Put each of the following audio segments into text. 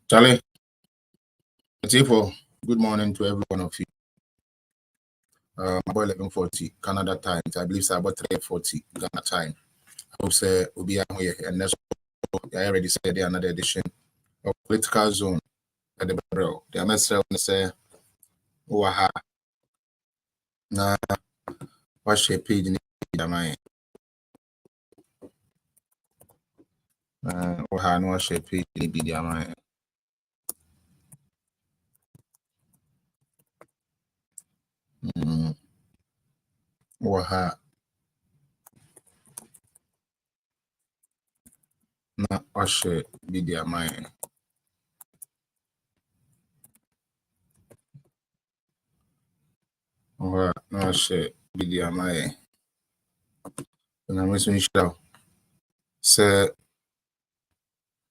Charlie, good morning to every one of you. About 11:40 Canada time. I believe it's about 3:40 Ghana time. I hope say we'll be here, and that's I already said another edition of Political Zone at the Barrel. The MSL say, "Waha na what's your page in the mind? Waha no what's your page in the mind? Waha na what's your video mind? Waha na what's your video mind? And I'm going to show say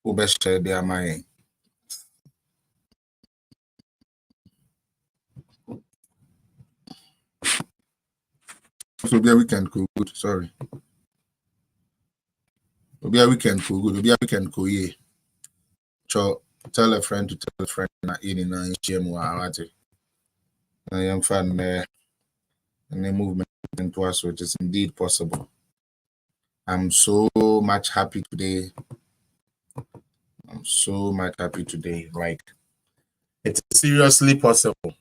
Ubeshare their mind. So be a weekend cool good. Sorry. Be a weekend cool good. Be a weekend cool yeah. So tell a friend to tell a friend that in GMO I am fan and the movement to us, which is indeed possible. I'm so much happy today. Like it's seriously possible.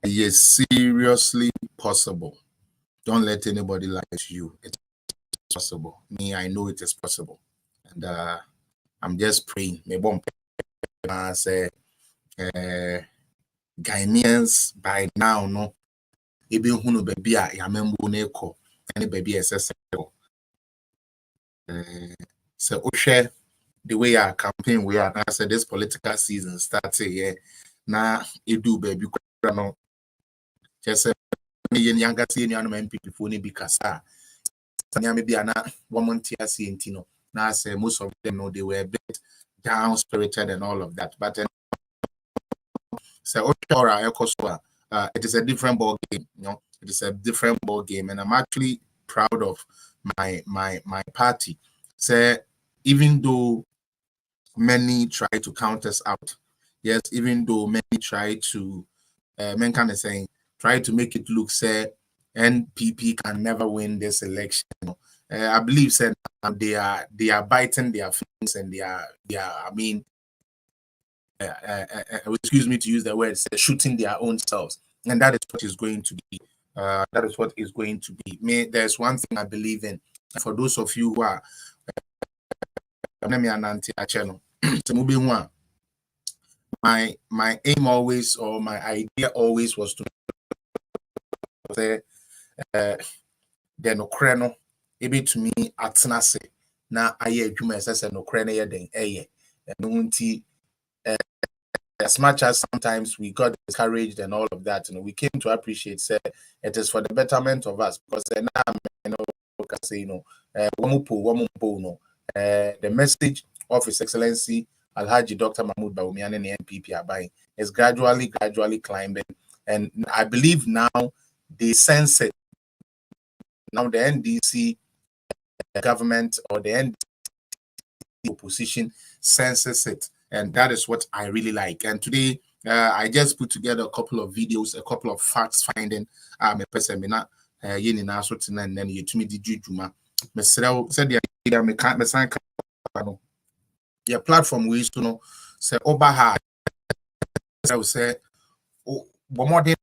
Yes, seriously possible. Don't let anybody lie to you. It's possible. Me, I know it is possible. And I'm just praying. May say Ghanaians by now, no. Even who know baby a yamembo neko and baby SSL. So share the way our campaign we are. I said this political season starts here. Now you do baby no. Just say younger senior MP before ni bikasa. Maybe ana 1 month here no. Now I say most of them know they were a bit down spirited and all of that. But so it is a different ball game, you know. It is a different ball game, and I'm actually proud of my party. So even though many try to count us out, yes, even though many try to men kind of saying try to make it look say NPP can never win this election. I believe said they are biting their things and they are I mean excuse me to use the word, shooting their own selves, and that is what is going to be. That is what is going to be. There's one thing I believe in. For those of you who are, my aim always, or my idea always, was to say, the no ebe to me atenase na aye adwuma ese no kre na ye den eye and as much as sometimes we got discouraged and all of that, we came to appreciate say it is for the betterment of us, because the message of His Excellency Alhaji Dr. Mahmoud Bawumia and the NPP Abai is gradually climbing, and I believe now they sense it. Now the NDC government or the NDC opposition senses it, and that is what I really like. And today I just put together a couple of videos, a couple of facts finding a person mina yeni na so tena and then yetumi di juma mesrel said the me can't sign your platform we used to know say oba ha say bomode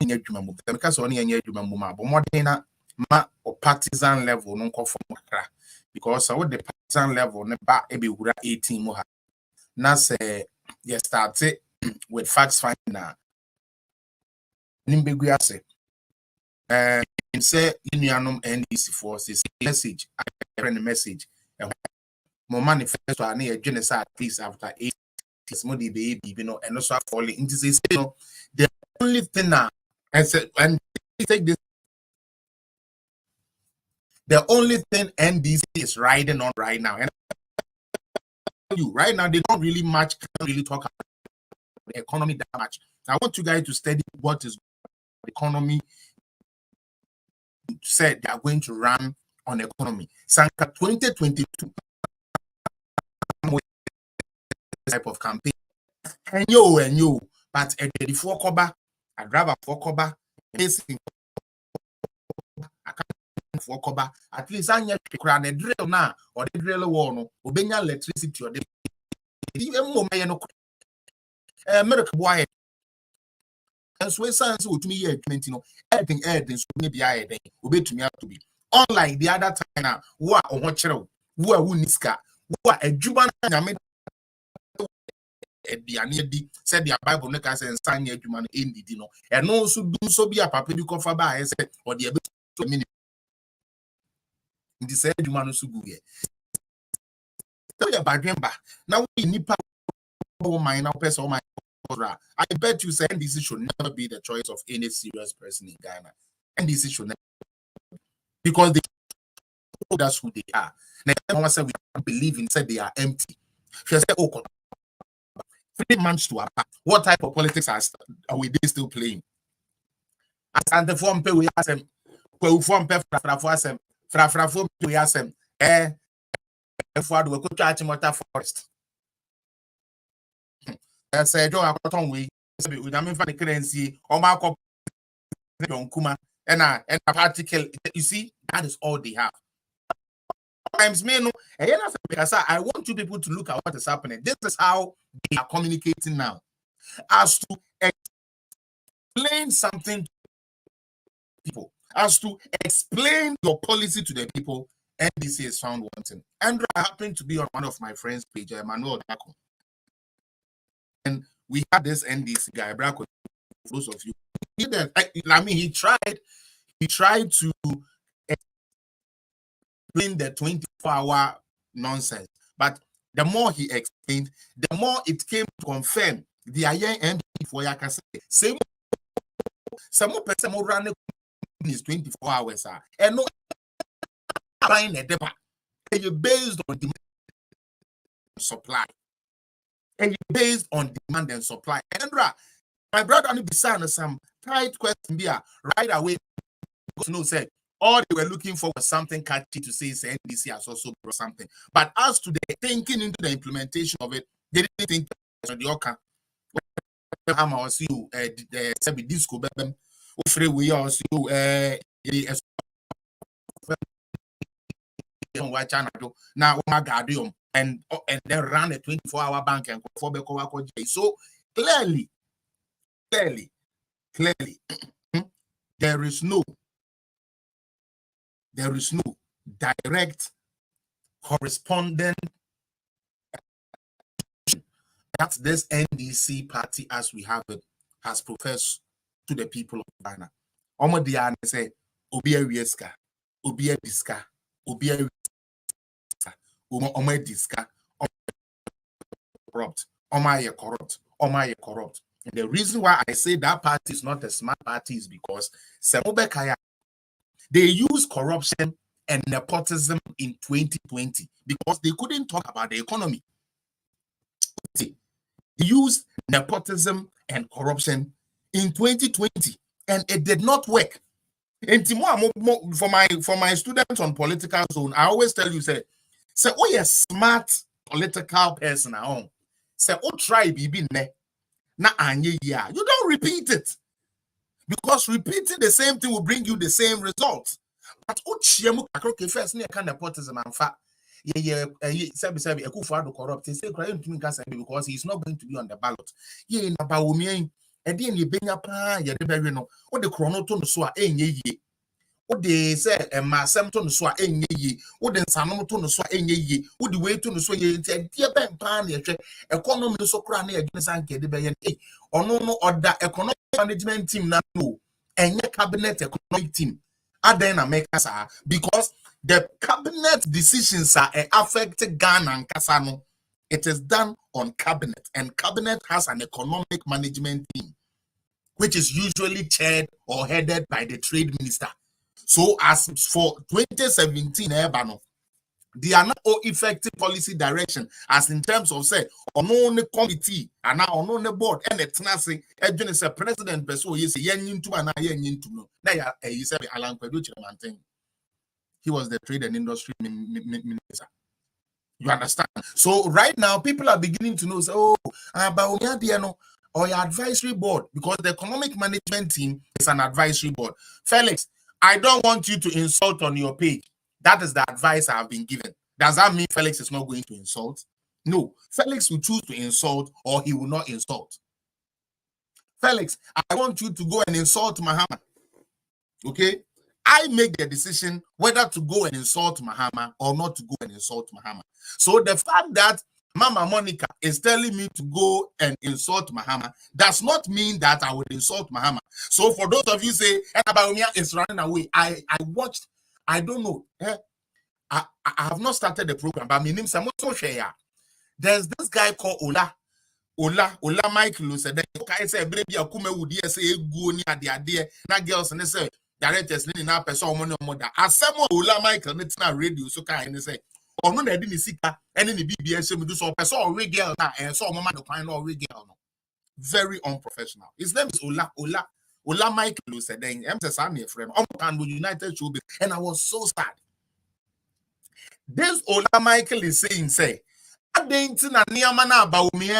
nya adwuma mu ka so ne nya adwuma mu ma bomode na ma o partisan level no nkofo makra because what the partisan level ne ba e be wura 18 mu ha na say you start with facts finding nimbegu ase say unianum NDC forces message I friend message mo manifesto na e dwene say at least after 8 years mo di baby you know and also falling into say you know the only thing now and take this the only thing NDC is riding on right now and you right now they don't really talk about the economy that much. I want you guys to study what is the economy said they are going to run on the economy. Sanka 2022 type of campaign. And you, but at the four cover, I drive a four cover, for cover, at least I need to crown a drill now or the drill one, obeying electricity or the even more American boy. And so science would me 20 no everything so maybe I obey to me have to be unlike the other time now who are on what channel who are Wuniska who are a Juban said the Bible make us and sign your human in the no and also do so be a paper you cover by said or the minute the said human so good now we need my now person my I bet you say NDC should never be the choice of any serious person in Ghana. NDC should never, because they know that's who they are. Now, someone said we don't believe in, said they are empty. She said, oh, 3 months to apart. What type of politics are we still playing? As the form pay we ask them, form pay from we ask them, if we go to Achimota Forest. I said, I got we with the currency or my Kuma and a particle. You see, that is all they have. Times me no, I want you people to look at what is happening. This is how they are communicating now. As to explain something to people, as to explain your policy to the people, NDC is found wanting. Andrew happened to be on one of my friends' page, Emmanuel Dako. And we had this NDC guy, Braco, for those of you. He tried to explain the 24-hour nonsense. But the more he explained, the more it came to confirm the NDC for Yakase. Some person more run is 24 hours. And no buying a depot. Based on demand and supply. And based on demand and supply. Andra, my brother only be saying some tight question here right away. Because no say all they were looking for was something catchy to say NDC has also brought something. But as to the thinking into the implementation of it, they didn't think on the Oka. Mahama was you the disco bem free we also now and then ran a 24-hour bank and so clearly there is no direct correspondent that this NDC party as we have it has professed to the people of Ghana. Omo dia say obi awieska, obi diska, obi omo diska, corrupt, omo corrupt. And the reason why I say that party is not a smart party is because they use corruption and nepotism in 2020 because they couldn't talk about the economy. They used nepotism and corruption in 2020 and it did not work. And for my students on political zone, I always tell you, say, oh, you're a smart political person at home. Say, oh, try BB ne. Na anye ya. You don't repeat it. Because repeating the same thing will bring you the same result. But Uchiemu Kakroke first near kind of nepotism and fact. Because he's not going to be on the ballot. And then you bring up ya de be no what the chrono to no so a enye ye what they say masem to no so a enye ye what the nsanom to no so a enye ye what the way to no so ye ntia de ben pa na ehwe economy no so kra na adwene san ke de be ye ono no order economic management team na no enye cabinet economic team aden na make sa because the cabinet decisions are affect Ghana and kasa no. It is done on cabinet, and cabinet has an economic management team, which is usually chaired or headed by the trade minister. So as for 2017, they are not all effective policy direction as in terms of say on only committee and now on the board and it's not say a president person you say yen to and yen to no. You said Alan Kwedu Chiramanten. He was the trade and industry minister. You understand? So right now, people are beginning to know, say, oh, but or your advisory board, because the economic management team is an advisory board. Felix, I don't want you to insult on your page. That is the advice I have been given. Does that mean Felix is not going to insult? No. Felix will choose to insult or he will not insult. Felix, I want you to go and insult Mahama. Okay? I make the decision whether to go and insult Mahama or not to go and insult Mahama. So the fact that Mama Monica is telling me to go and insult Mahama does not mean that I would insult Mahama. So for those of you say, Enabaumia is running away, I watched, I don't know. I have not started the program, but my name is there's this guy called Ola Michael who said, I say, baby, I come with you say, go near the idea, not girls, and they say, directors, na person, money, mother. As someone Ola Michael, it's not radio, so kind of say, or no, they didn't see her, and then the BBS, do so, person, or girl, and so, mama, the kind of girl. Very unprofessional. His name is Ola Michael who said, I'm just a friend, I'm United Showbiz, and I was so sad. This Ola Michael is saying, say, I didn't about me,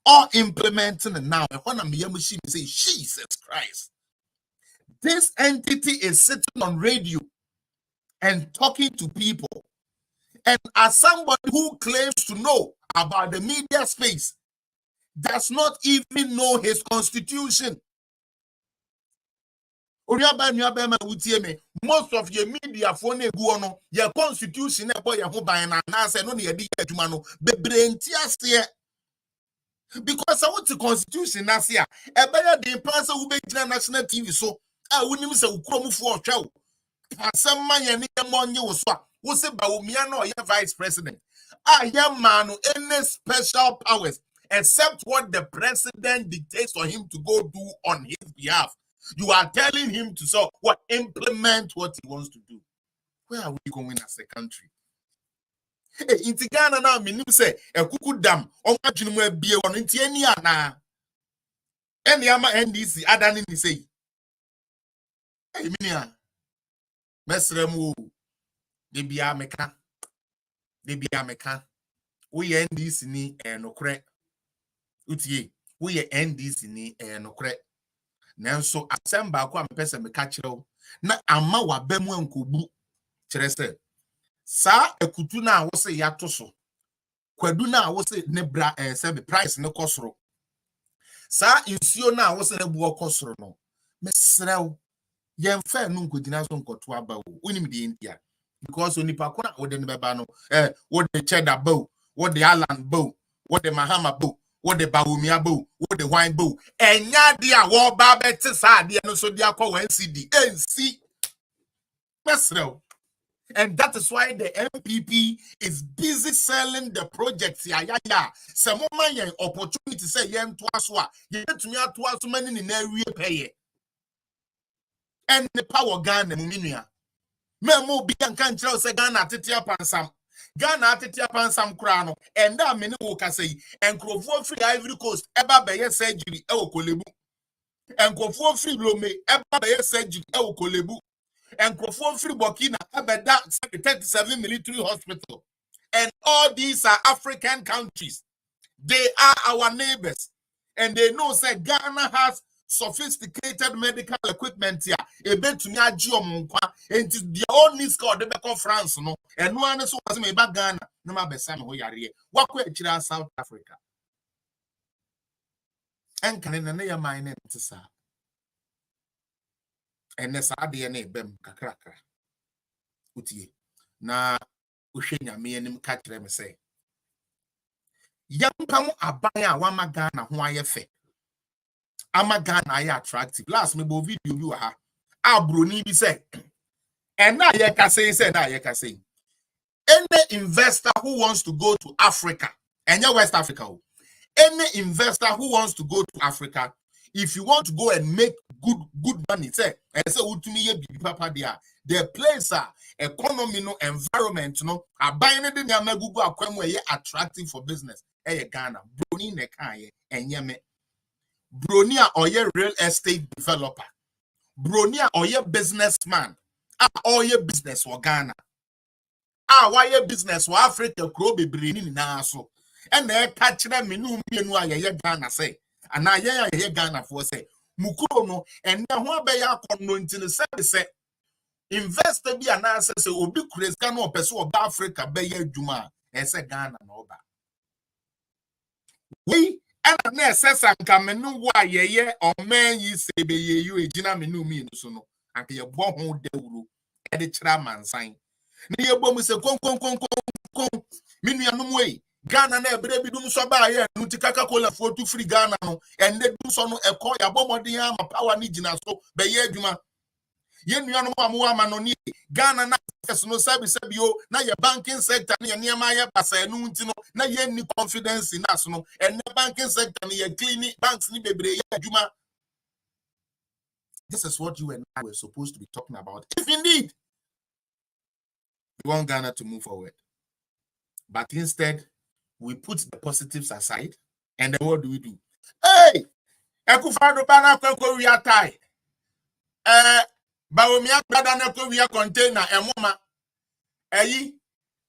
or implementing it now. And when I'm a machine, say, Jesus Christ. This entity is sitting on radio and talking to people. And as somebody who claims to know about the media space, does not even know his constitution. Most of your media phone your constitution because I want the constitution nasia better the person who be national TV so I wouldn't say ukromu for chow some man money was say Bawumia or vice president young man any special powers except what the president dictates for him to go do on his behalf. You are telling him to so what implement what he wants to do. Where are we going as a country? In Ghana now, me say a kuku dam on my be on Intiania na any ama NDC Adani ni say. Hey, minia Mesremu de bia meka we NDC ni no kre utie we NDC ni no kre nanso asemba kwa mpese meka kirew na ama wa bemu ankobu kire se sa ekutu na wo se yato so kwadu na wo se ne bra se be price ne kosoro sa insuo na wo se ne bu okosoro no mesrew yemfa no nkodina so nkoto aba wo unim de india because onipa ko na wo de ne beba no wo de cheddar bow wo de Alan bow wo de Mahama bow wo de Bawumia bow wo de wine bow enya de a wo ba beti sa de no so de akọ 1CD NC mesrew. And that is why the MPP is busy selling the projects. Some man opportunity say yen to us wa. You get to me to us many in every pay. And the power Ghana muminia. Memo bian can tell say Ghana titia pansam. Ghana titia pansam krano. And that many woka say and crofo free Ivory Coast eba beye surgery e kolebu. And crofo free Lome eba beye surgery e kolebu. And Crawford Free Burkina Abeda 37 military hospital. And all these are African countries. They are our neighbors. And they know that Ghana has sophisticated medical equipment here. A bit to me, and the only score they call France. No, and no one else was made by Ghana. No matter Sam Hoyari. What could South Africa? and can in a mine to sa. And this DNA bem kakraka. Utie. Na Ushenya me and him catch them say. Young pam abaya wama Ghana who fe. Ama Ghana I attractive. Last me bo video you ha. Bruni be say. And now you can say now you can say. Any investor who wants to go to Africa, and you're West Africa, any investor who wants to go to Africa, if you want to go and make good money, say, and say, papa the place, economy, no environment, no, are buying the Yamagugu Aquamwe attractive for business. Ghana, Bruni Nekaye, and Yame, Bronia or your real estate developer, Bronia or your businessman, or your business for Ghana. Why your business for Africa grow be bringing na so. And they catch them in no Ghana say. And I hear Ghana for say. Mukuno and then one by your connoting the service say. Investor be an answer say obi crazy cano pursue of Africa by your Juma and say Ghana no ba. We and an assess and come and know why ye or man ye say be you a gina menu me so no. And your born de uru and the chairman sign. Near bomb is a con minianum way. Ghana ne baby dum so ba here nutikaka cola for to free Ghana no and they do so no e call ya bomb de am power ni gina so be ye adwuma ye nuanum amwa no ni Ghana na no sabi yo na your banking sector na ye niam aye pasa enu nti no na ye ni confidence in us no and the banking sector ye clean banks ni bebre ye adwuma. This is what you and I were supposed to be talking about if indeed we want Ghana to move forward. But instead, we put the positives aside, and then what do we do? Hey! Ekufado bana kweko we are tie. Bawumia brada na ko we container emoma. Eyi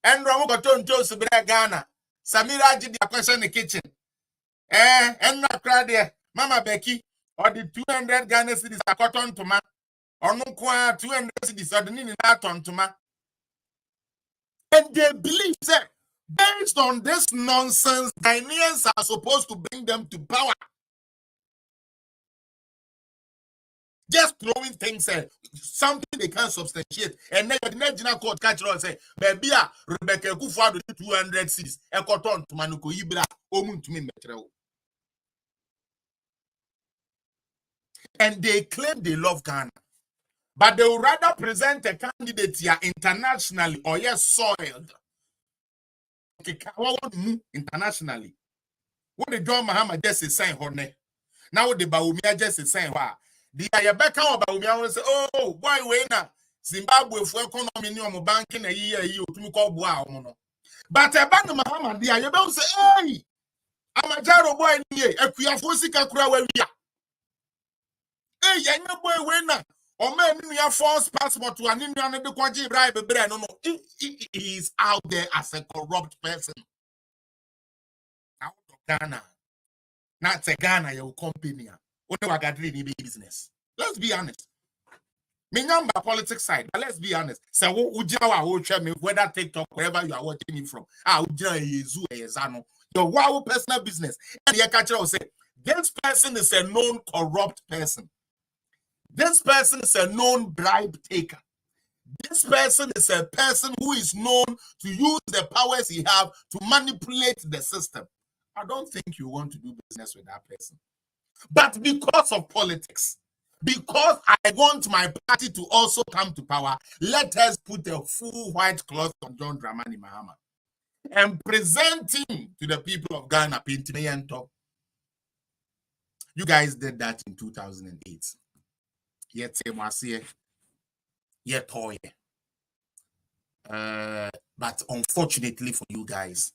enro mo goto nto subira Ghana. Samira ji dia question the kitchen. Enna kra de Mama Becky or the 200 Ghana cedis akoton toma. Onu kwa 200 cedis odini ni na ton toma. And they believe that based on this nonsense, Ghanaians are supposed to bring them to power. Just throwing things, something they can't substantiate. And then the next court catch and say, baby, Rebecca Kufado 200 cities, a cotton to Manuko Ibra, Omun to me metro. And they claim they love Ghana. But they would rather present a candidate here internationally or yes soiled. Internationally. What the John Mahama just is saying, honey. Now the Baumia just is saying, wow. The Ayabeka or Baumia will say, oh, why wena? Zimbabwe for economy no banking a year you to call wow. But Abana Mahama, the Ayabel say, hey, I'm a jaro boy near a Kuafosika Kura where we are. Hey, young boy wena. Or man in your false passport to an Indian and the Kwaji bribe, no, he is out there as a corrupt person. Out of Ghana. Not a Ghana, your company. What got really business. Let's be honest. Me number politics side, but let's be honest. So Ujawa will tell me whether TikTok, wherever you are watching me from. Your wow personal business. And your catcher will say, this person is a known corrupt person. This person is a known bribe taker. This person is a person who is known to use the powers he has to manipulate the system. I don't think you want to do business with that person. But because of politics, because I want my party to also come to power, let us put a full white cloth on John Dramani Mahama and present him to the people of Ghana. You guys did that in 2008. Yet, but unfortunately for you guys,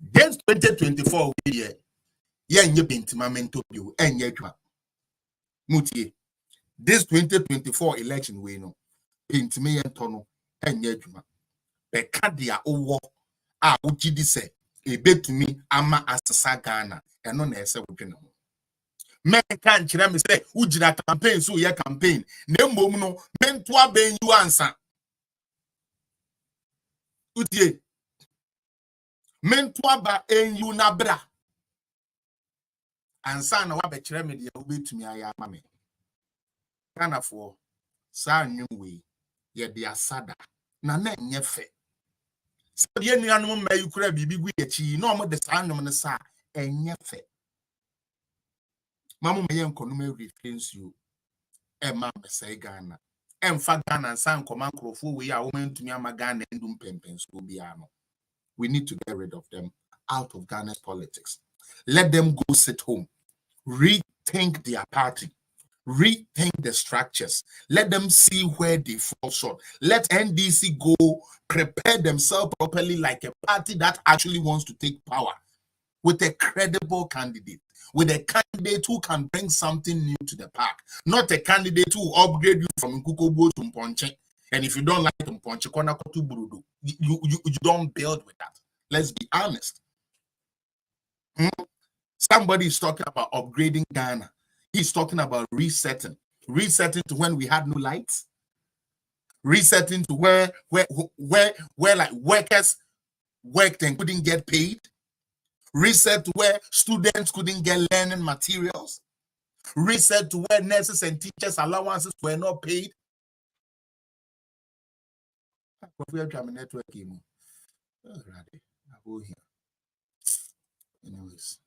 then 2024 year, this 2024 election we know pintime yentono enye adwuma beka dia owo a ugidi se ebetumi ama asesa Ghana eno na ese wodwe no men kan kire me se ugina campaign so ye campaign na mbom no mento aben yu ansa udie mento aba enyu na bra and son wa be kire me de obetumi aya ma me Ghana for sa nwwe ye de asada na enye fe se ye nuanom ma yikura bibi gu yechi na omo de sa nwom ne sa enye fe mamu me ye nkonum reference you e ma be say Ghana emfa Ghana san koma nkrofo we a wo mantumi ama Ghana ndum pempenso bia no. We need to get rid of them out of Ghana's politics. Let them go sit home, rethink their party, rethink the structures. Let them see where they fall short. Let NDC go prepare themselves properly like a party that actually wants to take power with a credible candidate, with a candidate who can bring something new to the park, not a candidate who will upgrade you from Nkukobo to Mponche. And if you don't like Mponche, you don't build with that. Let's be honest. Somebody is talking about upgrading Ghana. He's talking about resetting to when we had no lights, resetting to where like workers worked and couldn't get paid, reset to where students couldn't get learning materials, reset to where nurses and teachers allowances were not paid. Anyways,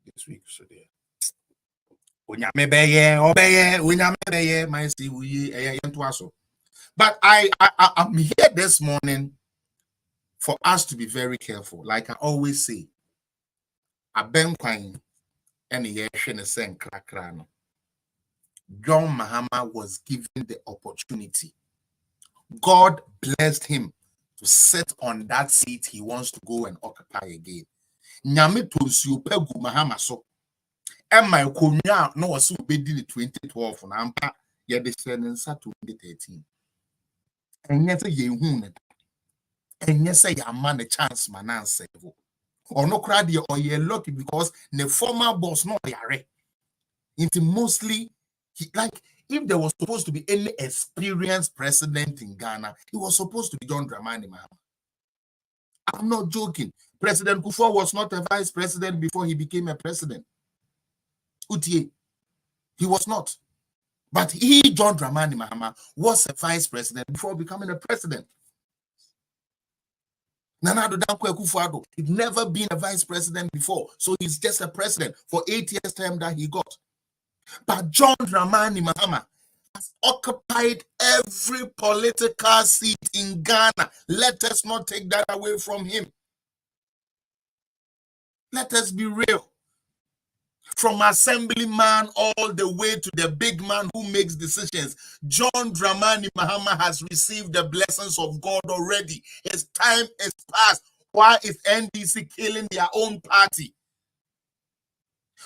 this week so there. But I'm here this morning for us to be very careful. Like I always say, John Mahama was given the opportunity. God blessed him to sit on that seat he wants to go and occupy again. Nyame tonsuo pegu Mahama so. Emma konya no was obedi in 2012 na ampa ye de senensa 2013. Enye se ye hu ne. Enye se ya man a chance mananse. Or no crowd or ye lucky because the former boss no yare. It's mostly like if there was supposed to be any experienced president in Ghana, it was supposed to be John Dramani Mahama. I'm not joking. President Kufuor was not a vice president before he became a president. Utie, he was not. But he, John Dramani Mahama, was a vice president before becoming a president. Nana Addo Dankwa Akufo-Addo, he'd never been a vice president before, so he's just a president for 8 years' time that he got. But John Dramani Mahama has occupied every political seat in Ghana. Let us not take that away from him. Let us be real. From assemblyman all the way to the big man who makes decisions, John Dramani Mahama has received the blessings of God already. His time is past. Why is NDC killing their own party?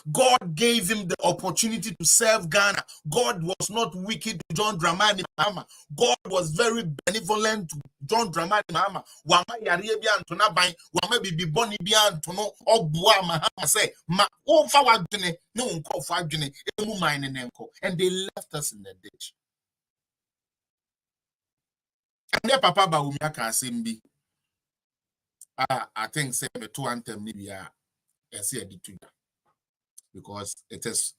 God gave him the opportunity to serve Ghana. God was not wicked to John Dramani Mahama. God was very benevolent to John Dramani Mahama. Wama yariye bi antona ban, wama bibi boni bi antono obua Mahama say, ma o fa wadwene, ne unko fa adwene, emu mine nenko. And they left us in the ditch. And Papa Bawumia can say mbi. I think say the two anthem ni bia ese editu. Because it is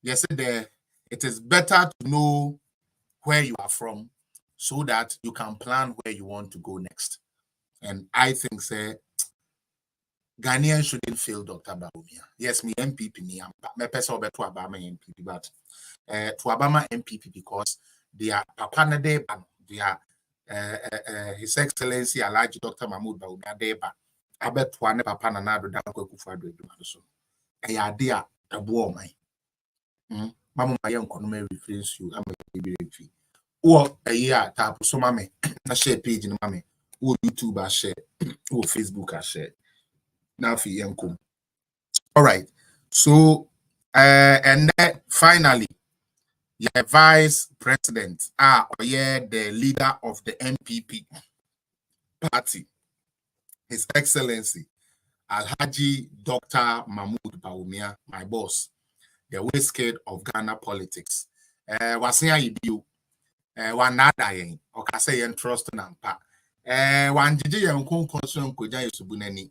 yes, it is better to know where you are from so that you can plan where you want to go next. And I think say Ghanaians shouldn't fail Dr. Bawumia. Yes, me MPP me person to Obama MPP, but to Obama MPP because they are Papa Nadeba, they are His Excellency Alhaji Dr. Mahmoud Bawumia Deba. I bet one Papa Nanado Dankwa Akufo-Addo so. I idea a boy my. Mama my young economy reference you. I'm a baby. Or a year tap so mame. I share page in mame. Or YouTube I share. Or Facebook I share. Now for young come. All right. So and then finally, your vice president the leader of the MPP party. His Excellency Alhaji Dr. Mahmoud Bawumia, my boss, the whiskey of Ghana politics. Wasia you one nada yen, or say trust nampa. One jiji yankun konson koja yusubunani.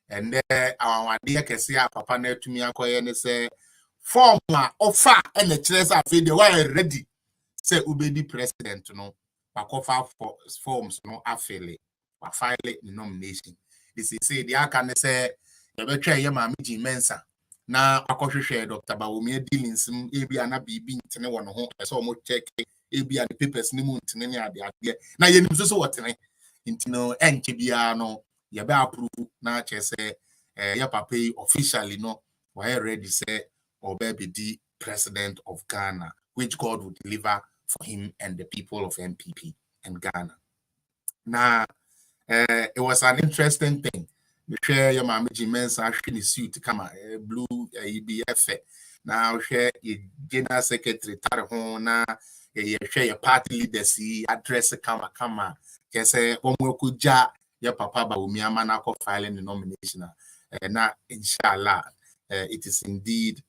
And our dear Kessia, Papa Netumia Koyen say, form offer and the chess of video ready. Say Ubedi president, no, Bakofa forms no affiliate, or file it nomination. This is say the Akan say, the betray Yamami Mensa. Na akɔhwehwɛ Dr. Bawumia dealings ebi ana bibi ntene wɔ no ho ɛsɛ ɔmo check ebi the papers ni mu ntene ne ade na yenim so wɔtene ntino enche bia no ye be approve na che say ya papa officially no why ready say or be the president of Ghana, which God would deliver for him and the people of MPP and Ghana. Now it was an interesting thing. We share your mammy Jimen's actually suit come blue EBF. Now share your general secretary Tarahona, share your party leader see address come. Just say ja your papa Bawumia manako filing the nomination. Now inshallah it is indeed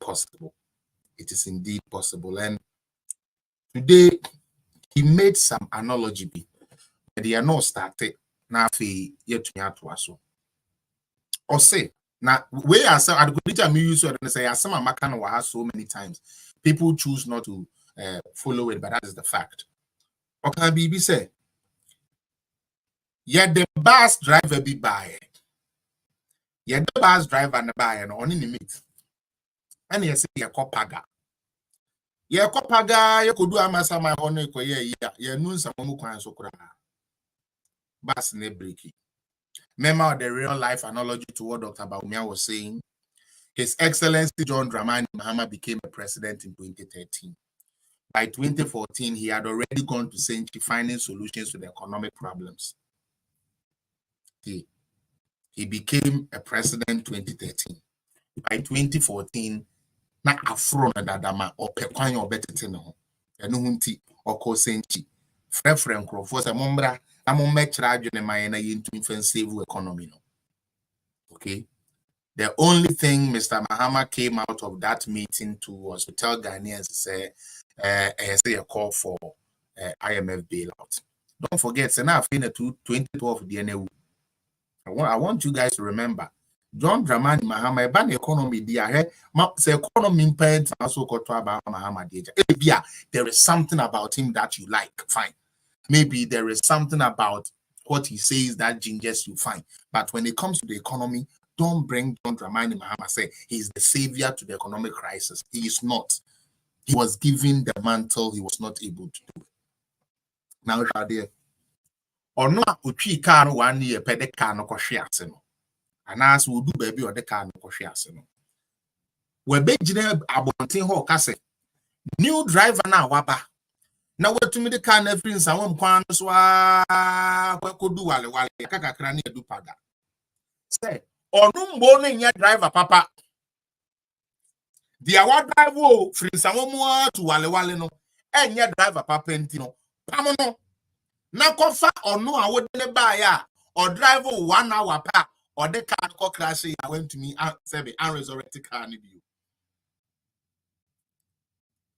possible. It is indeed possible. And today he made some analogy. They are not started now for yet to so. Or say now we are some at good me use and say some American was so many times. People choose not to follow it, but that is the fact. Or can BB say, yeah, the bus driver be by it. Yeah, the bus driver and the buyer and on in the meet. And you say a copaga. Yeah, copaga, you could do a massa my honor, yeah, no, some more so cry. Bus ne breaky. Remember the real life analogy to what Dr. Bawumia was saying. His Excellency John Dramani Mahama became a president in 2013. By 2014, he had already gone to Saint finding solutions to the economic problems. He became a president in 2013. By 2014, na afro na dadama or pekwan or better no. Enu hunti or ko Saint friend for some mombra. I'm on my charge in my into save economy. Okay. The only thing Mr. Mahama came out of that meeting to was to tell Ghanaians say a call for IMF bailout. Don't forget, it's enough in the 2012 DNA. I want you guys to remember John Dramani Mahama ban economy dia say economy impaired also got to about Mahama dia. There is something about him that you like, fine. Maybe there is something about what he says that gingers you find. But when it comes to the economy, don't bring John Dramani Mahama say he's the savior to the economic crisis. He is not. He was given the mantle he was not able to do. Now, Shadia, or no, uchi car 1 year per the car no koshiaseno. And as we do baby or the car no koshiaseno. We're begging about ho kase. New driver now waba. Now what to me the car every in some kwan so could do wale kakakra ne do pada. Say, or no more in your driver, papa. The award driver from some to wale no, and your driver, papa, entino. Pamono. Now confa or no, I wouldn't buy ya or drive 1 hour pa or the car co crashing. I went to me and unresurrected car.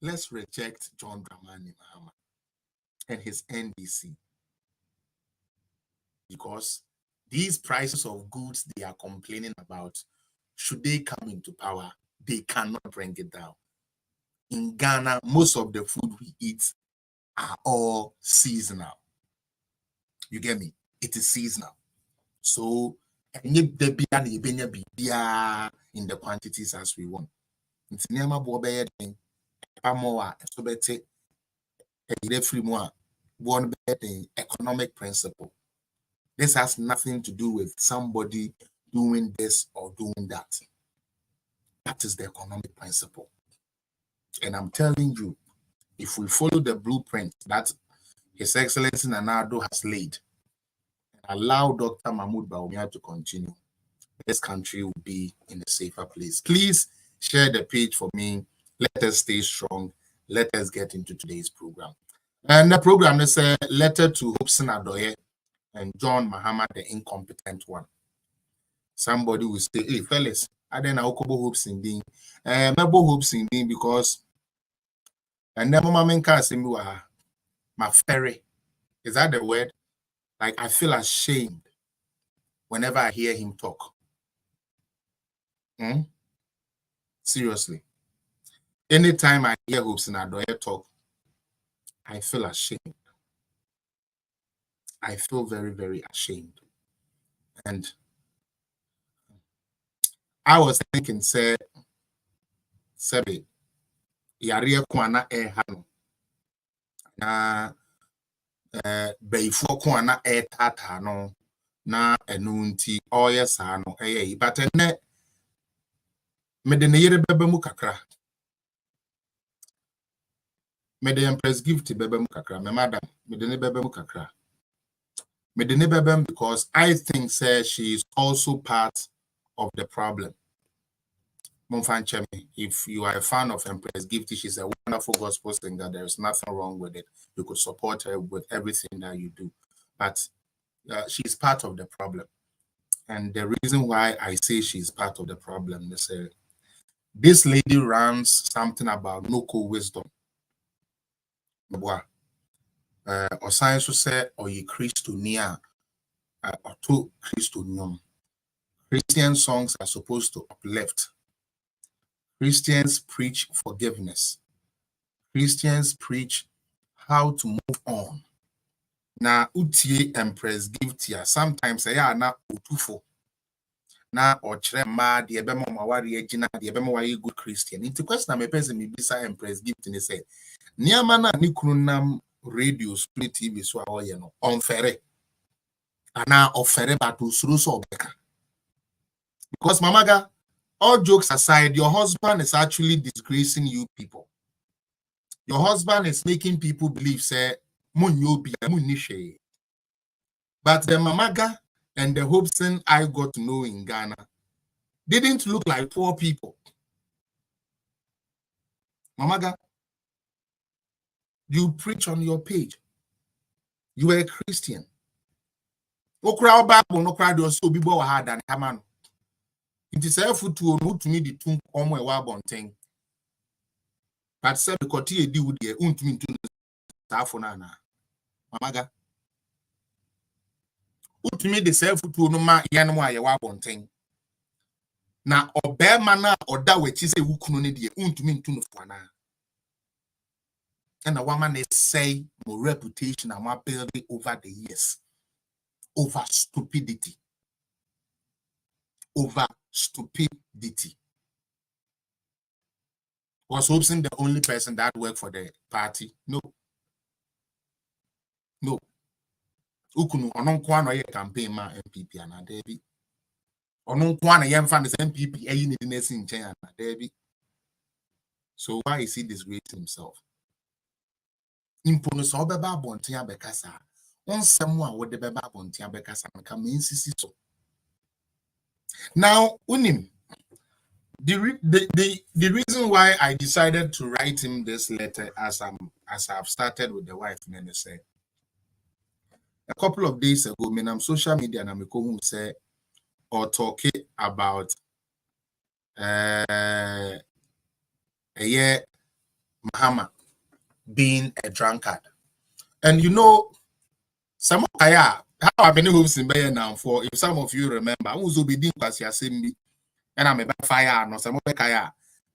Let's reject John Dramani Mahama and his NDC because these prices of goods they are complaining about, should they come into power, they cannot bring it down. In Ghana, most of the food we eat are all seasonal. You get me? It is seasonal. So, in the quantities as we want. It's never more so better free more one economic principle. This has nothing to do with somebody doing this or doing that. That is the economic principle. And I'm telling you, if we follow the blueprint that His Excellency Nanado has laid and allow Dr. Mahmoud Bawumia to continue, this country will be in a safer place. Please share the page for me. Let us stay strong. Let us get into today's program. And the program is a letter to Hopeson Adorye and John Mahama, the incompetent one. Somebody will say, hey, fellas, I don't know Hopeson being Hopeson being because and then my main cast in my ferry Is that the word? Like, I feel ashamed whenever I hear him talk. Seriously. Anytime I hear Hopeson Adorye talk, I feel ashamed. I feel very, very ashamed. And I was thinking, say, Sebe, yare kwana hano. Na beifo kwana tata no. Na enunti oye sa no. But ene, mede ne yere bebe mu kakra. Mede Empress Gift bebe mu kakra. Me madam, mede ne bebe mu kakra. Mede ne bebe because I think, say, she is also part of the problem. If you are a fan of Empress Gift, she's a wonderful gospel singer. There is nothing wrong with it. You could support her with everything that you do. But she's part of the problem. And the reason why I say she's part of the problem is this lady runs something about local wisdom. Or science say, or ye Christonia, or to Christonium. Christian songs are supposed to uplift. Christians preach forgiveness. Christians preach how to move on. Na utie Empress Gift here. Sometimes na utufo. Na ochre ma de ebe mo mawari ejina de ebe mo wa good Christian. Into question na me person me bisa Empress Gift ni say. Niama na ni kunu nam radio split TV so awoye no. Onfere. Ana ofere but usuru so obeka. Because mamaga, all jokes aside, your husband is actually disgracing you people. Your husband is making people believe, say, but the mamaga and the Hopeson I got to know in Ghana didn't look like poor people. Mamaga, you preach on your page. You are a Christian. No crowd Bible, no crowd your so be more hard than Haman. It is helpful to me the tomb on my wabonting. But said the cotia do with the unto Tafonana. Mamaga. Utumi the self to no ma yanwa ya wabonten. Na obe mana oda wechi se wukunu ne de untumi ntu no fana. And a woman is say more reputation and more building over the years. Over stupidity. Over stupidity. Was Hopeson the only person that worked for the party? No. No. Ukunu onon kwa no ye campaign ma MPP ana debi. Onon kwa na yemfa the MPP eyi ne dinesi nchen ana debi. So why is he disgracing himself? Impono so beba abonten abekasa. Onsem a wo de beba abonten abekasa nka mensisi so. Now, unim the reason why I decided to write him this letter as I've started with the wife and say a couple of days ago, when I'm social media and I'm who say or talking about a year Mahama being a drunkard. And you know, some how I've been Hopeson now for if some of you remember, I was obedient because you seen me and I'm a fire no some kaya.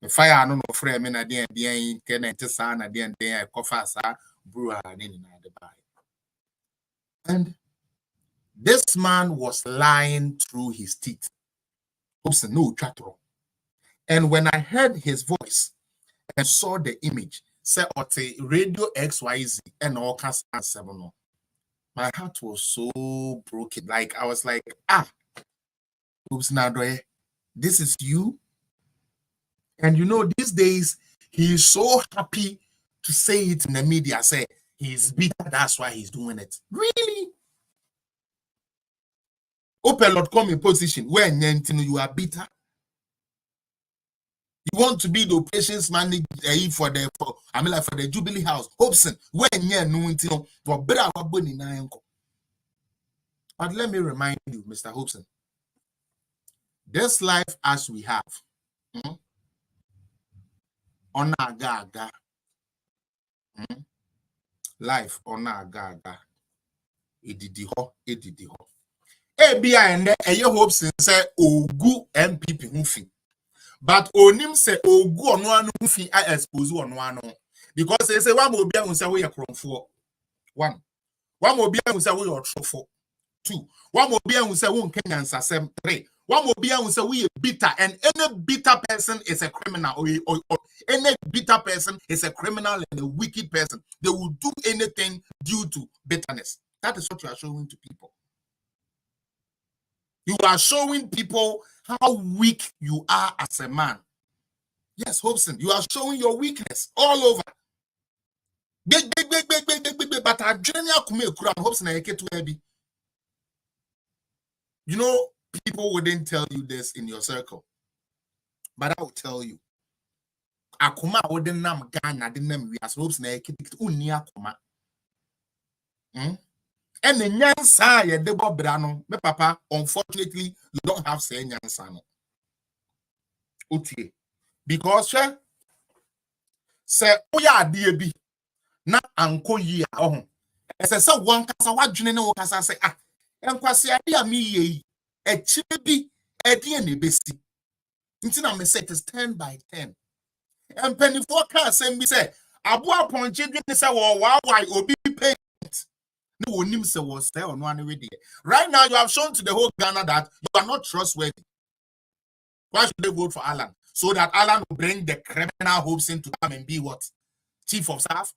Fire no frame in a day and can enter na day coffee sa brewer and in the buy. And this man was lying through his teeth. Hopeson no chatro. And when I heard his voice and saw the image, say ote radio XYZ and all kinds of 7. My heart was so broken. Like I was like, Hopeson Adorye, this is you. And you know, these days he's so happy to say it in the media. Say he's bitter, that's why he's doing it. Really? Opelot come in position where you are bitter. You want to be the operations manager for the Jubilee House. Hopeson, when you but let me remind you, Mr. Hopeson, this life as we have, on our gaga, life on our gaga. Edidi ho. Ebia ende eye Hopeson say ogu MPP ho fi. But onim say ogu ono anu ho fi I expose ono anu. Because they say one mo bia hu say we kromfo. One mo bia hu say we otrofo. Two, one mo bia hu say we Kenyan sasem. Three, one mo bia hu say we bitter, and any bitter person is a criminal, or any bitter person is a criminal and a wicked person. They will do anything due to bitterness. That is what you are showing to people. You are showing people how weak you are as a man. Yes, Hopeson, you are showing your weakness all over. Big, but I generally come around Hopeson I get to heavy. You know, people wouldn't tell you this in your circle, but I will tell you. Akuma wouldn't nam Ghana, didn't name we as Hopeson I get uni akuma. And the nyansa ye debo brano, me papa, unfortunately, you don't have say nyansa no. Utie. Because say oya adie na anko yi a ohun. Ese se wan kasa wadwene ne wo kasa say enkwase ade a me yi e chire bi e de na besi. Nti na me say it is 10 by 10. And penifo ka asem bi say abo aponche dwene say wo wawai obi paint. No onim say wo say ono ane we de. Right now you have shown to the whole Ghana that you are not trustworthy. Why should they vote for Alan? So that Alan will bring the criminal Hopeson to come and be what? Chief of staff?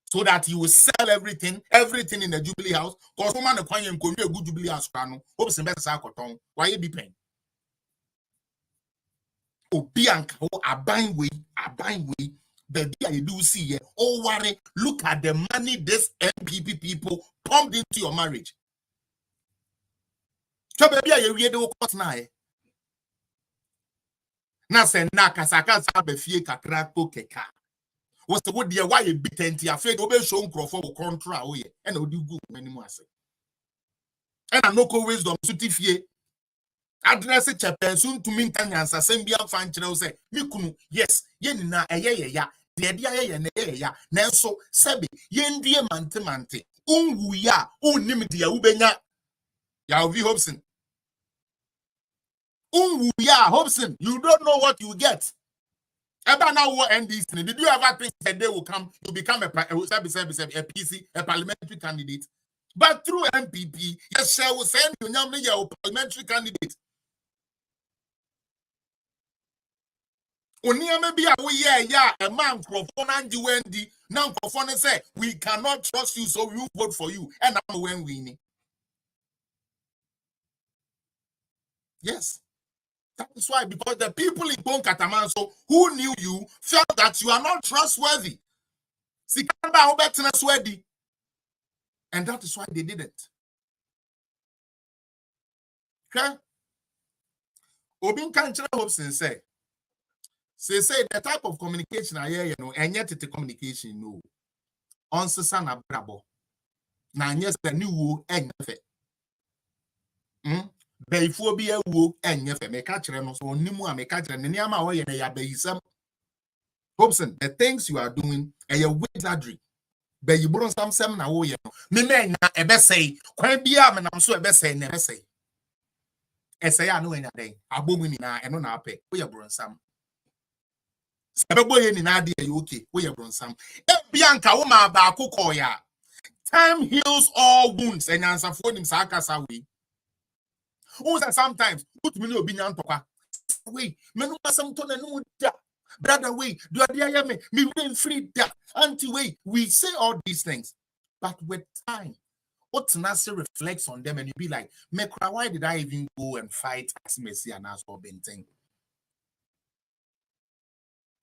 So that he will sell everything in the Jubilee House. Because woman the coin go a good Jubilee House Hopeson better say cotton. Why you be paying? Obi anka aban way. Baby, I do see here. Oh worry, look at the money this MPP people pumped into your marriage. So baby, I read the court now. Na se na kasaka sa be fie kakra ko keka. Wo se wo de why e bitenti afraid obe show nkrofo wo control wo ye e na odi gu manimu ase. E na no ko wisdom suti fie. Address chairperson to me ntanyansa sem bia fa nkyere wo se me kunu yes ye ni na eye ya de de aye na eye ya na so sebe ye ndie mante unwu ya unnim de ya wo benya ya obi Hopeson. Yeah, Hopeson, you don't know what you get. Ever now what NDC? Did you ever think that they will come to become a PC, a parliamentary candidate? But through MPP, yes, I will send you a parliamentary candidate. Only maybe a man from Wendy now for say we cannot trust you, so we will vote for you, and I'm when winning. Yes. That is why, because the people in Bon Katamanso who knew you felt that you are not trustworthy. And that is why they didn't. Okay? Obin Kanchara Hopeson say the type of communication I hear, and yet it's a communication, no. On Susana Brabo. Now, yes, the new and before be a woo and if I catch them, so Nimu, I may catch them, and Yama way and ya be some Hopeson, the things you are doing, and your wizardry. But you brought some now, you know. Me may not ever say, quite be and I'm so ever say, never say. As I know in a day, a woman in and on our pay, we are brought some. Sababoy in idea, you okay, we are brought some. Bianca, Uma, Bakukoya. Time heals all wounds and answer for him, Sakasawi. Who that sometimes put me no opinion to wait, men some tone and no brother way, do I me win free that anti-way. We say all these things, but with time, what Tanasi reflects on them and you be like, Mekra, why did I even go and fight as Messi and as Benting?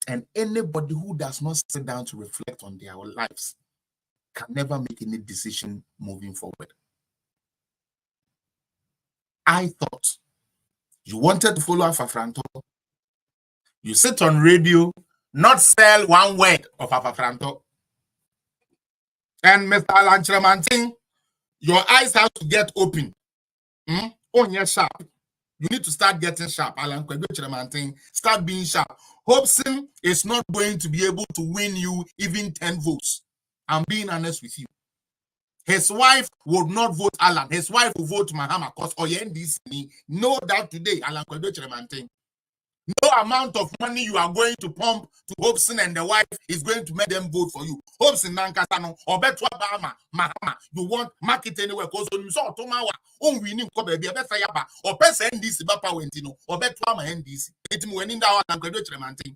And anybody who does not sit down to reflect on their lives can never make any decision moving forward. I thought you wanted to follow Afafranto. You sit on radio, not sell one word of Afafranto. And Mr. Alanchramanting, your eyes have to get open. On your sharp. You need to start getting sharp. Alanchramanting, start being sharp. Hopeson is not going to be able to win you even 10 votes. I'm being honest with you. His wife would not vote Alan. His wife will vote Mahama because NDC know that today Alan no amount of money you are going to pump to Hopeson and the wife is going to make them vote for you. Hopeson Nankasano or better Mahama. You want market anywhere because you saw Tomawa on winning baby a better yaba or person NDC Bapa Wentino or better NDC. It's winning down and graduate Remanting.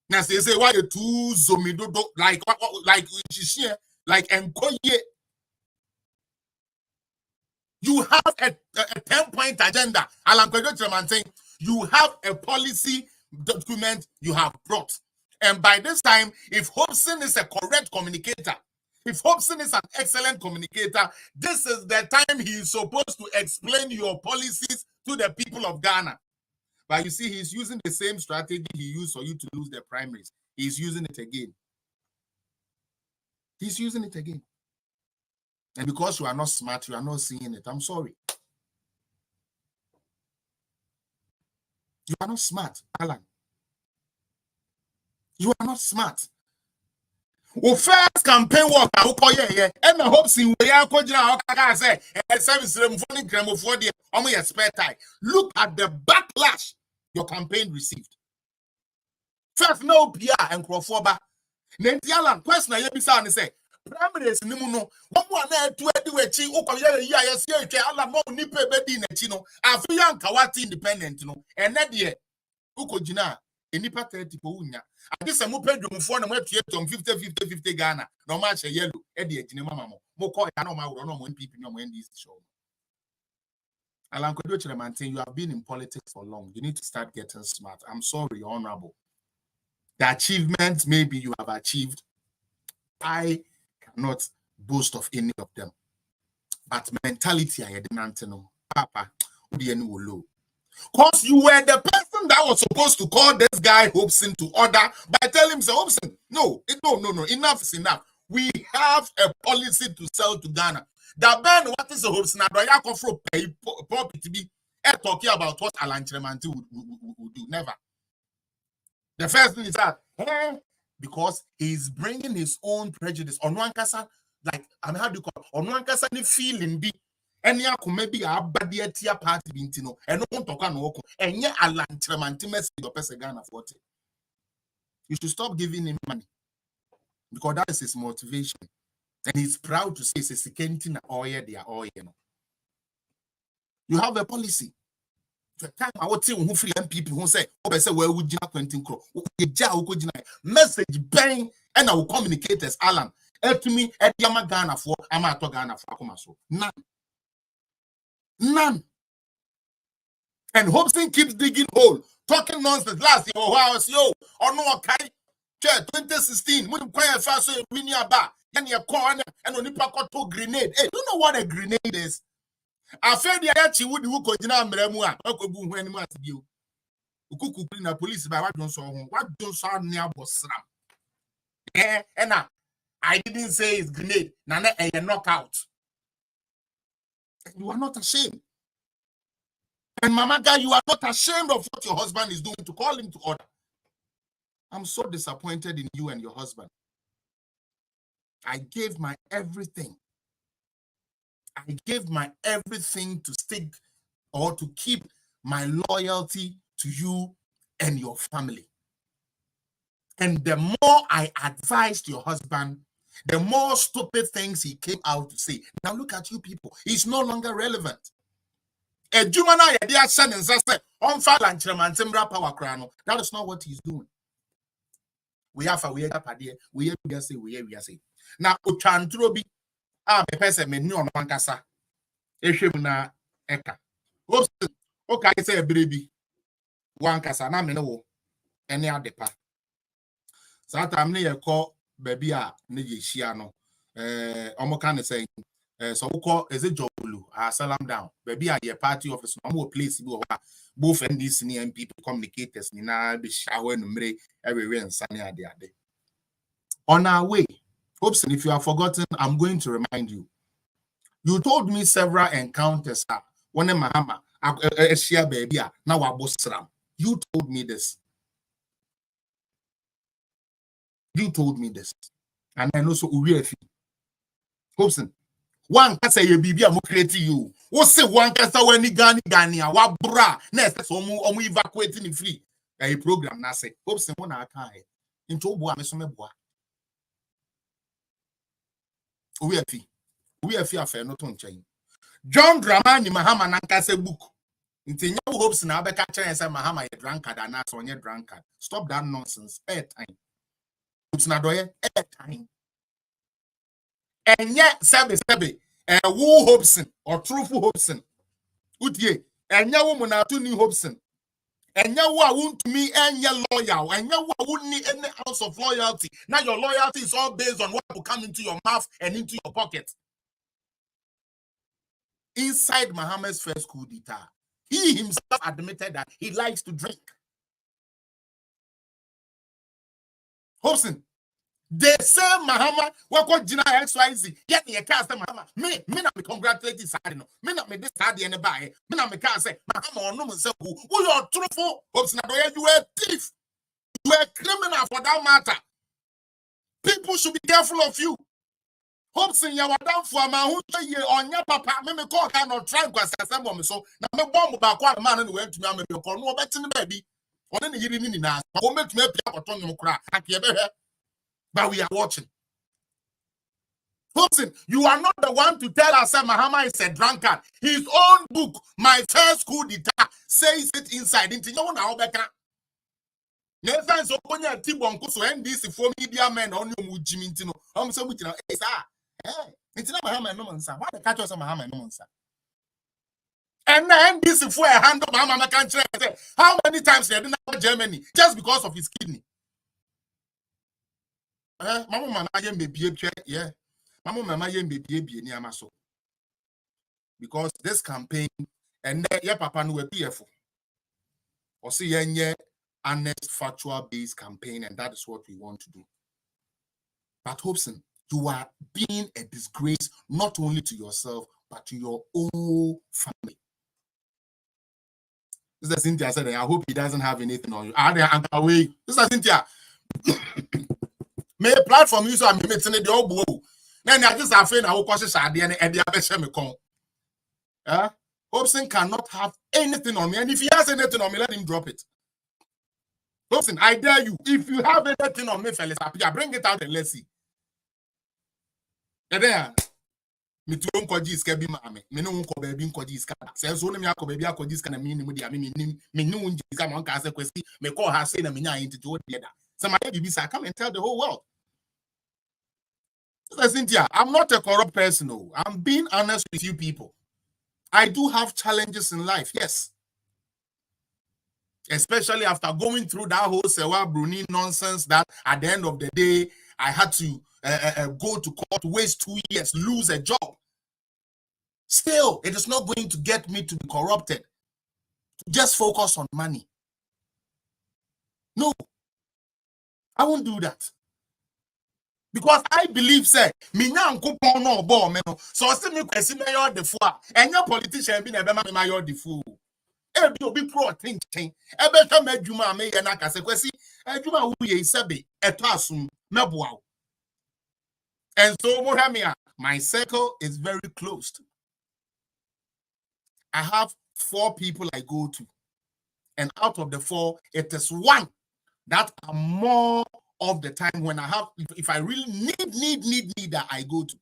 Now they say why the two zomido like Enkoye. You have a 10-point agenda. Alan Kwedo you have a policy document you have brought. And by this time, if Hopeson is a correct communicator, if Hopeson is an excellent communicator, this is the time he is supposed to explain your policies to the people of Ghana. But you see, he's using the same strategy he used for you to lose the primaries. He's using it again. He's using it again. And because you are not smart, you are not seeing it. I'm sorry. You are not smart, Alan. You are not smart. Well, first campaign work, I and I hope see where I say, service spare time. Look at the backlash your campaign received. First, no PR and Crawford. Then Alan, question I hear me say, primaries no no one na to edu echi ukoye ya yesi eke ala mo ni pe be di na chi no afiya nkawati independent no ene de ukogina enipa 30 po unya ade se mo pedwomfo na mo atue tom 50 Ghana na mo ache yellow e de agine mama mo ko ya na mo awro na mo MPP na mo NDC show. Alan Kwedo Chiremantin, you have been in politics for long. You need to start getting smart. I'm sorry, honorable. The achievements maybe you have achieved, I not boast of any of them, but mentality I didn't know. Papa, because you were the person that was supposed to call this guy Hopeson to order by telling him, Hopeson, no, enough is enough. We have a policy to sell to Ghana. The ban, what is a Hopeson Adorye control pay property to be talking about what Alan Chiremantin would do. Never. The first thing is that, because he's bringing his own prejudice on one casa, like how do you call it? On one casa, the feeling be any maybe a bad tia party bintino and no talk and yet Alan Chiremantin message your person Ghana 40. You should stop giving him money because that is his motivation, and he's proud to say it's a security oil. They are oil. You have a policy. The time I would say who free MPP who say, "Oh, say where would you Quentin Crow? Message bang and I will communicate as Alan. To me, at Yama Ghana for Amato Ghana for Akomaso. None. And Hopeson keeps digging hole, talking nonsense. Last year, or no, okay, 2016, when you quiet fast, so win your bar, and your corner, and only pack to grenade. Hey, you know what a grenade is? I felt the Ayachi would do Kojina Mremua, Uncle Boom when you you. Ukuku na police by what don't saw near Bosram. And I didn't say it's grenade, Nana a knockout. You are not ashamed. And Mama Guy, you are not ashamed of what your husband is doing to call him to order. I'm so disappointed in you and your husband. I gave my everything. I gave my everything to stick or to keep my loyalty to you and your family. And the more I advised your husband, the more stupid things he came out to say. Now look at you people. He's no longer relevant. That is not what he's doing. We have a weird idea. We say. Now, Uchantrobi, me person me on one casa. Na eka. Okay, say baby. One casa na me no any adepa. So time na call baby a na ye hia no. Omo kan say so we call is it Jobulu? Salam down. Baby a ye party office no more place bi o both NDC and MPP communicators ni na be shower no mre everywhere and sunny ade. On our way, Hopeson, if you have forgotten, I'm going to remind you. You told me several encounters. One Mahama, baby, now Abosram. You told me this. You told me this. And then also Uriyefi. Hopeson, One can say you be a create you. What say one can say when Gani wa bra next so omu evacuating free. A program na say Hopeson one aka into boa me so me boa. We afi afa no to nchen. John Dramani Mahama nanka say book. Nti nya Hopeson na abeka kire say Mahama ye drunkard and na so onye drunkard. Stop that nonsense. Airtime. Hopeson Adorye airtime. And yet, sebe, woo Hopeson or truthful Hopeson. Utie, and ya woman are two new Hopeson. And ya won't to me and ya loyal, and ya wouldn't need any ounce of loyalty. Now your loyalty is all based on what will come into your mouth and into your pocket. Inside Mahama's first coup d'etat, he himself admitted that he likes to drink. Hopeson. They say Mahama, what Gina XYZ, yet you can't say Mahama. Me not me congratulate this side, no. Me not me this side and buy. Me not me can't say Mahama or no man say who you are truthful. Hopeson Adorye, you are a thief. You are a criminal for that matter. People should be careful of you. Hopeson, you are down for my who say you on your papa. Me call kind of try because I said so. Now me bomb about one man and went to me. Me call no better baby. On any year in the I make me a on your crack. But we are watching. Hopeson, you are not the one to tell us that Mahama is a drunkard. His own book, My First Coup d'Etat, says it inside. Into you know Beka. Never so when you Tibonko so NDC for media men on your Mujimintino. So much now. Hey, sir. It's not Mahama no man, sir. Why the catch us Mahama no man, sir? And then this for a hand of Mahama country. How many times they didn't have Germany just because of his kidney? Mama yeah. Mama because this campaign and yeah, Papa no PF or see yeah, honest, factual based campaign, and that is what we want to do. But Hopeson, you are being a disgrace not only to yourself but to your whole family. This is Cynthia said, I hope he doesn't have anything on you. This is Cynthia. May platform use am meeting the old blow. Then I just have I will cause and the other me come. Hopeson cannot have anything on me, and if he has anything on me, let him drop it. Hopeson, I dare you. If you have anything on me, fellas, bring it out and let's see. There. Me too unko ji ska bi ma me. Me no unko baby unko ji ska. Say so no me akọ baby akọ ji ska na me ni mu dia me no unji ska ma nka say kwesi me call her say na me nya enti to the other. Some baby say come and tell the whole world. Cynthia, I'm not a corrupt person. No. I'm being honest with you people. I do have challenges in life, yes. Especially after going through that whole Sewa Bruni nonsense that at the end of the day, I had to go to court, waste 2 years, lose a job. Still, it is not going to get me to be corrupted. Just focus on money. No, I won't do that. Because I believe, say, me no bo me no. So see me kwesi mayor the fool. And your politician be never mayor the fool. Ebi obi pro think. Ebe ka medjuma me ye na kase kwesi. Edjuma wu ye sebe eto asum meboa. And so Mohamia, my circle is very closed. I have 4 people I go to. And out of the 4, it is 1 that are more of the time when I have, if I really need that I go to.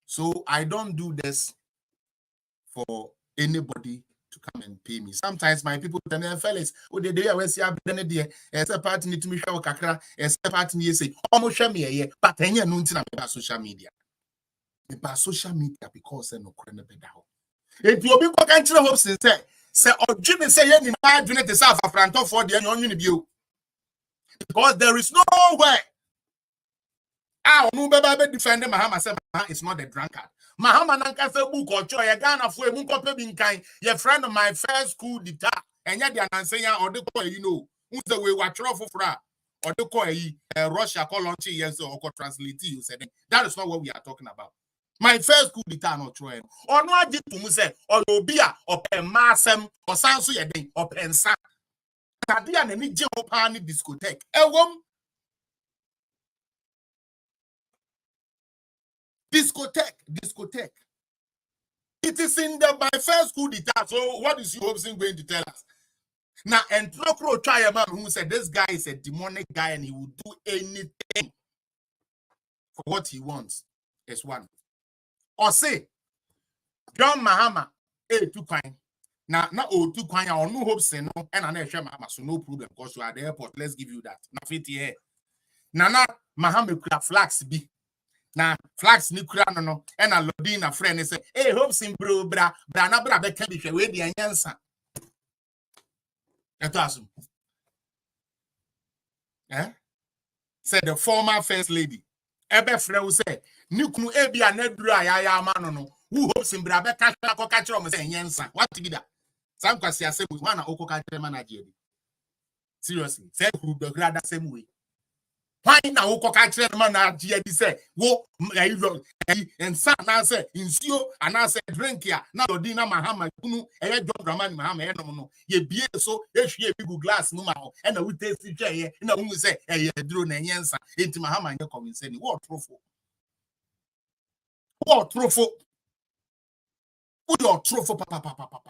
So I don't do this for anybody to come and pay me. Sometimes my people tell me, fellas, oh, the day I was here, as a party need to me show kakra, as a party need say, almost show me but any nothing about social media. About social media because I no crane pedal. If you be going to Hopeson say, or Jimmy say, you need to say, for Franto for the onion view. Because there is no way. No baby defending Mahama say it's not a drunkard. Mahama nanka say book or choy Ghana for a munko pe bin kind. Your friend of my first coup d'etat. And yet the answer or the call who's the way what trouble for or the call Russia call launch yes or translate you said that is not what we are talking about. My first coup d'etat not true. Or no I did to me say or obia or pen masem or sansu yedin or pen sa. Tadia ne ni discotheque. Discotheque. It is in the my first coup d'etat. So what is Hopeson going to tell us? Now, and Trocro try a man who said this guy is a demonic guy and he will do anything for what he wants. Is one. Or say, John Mahama, too kind. Now, too kind, or no Hopeson, no, and I share Mahama, so no problem, because you are at the airport. Let's give you that. Now, 50 here. Now, Mahama could have flags be. Now, flags ni kura no, and a Lodina friend say, hey, Hopeson, bro, bra, na bra, be can be away the answer. Said the former first lady. Ebe friend say, Nukunu ebi anedru ayaya amano no. Who Hopeson bra be catch am say yensa. What be that? Some kwasi asem we na oko catch manager. Seriously, say who the grada same way. Why na oko catch manager di say wo and sa na say insio and I say drink here. Na do na Mahama kunu eye John Dramani Mahama e no no. Ye bie so e hwie big glass no ma ho. E na we taste hwe na hu say eye duro na yensa. Enti Mahama nye convince ni what trofo. What trofo? Who your trofo papa.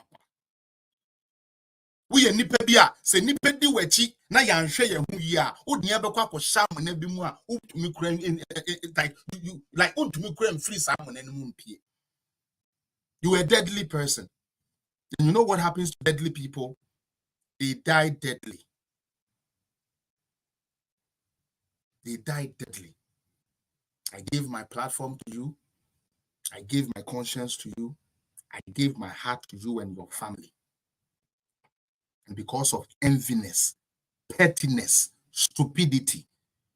We nipa bia se nipa di wachi na ya nhwe ya hu yi a odi e bekwa ko sham na bi mu a utumi kura like utumi kura free sam na mu mpie. You are a deadly person. And you know what happens to deadly people? They die deadly. They die deadly. I gave my platform to you. I gave my conscience to you. I gave my heart to you and your family. And because of enviness, pettiness, stupidity,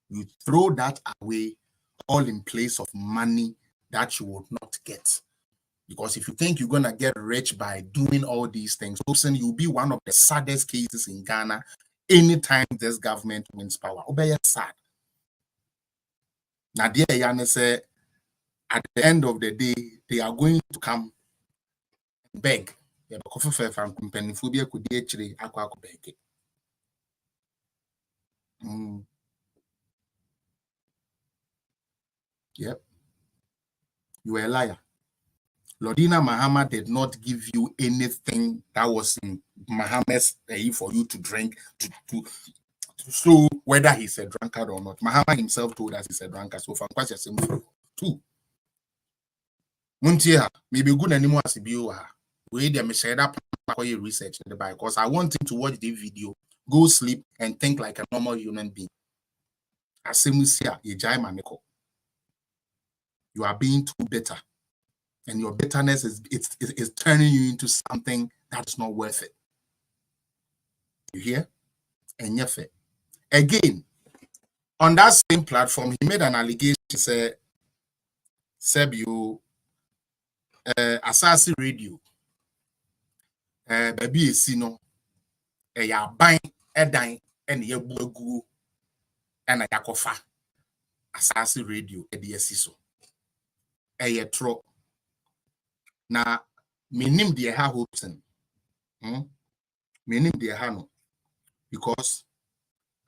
you throw that away all in place of money that you would not get. Because if you think you're going to get rich by doing all these things, you'll be one of the saddest cases in Ghana anytime this government wins power. Obey sad. Now, dear Yana said, at the end of the day, they are going to come beg. Yep. You are a liar. Lodina Mahama did not give you anything that was in Mahama's for you to drink to show whether he's a drunkard or not. Mahama himself told us he's a drunkard. So from question simple. Two. Muntia, maybe good anymore as you are. We them share that for your research in the Bible because I want him to watch the video, go sleep, and think like a normal human being. You are being too bitter, and your bitterness is turning you into something that's not worth it. You hear? And yet, again, on that same platform, he made an allegation. Said, you Asasi Radio. Baby is no ya buying a dine and ye bugu and a yakofa Asasi Radio a DSISO a tro na minim de ha Hopeson minim de ha no because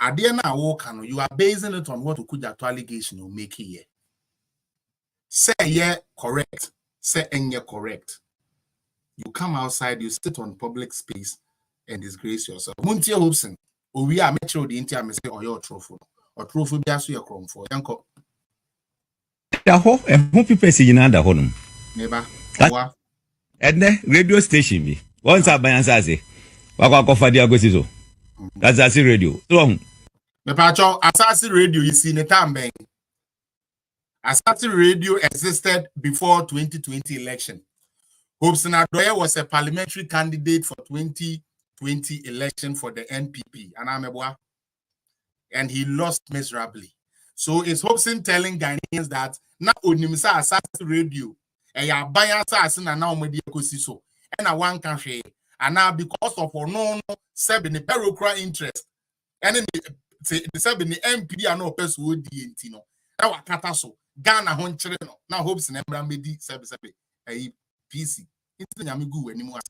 adie na wo kan you are basing it on what Okuja to allegation you make here say yeah correct say enye correct. You come outside, you sit on public space and disgrace yourself. Muntia Hopeson, we are metro the intia me say or your trophy be aso your chrome for yanko. Da ho e ho people say yina da ho no. Neba. Edne radio station bi. Once aban say. Wakwa dia go so. That's Asasi Radio. So me pacho Asasi Radio you see netam ben. Asasi Radio existed before 2020 election. Hopeson Adorye was a parliamentary candidate for 2020 election for the NPP, and he lost miserably. So it's Hopeson telling Ghanaians that na onimisa Asasi Radio, and ya baya Asasi na now medi ekosiso, and a one country, and now because of no seven perocra interest, and then the seven MP and no person would no. Now wakata so Ghana honchre no. Now Hopeson embra medi sebe PC. It's nyamigu anymore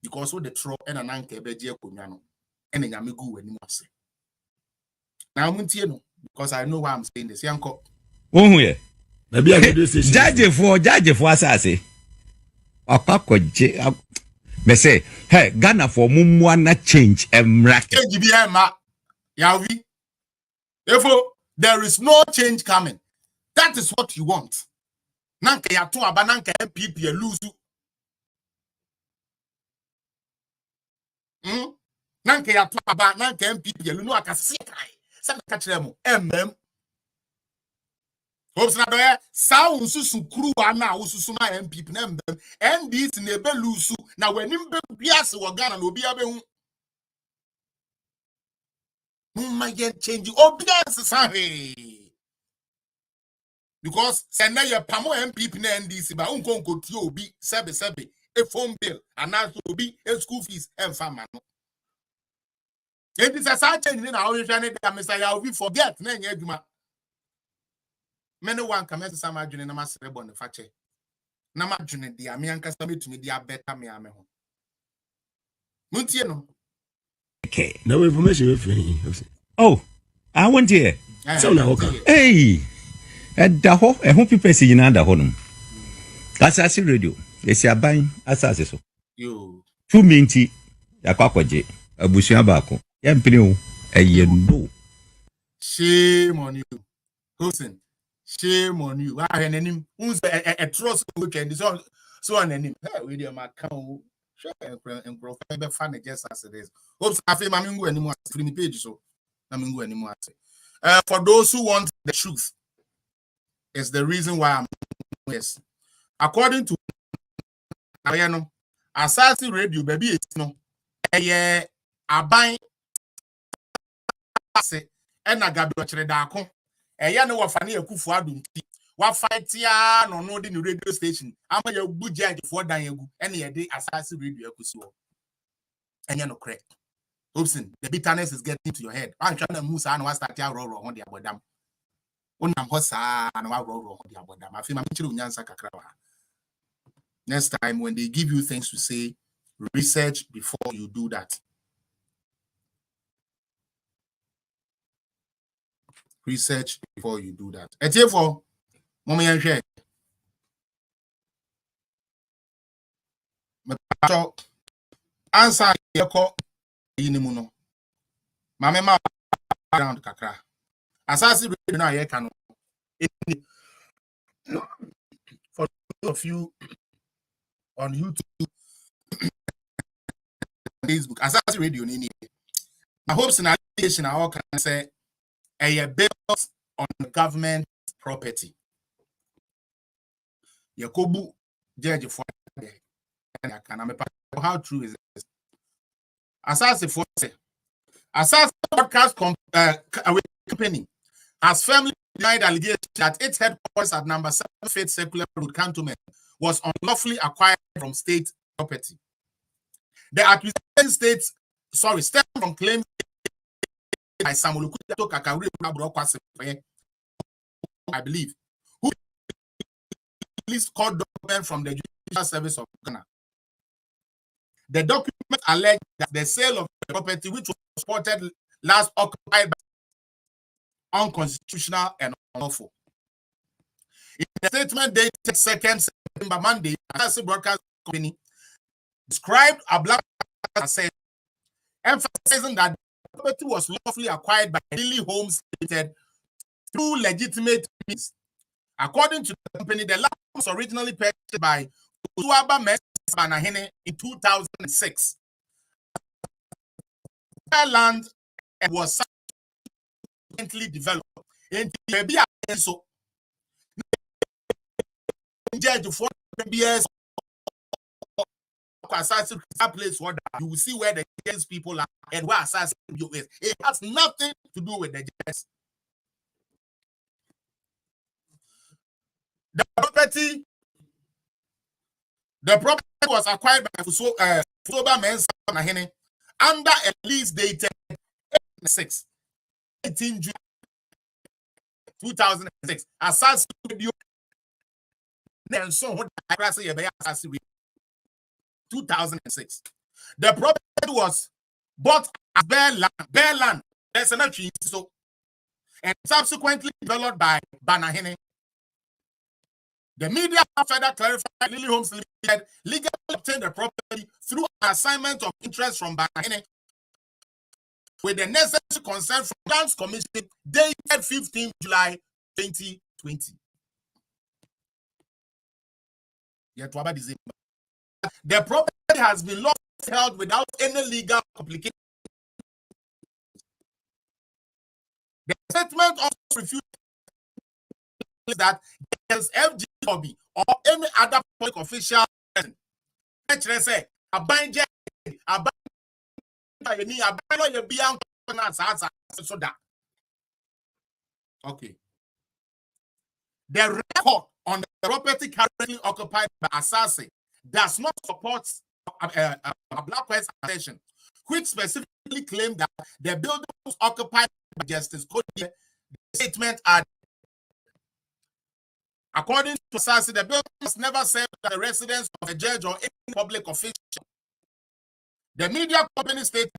because what the tro and an anke beje kunyano and nyamigu anymore. Now muntie no because I know why I'm saying this. Yanko. Oh yeah. Maybe I do say Judge for assassin. Okako me say, hey, Ghana for mumwana change emrak. Yavi. Therefore, there is no change coming. That is what you want. Nanke ya tu abananke MPP lose. Nanke ya tu abananke MPP lose. No akasi kai. Sa ka kire mo. Hopeson Adorye sa unsusu kru ana ususu na MPP na NDC na ebe lusu na wanim be biase wo Ghana na obi abehu. Yen change obedience sahe. Because send your pamo MPP na NDC ba unko ti obi sebe a phone bill and now obi a school fees and farmer no. It is a such change na how you try to Mr. Yavi forget na nya adwuma. Many one come to some adwene na masrebo ne fache. Na madwene dia me ankasa metumi dia better me ame ho. Muntie no. Okay. No information we free. Oh, I want here. So now okay. Hey. Da ho e ho people si nyina da ho no. Asase radio. Yesi aban asase so. Yo. 2 minti yakwakoje abusua baako. Ya mpini o no. Shame on you. Hopeson. Shame on you. I had him. Who's a trust weekend? So on him. Hey, with your account. Sure, and profile fun just as it is. Hopeson, I feel I'm going anymore. Free page so. I'm going anymore. For those who want the truth, it's the reason why I'm yes. According to Asasi Radio, baby, it's no. Aban ase ena gabi ochire da ko eya ne wofane akufu adum ti wa fight ya no di ni radio station ama ya buja for dan egu ena ye de Asasi Radio akusi wo enya no correct. Hopeson, the bitterness is getting to your head. I'm trying to move and start ya ro on the abodam onam hosa and wa ro on the abodam afi ma mchiri unyansa kakra wa. Next time when they give you things to say, research before you do that. Research before you do that. Etiefo, mama yanhwe. Mepacho answer yeko yinimu no. Mama ma around kakra. Asasi Radio na ye kanu. For those of you on YouTube, Facebook, Asasi Radio ni. I hope some allegation all can say a bills on government property. Yakobu judge for how true is this? Asasi for say Asasi broadcast company has firmly denied allegation that its headquarters at number 7 Faith Circular Road, Cantonment, was unlawfully acquired from state property. The accusation stemmed from claims by Samuel Kuto Kakari, I believe, who released court document from the Judicial Service of Ghana. The document alleged that the sale of the property, which was reported last occupied by unconstitutional and unlawful. In the statement dated 2nd September, Monday, Asasi Broadcast Company described a black asset, emphasizing that the property was lawfully acquired by Lily Homes Limited through legitimate means. According to the company, the land was originally purchased by Usuaba Banahene in 2006. The land was subsequently developed into a so judge for years. That place where you will see where the judges people are and where Asasi is. It has nothing to do with the judges. The property was acquired by Fusoba Mensa Nahene under a lease dated 18 June 2006. Asasi Radio and so what I say about Asasi Radio 2006. The property was bought as bare land. There's another tree, so and subsequently developed by Banahene. The media further clarified Lily Homes Limited legally obtained the property through an assignment of interest from Bahine with the necessary consent from Lands Commission dated 15 July 2020. Yet, the property has been lawfully held without any legal complication. The statement also refutes that there's FG Hobby or any other public official person. Okay. The record on the property currently occupied by Asase does not support Black West assertion, which specifically claimed that the building was occupied by Justice Code. The statement are, according to Asase, the building was never served as the residence of a judge or any public official. The media company stated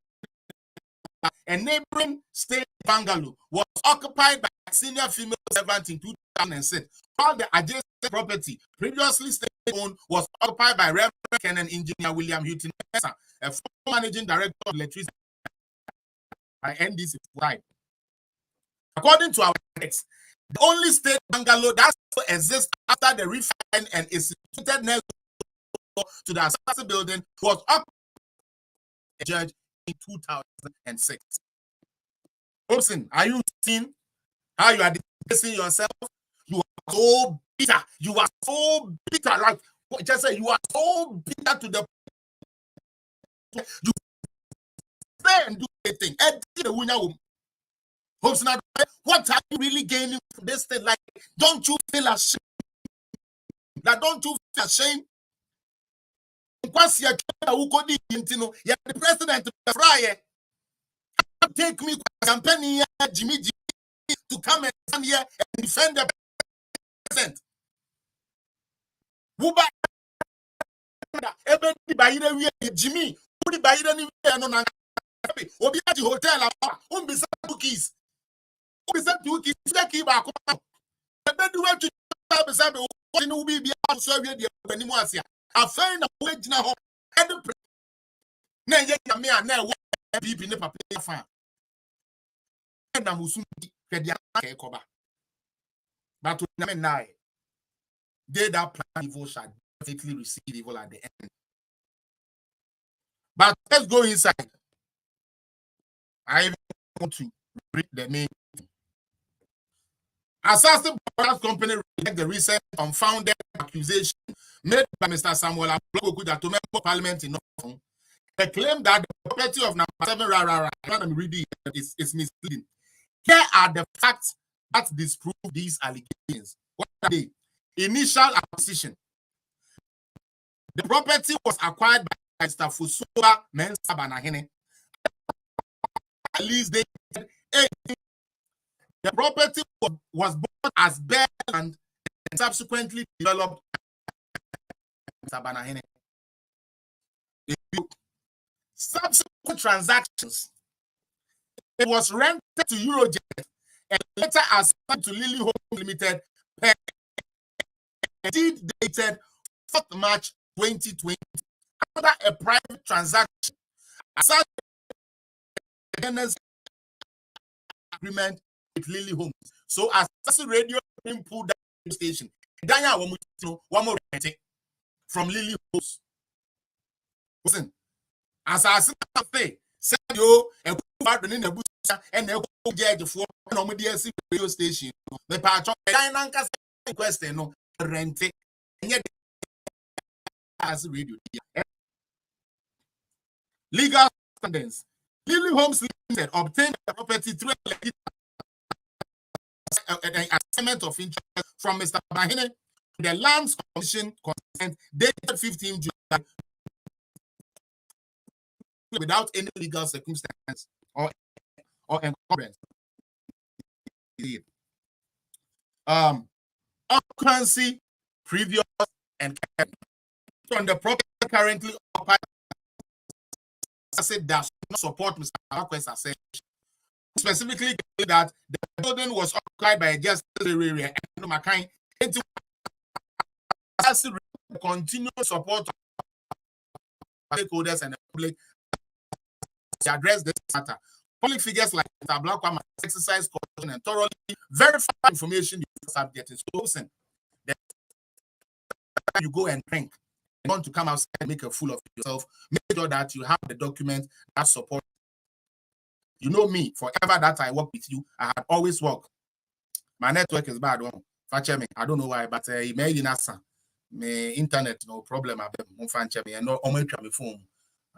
that a neighboring state bungalow was occupied by a senior female servant in 2006, while the adjacent property previously state-owned was occupied by Reverend Canon Engineer William Houghton, a former managing director of electricity by NDC. According to our text, the only state bungalow that still exists after the refine and is situated next to the Asase building was occupied by a judge in 2006. Hopeson, are you seeing how you are disgracing yourself? You are so bitter. You are so bitter. Like just say, you are so bitter to the you say and do anything. Hopeson Adorye, what are you really gaining from this thing? Like, don't you feel ashamed? Like, don't you feel ashamed? Because you're the president of the Friday. Take me campaign Jimmy to come and stand here and defend the president. Wuba everybody by Jimmy, who by no Obi at the hotel, be some cookies. Be some cookies, keep back. The bed went to beside the one who be able to serve you the anymore. I find a wage now. Nay, me and now people in the paper farm. And I'm soon get the cover. But to them now, they that plan evil shall definitely receive evil at the end. But let's go inside. I want to read the main thing. Asase Brothers Company rejected the recent unfounded accusation made by Mr. Samuel Ablokoku to member of Parliament in Norfolk. They claim that the property of number 7 let me read it, is misleading. Here are the facts that disprove these allegations. What are they? Initial acquisition. The property was acquired by Mr. Fusua Mensa Banahene. At least they the property was bought as bare and subsequently developed by Mr. Banahene. Subsequent transactions, it was rented to Eurojet and later assigned to Lily Homes Limited per deed dated 4th March 2020 under a private transaction aside agreement with Lily Homes. So as radio pulled that station, one more renting from Lily Homes. Listen, as I say, said you and the and the judge for no radio station. The part of the question no renting as radio. Legal standards. Lily Homes Limited obtained the property through an assignment of interest from Mr. Bahine. The Lands Commission consent dated 15 July without any legal circumstance or encumbrance. Occupancy, previous, and on the property currently occupied. Said does not support Mr. Abakwes assertion. Specifically, that the building was occupied by a just area and continue support stakeholders and the public to address this matter. Public figures like Mr. Blackwam exercise caution and thoroughly verify information you start getting. So listen, you go and drink and want to come outside and make a fool of yourself, make sure that you have the document that support. You know me, forever that I work with you, I have always worked. My network is bad. I don't know why, but my internet, no problem. I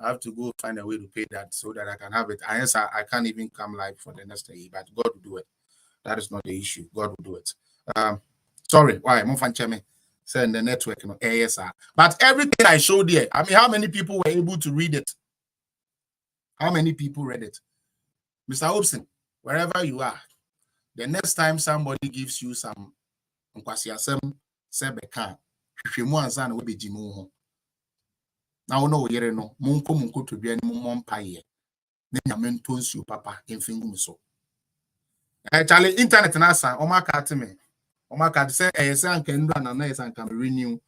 have to go find a way to pay that so that I can have it. I can't even come live for the next day, but God will do it. That is not the issue. God will do it. Sorry, why? Send the network, ASR. But everything I showed here, I mean, how many people were able to read it? How many people read it? Mr. Hopeson, wherever you are, the next time somebody gives you some now no yere no munko to be any paye then mentos you papa infingum so Charlie internet na san o maka me o maka say say can do na say can renew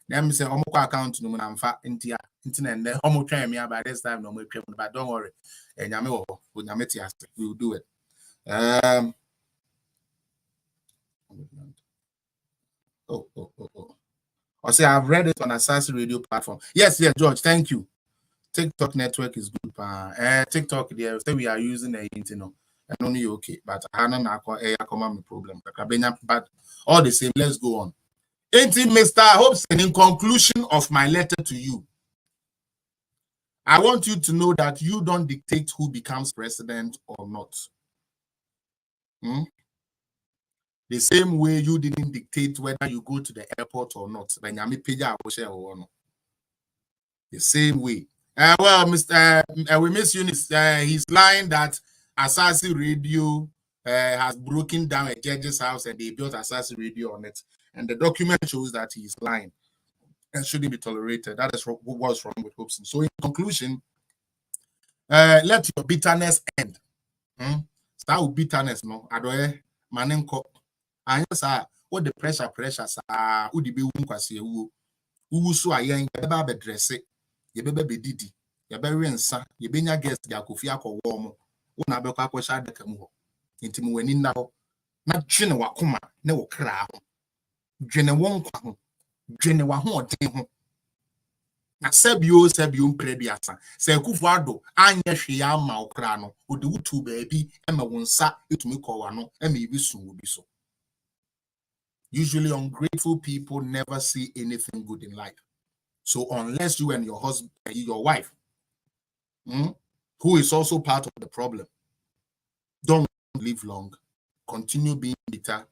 them say o mako account no na mfa ntia internet na o mo twan me by this time no mo twam but don't worry enyame wo nyame ti ase we will do it. I say I've read it on Asasi radio platform. Yes, George, thank you. TikTok network is good. TikTok there, say we are using a and only okay, but I don't know problem. But all the same, let's go on. Mr. Hopeson, in conclusion of my letter to you, I want you to know that you don't dictate who becomes president or not. The same way you didn't dictate whether you go to the airport or not. The same way. Well, Mr. We miss Eunice. He's lying that Asasi Radio has broken down a judge's house and they built Asasi Radio on it. And the document shows that he's lying and shouldn't be tolerated. That is what was wrong with Hopeson. So in conclusion, let your bitterness end. Start with bitterness, no? Adorye, manenko. And yes, what the pressure, would be who so I ain't ever dress it, ye baby didi, ye berry and sa, ye be your guest, Yakufia or warm, one abeka kwasha de kamu, intimu when now, not Jenna Wakuma, no crowd. Jenna won't come, Jenna Wahon, na sebio prebiasa, se kufuado, anya shia ma okrano, o de utu baby, Emma won't sa, it me call one, and maybe soon will be so. Usually ungrateful people never see anything good in life. So unless you and your husband, your wife, who is also part of the problem, don't live long, continue being bitter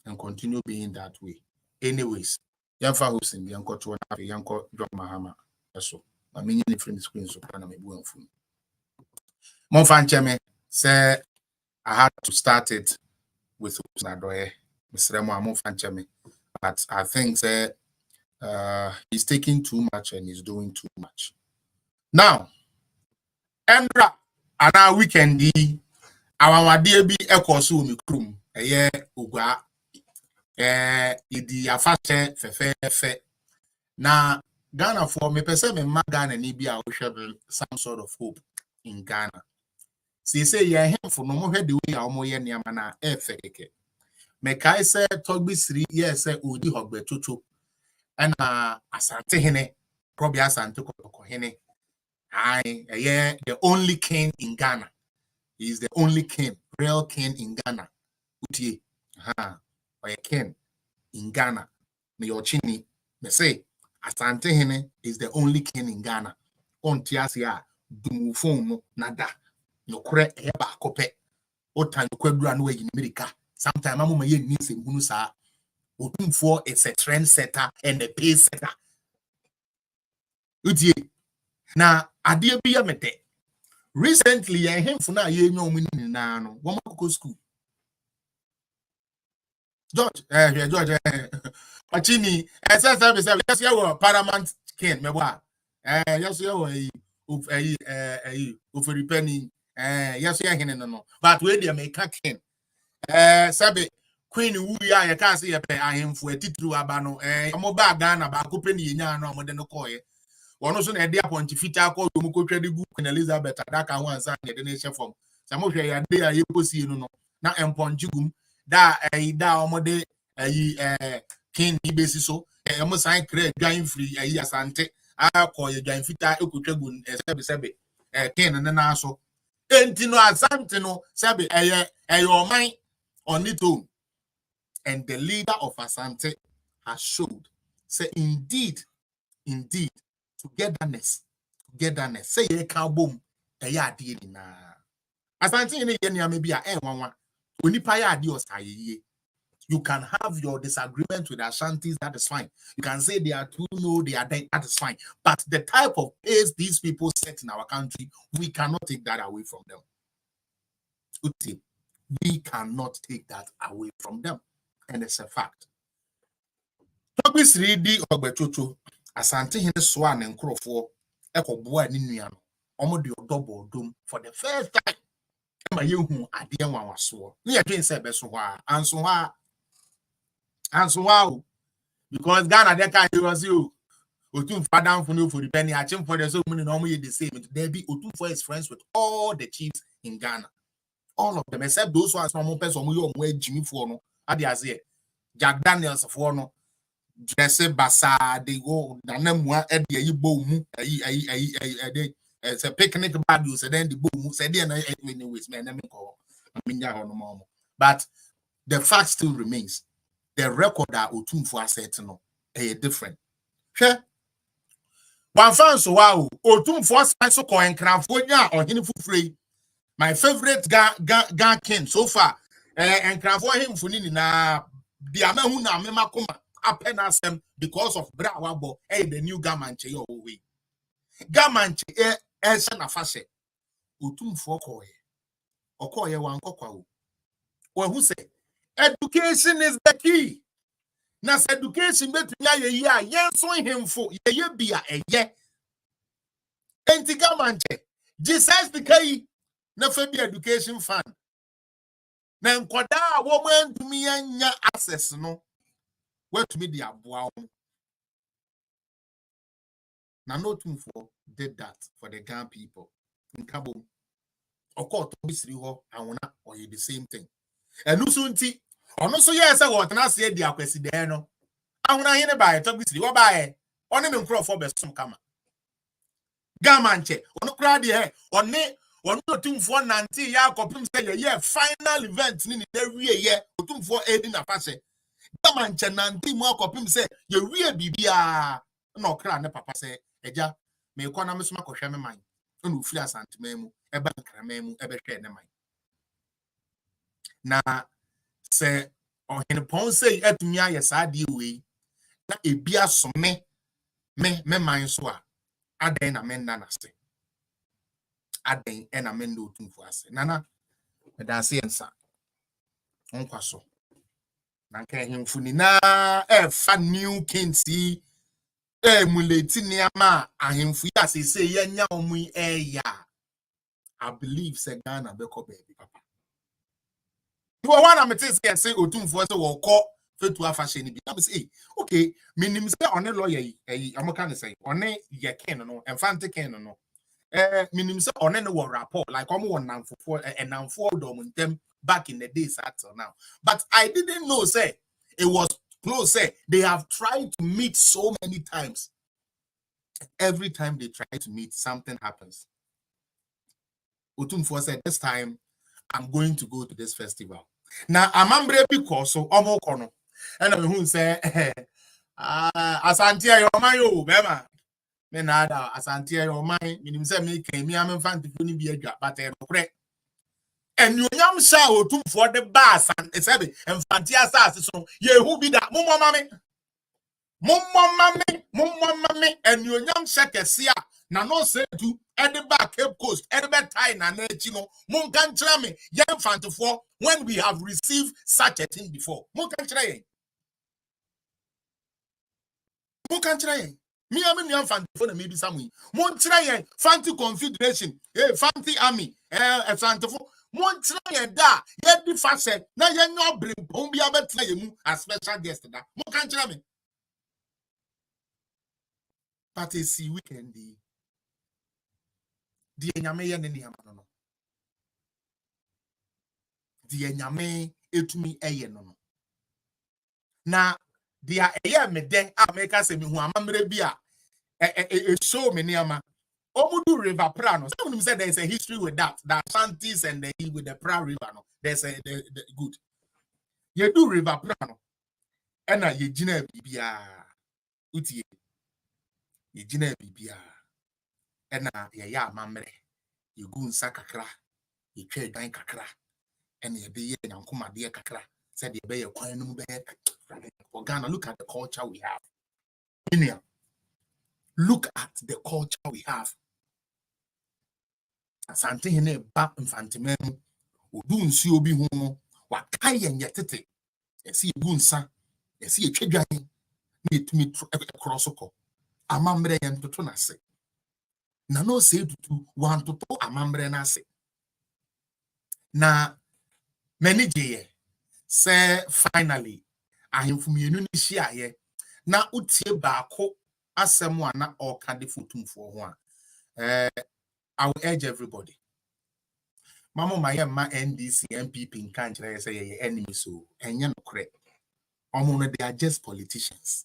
and continue being that way. Anyways, Yanfa Hopeson, Yanko to Yanko John Mahama. So I mean in front screen so can me bu phone. Monfan Cheme say I had to start it with Hopeson Adorye. But I think he's taking too much and he's doing too much. Now, Endra, and our weekend, our dear be echosu mikrum, a year uga, idi afashe fe. Now, Ghana for me, person me Ghana and Libya will some sort of hope in Ghana. See, say, yeah, him for no more head the way our more yamana efeke. Mekai say Togbi 3 years say Udi Hogbe Tutu and Asante Hene, probably Asante Hene. The only king in Ghana. He is the only king, real king in Ghana. Uti, or a king in Ghana. Me Ochini, me say Asante Hene is the only king in Ghana. On Tiasia, Dumufon, nada, no kre eba kope, Otan Kwebra no in America. Sometimes I'm going to use Munusa. Looking for it's a trendsetter and a pace setter. Now, I dear be a mete. Recently, I came for now, you know, one more school. George, Pachini, as I said, yes, you are paramount king, me wa. Yes, you are a penny. Yes, you are no. But where they make a king. Sabe Queen who ya ya ka say pe ahemfo atitru aba no mo ba Ghana ba ko pe ni nya no mo de no koye wono so na e de apontifita akọ mu ko twede gu Queen Elizabeth adaka ho ansa na de ne hye fom sa mo hwe ya de ya yeposie no na emponji gum da da mo de king ni besi so mo sign create dwan free asante akọ ye dwan fita ekotwa gu sebe king ne na so enti no asante no sebe oman on its own. And the leader of Asante has showed, say indeed, togetherness, say ye can boom, ya di na. Asante ye ni maybe a one onipa ya di osaye. You can have your disagreement with Ashantis, that is fine. You can say they are too low, they are dead, that is fine. But the type of pace these people set in our country, we cannot take that away from them. We cannot take that away from them. And it's a fact. Tobis Ridi Ogbechocho, Asante Hine Swan and Crofo, Echo Boy Niniano, Omodio double doom for the first time. My you who I dear one was so. Near Jane said Bessoa, and so wow. Because Ghana, that kind was you. Otum Fadam for you for the penny, I think for the so many normally the same. There be Otum for his friends with all the chiefs in Ghana. All of them, except those who are small person who are Jimmy Forno. Adiazie Jack Daniels for no dresse basa they go nanamwa e de yibo mu it's a picnic bag you said then the boom said then anyways man me call but the fact still remains the record that Otumfo asset no different hwe one fan so wow Otumfo so ko enkranfo nya ohene fufure my favorite ga king so far and crafo him funini na dia mahu na mema koma apenasem because of brawabo the new gamanche your way gamanche na fashe Otumfo okoye wan kokwa o who say education is the key na education betumi aye a yenso himfo ye bia eye enti gamanche Jesus the key na fabi education fund na nkoda a wo mantumi anya access no watumi di aboa wo na Otumfo did that for the Ghana people in Kabo okọ to bisiri ho awona or the same thing enu so nti ono so yes say what na se di akwasi de no awona hene ba to bisiri wo ba e one me nkrofo besom kama gamanche ono kra de he one Otumfo nanti ya kopim say ye final event ni na wie ye Otumfo edi na fase gamanche nanti mo kopim say ye wie bibia na okra ne papa say eja me ko na me soma kohwe me man na ofiri Asante mamu eba nkramamu ebe hwe ne man na se ohene pon say atumi aye saade we na ebia so me man so a aden na me nna na se aden ena me ndo Otumfo ase nana da se ensa onkwaso na nka hemfuni na fa new kinsi emuleti niama ahemfu ya se yenya omu ya I believe say Ghana be ko baby papa you want am tell say Otumfo say wo ko fetu afashe ni bi am say okay minim say one lawyer yi amoka ne say one ye ken no enfante ken no minim say one no wo rapport like omo won namfo enamfo dom ntem back in the days until now but I didn't know say it was close say they have tried to meet so many times. Every time they try to meet, something happens. Otumfo said, this time I'm going to go to this festival. Now I'm because so omo kono. And I'm who say Asante your mind yo bema. Me nada Asante your mind. Minim say me can me am fan to ni bi adwa but e no kre. And you nyam sha Otumfo the bass and e say be enfante asase so ye hu bi da mommo mame and you nyam sha kese a na no say to at back Cape Coast at the time na echi no mon kan kire me ye enfantefo when we have received such a thing before mon kan kire me am ni enfantefo na maybe some mon kire yen Fanti Confederation Fanti Army enfantefo Montra da, yet the fact said, now you're not bring Pombia Betlay as special guest. Mo can't tell me. But you see, weekend the Enyame and the Yamano. The Enyame etumi eye no. Na dia eye me den America se me hu amamre bi a show me niama. Omudu River Prano. Some of them said there's a history with that. The Ashantis and with the Pra River. No, there's a good. You do River Prano. And you jina bibia. Uti. You jina bibia. And ya mamre. You go nsa kakra. You trade dine kakra. And you be and kuma dear kakra. Said you be a coin back. For Ghana, look at the culture we have. India. Look at the culture we have. Asante hene ba mfantemenu odu nsi obi hu no wakai yetete esi egunsa esi etwadwan na etumi krosoko amamre yen toto na se na no se tutu wan toto amamre na se na manage say finally ahemfu mienu ni hia ye na utie baako asem a na okade fotumfo ho a I will urge everybody. Mama my NDC, MPP in country say your enemy so and you know correct. They are just politicians.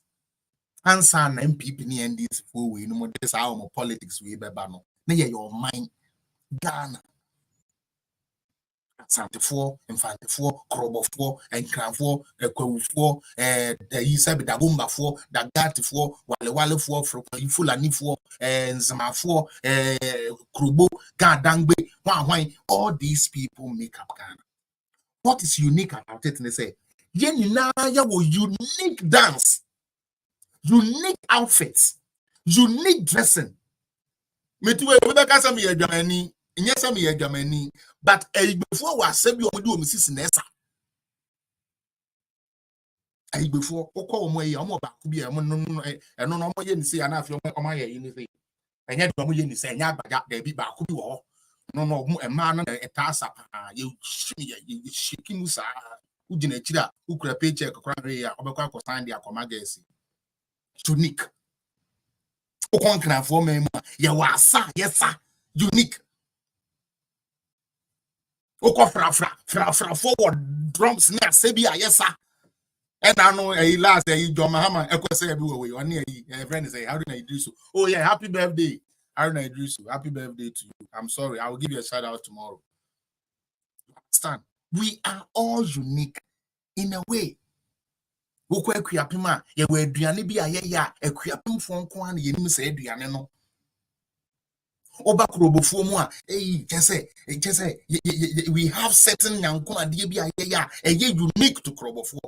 Answer MPP ni NDC for we no more this our politics we be no. Na your mind Ghana. Santifo, Infantefo, Krobofo, and Cranfo, Equifo, the Isabi da Bumba for, the Gatifo, Wale for, Fulani for, and Zamafo, Krubo, Gadangbe, Why, all these people make up Ghana. What is unique about it? And they say, Yenina, unique dance, unique outfits, unique dressing. Metuwe, we Germany. Yes, I'm here, Germany, but before was said you do Mrs. Nessa. Before, call me, I'm about to be a no, and no more yen say enough your my anything. And yet, no yen say, yeah, but that they be back to you all. No, a man a task up, you shaking Musa, who didn't who could a paycheck or cranberry or sign the Acomagasi. Unique. O conquer for me, you are, sir, yes, sir, unique. Oko fra forward drums na sebia yesa and I know a last John Mahama say everywhere one year friend say how do I do so? Oh yeah, happy birthday. How do I do so? Happy birthday to you. I'm sorry, I will give you a shout out tomorrow. Understand? We are all unique in a way. Oko akuapima ye we aduane bi ayeya akuapimfo nko an ye nim say aduane no. Oba krobofo mu a we have certain yankuma de bi ayeya unique to krobofo,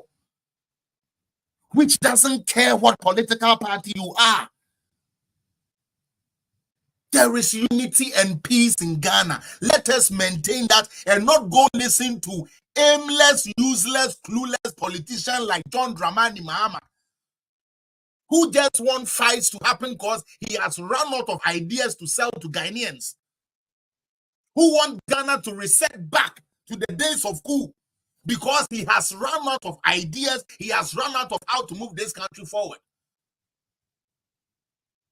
which doesn't care what political party you are. There is unity and peace in Ghana. Let us maintain that and not go listen to aimless, useless, clueless politicians like John Dramani Mahama, who just want fights to happen because he has run out of ideas to sell to Ghanaians, who want Ghana to reset back to the days of coup because he has run out of ideas, he has run out of how to move this country forward.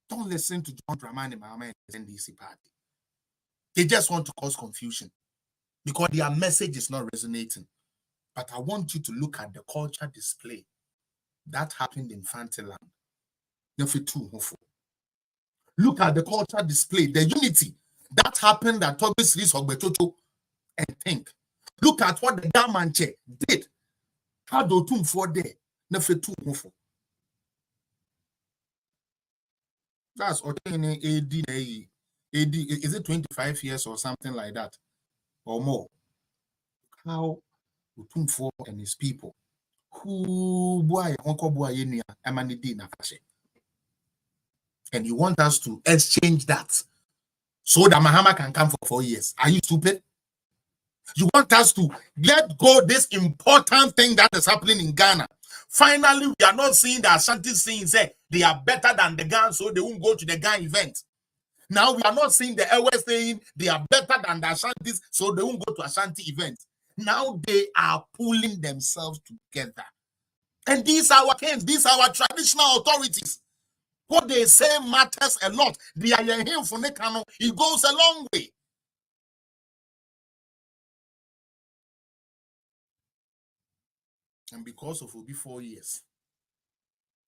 Don't listen to John Dramani Mahama and his NDC party. They just want to cause confusion because their message is not resonating. But I want you to look at the culture display that happened in Fantiland. Look at the culture display, the unity that happened at Toby Series of Betoto, and think. Look at what the Damanche did. How do you for there? That's AD, is it 25 years or something like that? Or more? How Utumfo and his people who boy Uncle Boy Emanidi Nafashe. And you want us to exchange that so that Mahama can come for 4 years. Are you stupid? You want us to let go this important thing that is happening in Ghana. Finally, we are not seeing the Ashanti saying say they are better than the Ghana, so they won't go to the Ghana event. Now we are not seeing the elders saying they are better than the Ashantis, so they won't go to Ashanti events. Now they are pulling themselves together. And these are our kings, these are our traditional authorities. What they say matters a lot. They are here for Nekano. It goes a long way. And because of will be 4 years,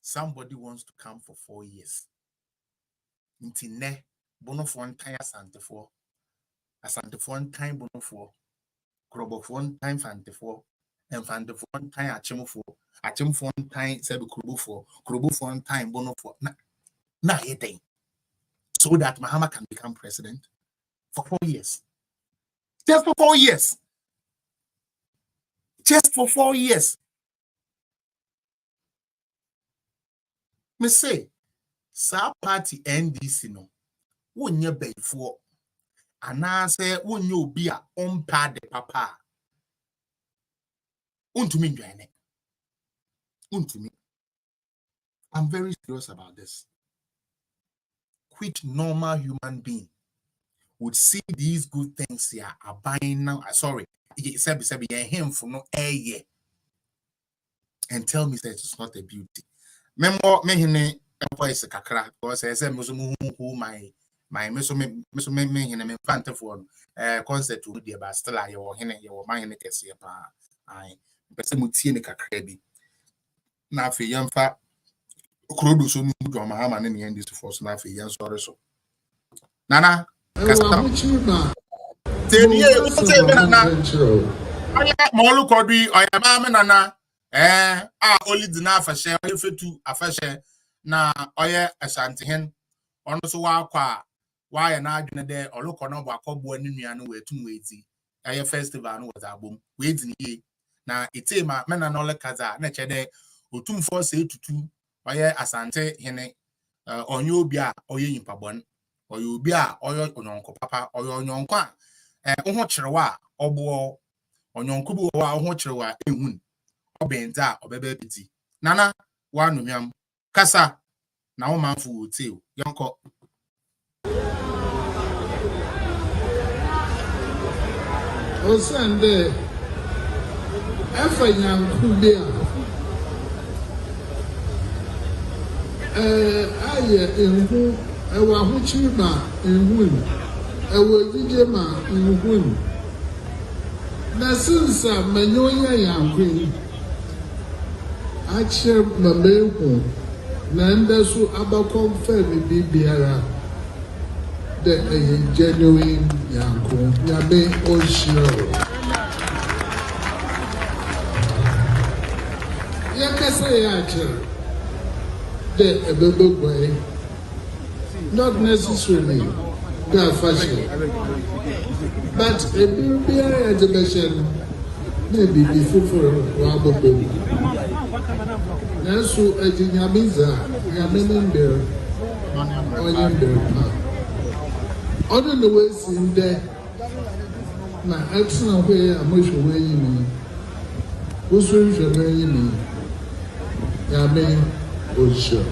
somebody wants to come for 4 years. Intine bono for one time asante for one time bono for krobo for one time fante for and fante for one time achemo for one time said krobo for one time bono for na anything, so that Mahama can become president for 4 years. Just for 4 years. Just for 4 years. Me say, sa party NDC no, wonye before, anase wonye obi a ompa de papa. Untumi njane. Untumi. I'm very serious about this. Which normal human being would see these good things here are buying now? Sorry, sabi him for no air and tell me that it's not a beauty. Memo mehine voice kakra because I say musumu my me hine fante for concert to the ba still aye wo hine ye wo man hine kese pa ai pese mutie ne kakra bi na afi yamfa krodo so mu do Mahama ne ne ndis for so na afi yan sorry so nana kasa teniye uche be nana aya molu kodwi oya ma me nana only dina afashe oye fetu afashe na oye Ashanti hen ono so wa ya na adwene de olukọ no bọ akọbo ani nua no wetum wezi aye festival no was abom wezi ni ye na itema me na no le kaza na chede otumfo se etutu oye Asante hen onye obi a oye yimpabon oye obi a oye onyonko papa oye onyonko a ho chirewa ogbo onyonko bi wa ho chirewa ehun obenda obebe biti nana wa numiam kasa na wo manfu wote yonko o sande afanyanku bia aye enhu ewa huchima enhu ewa jijema enhu na sinsa manyonya yankwe ache mamehu na ndasu abakom femi bibiara de genuine yanko yabe oshiro yakasa yache de ebebegwe not necessarily that fashion but a bibiara education maybe before wa bobo Nasu Ejinyamiza, Yamenember, Oyember. Other the ways in there, my excellent way, I wish away me. Who's really me? Yamen Osho.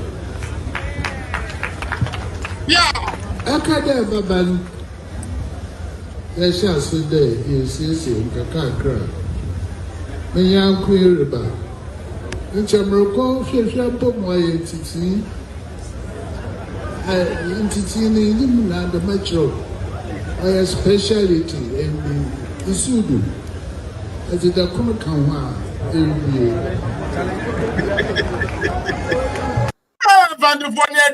Yeah, Akada Baban. Yes, I said there is in Kakakra. May I query about? Inchamroko Shashampo Moy Titi Titi Limula the Metro a speciality in the Isudu as it a Kumakanwa Vandufonia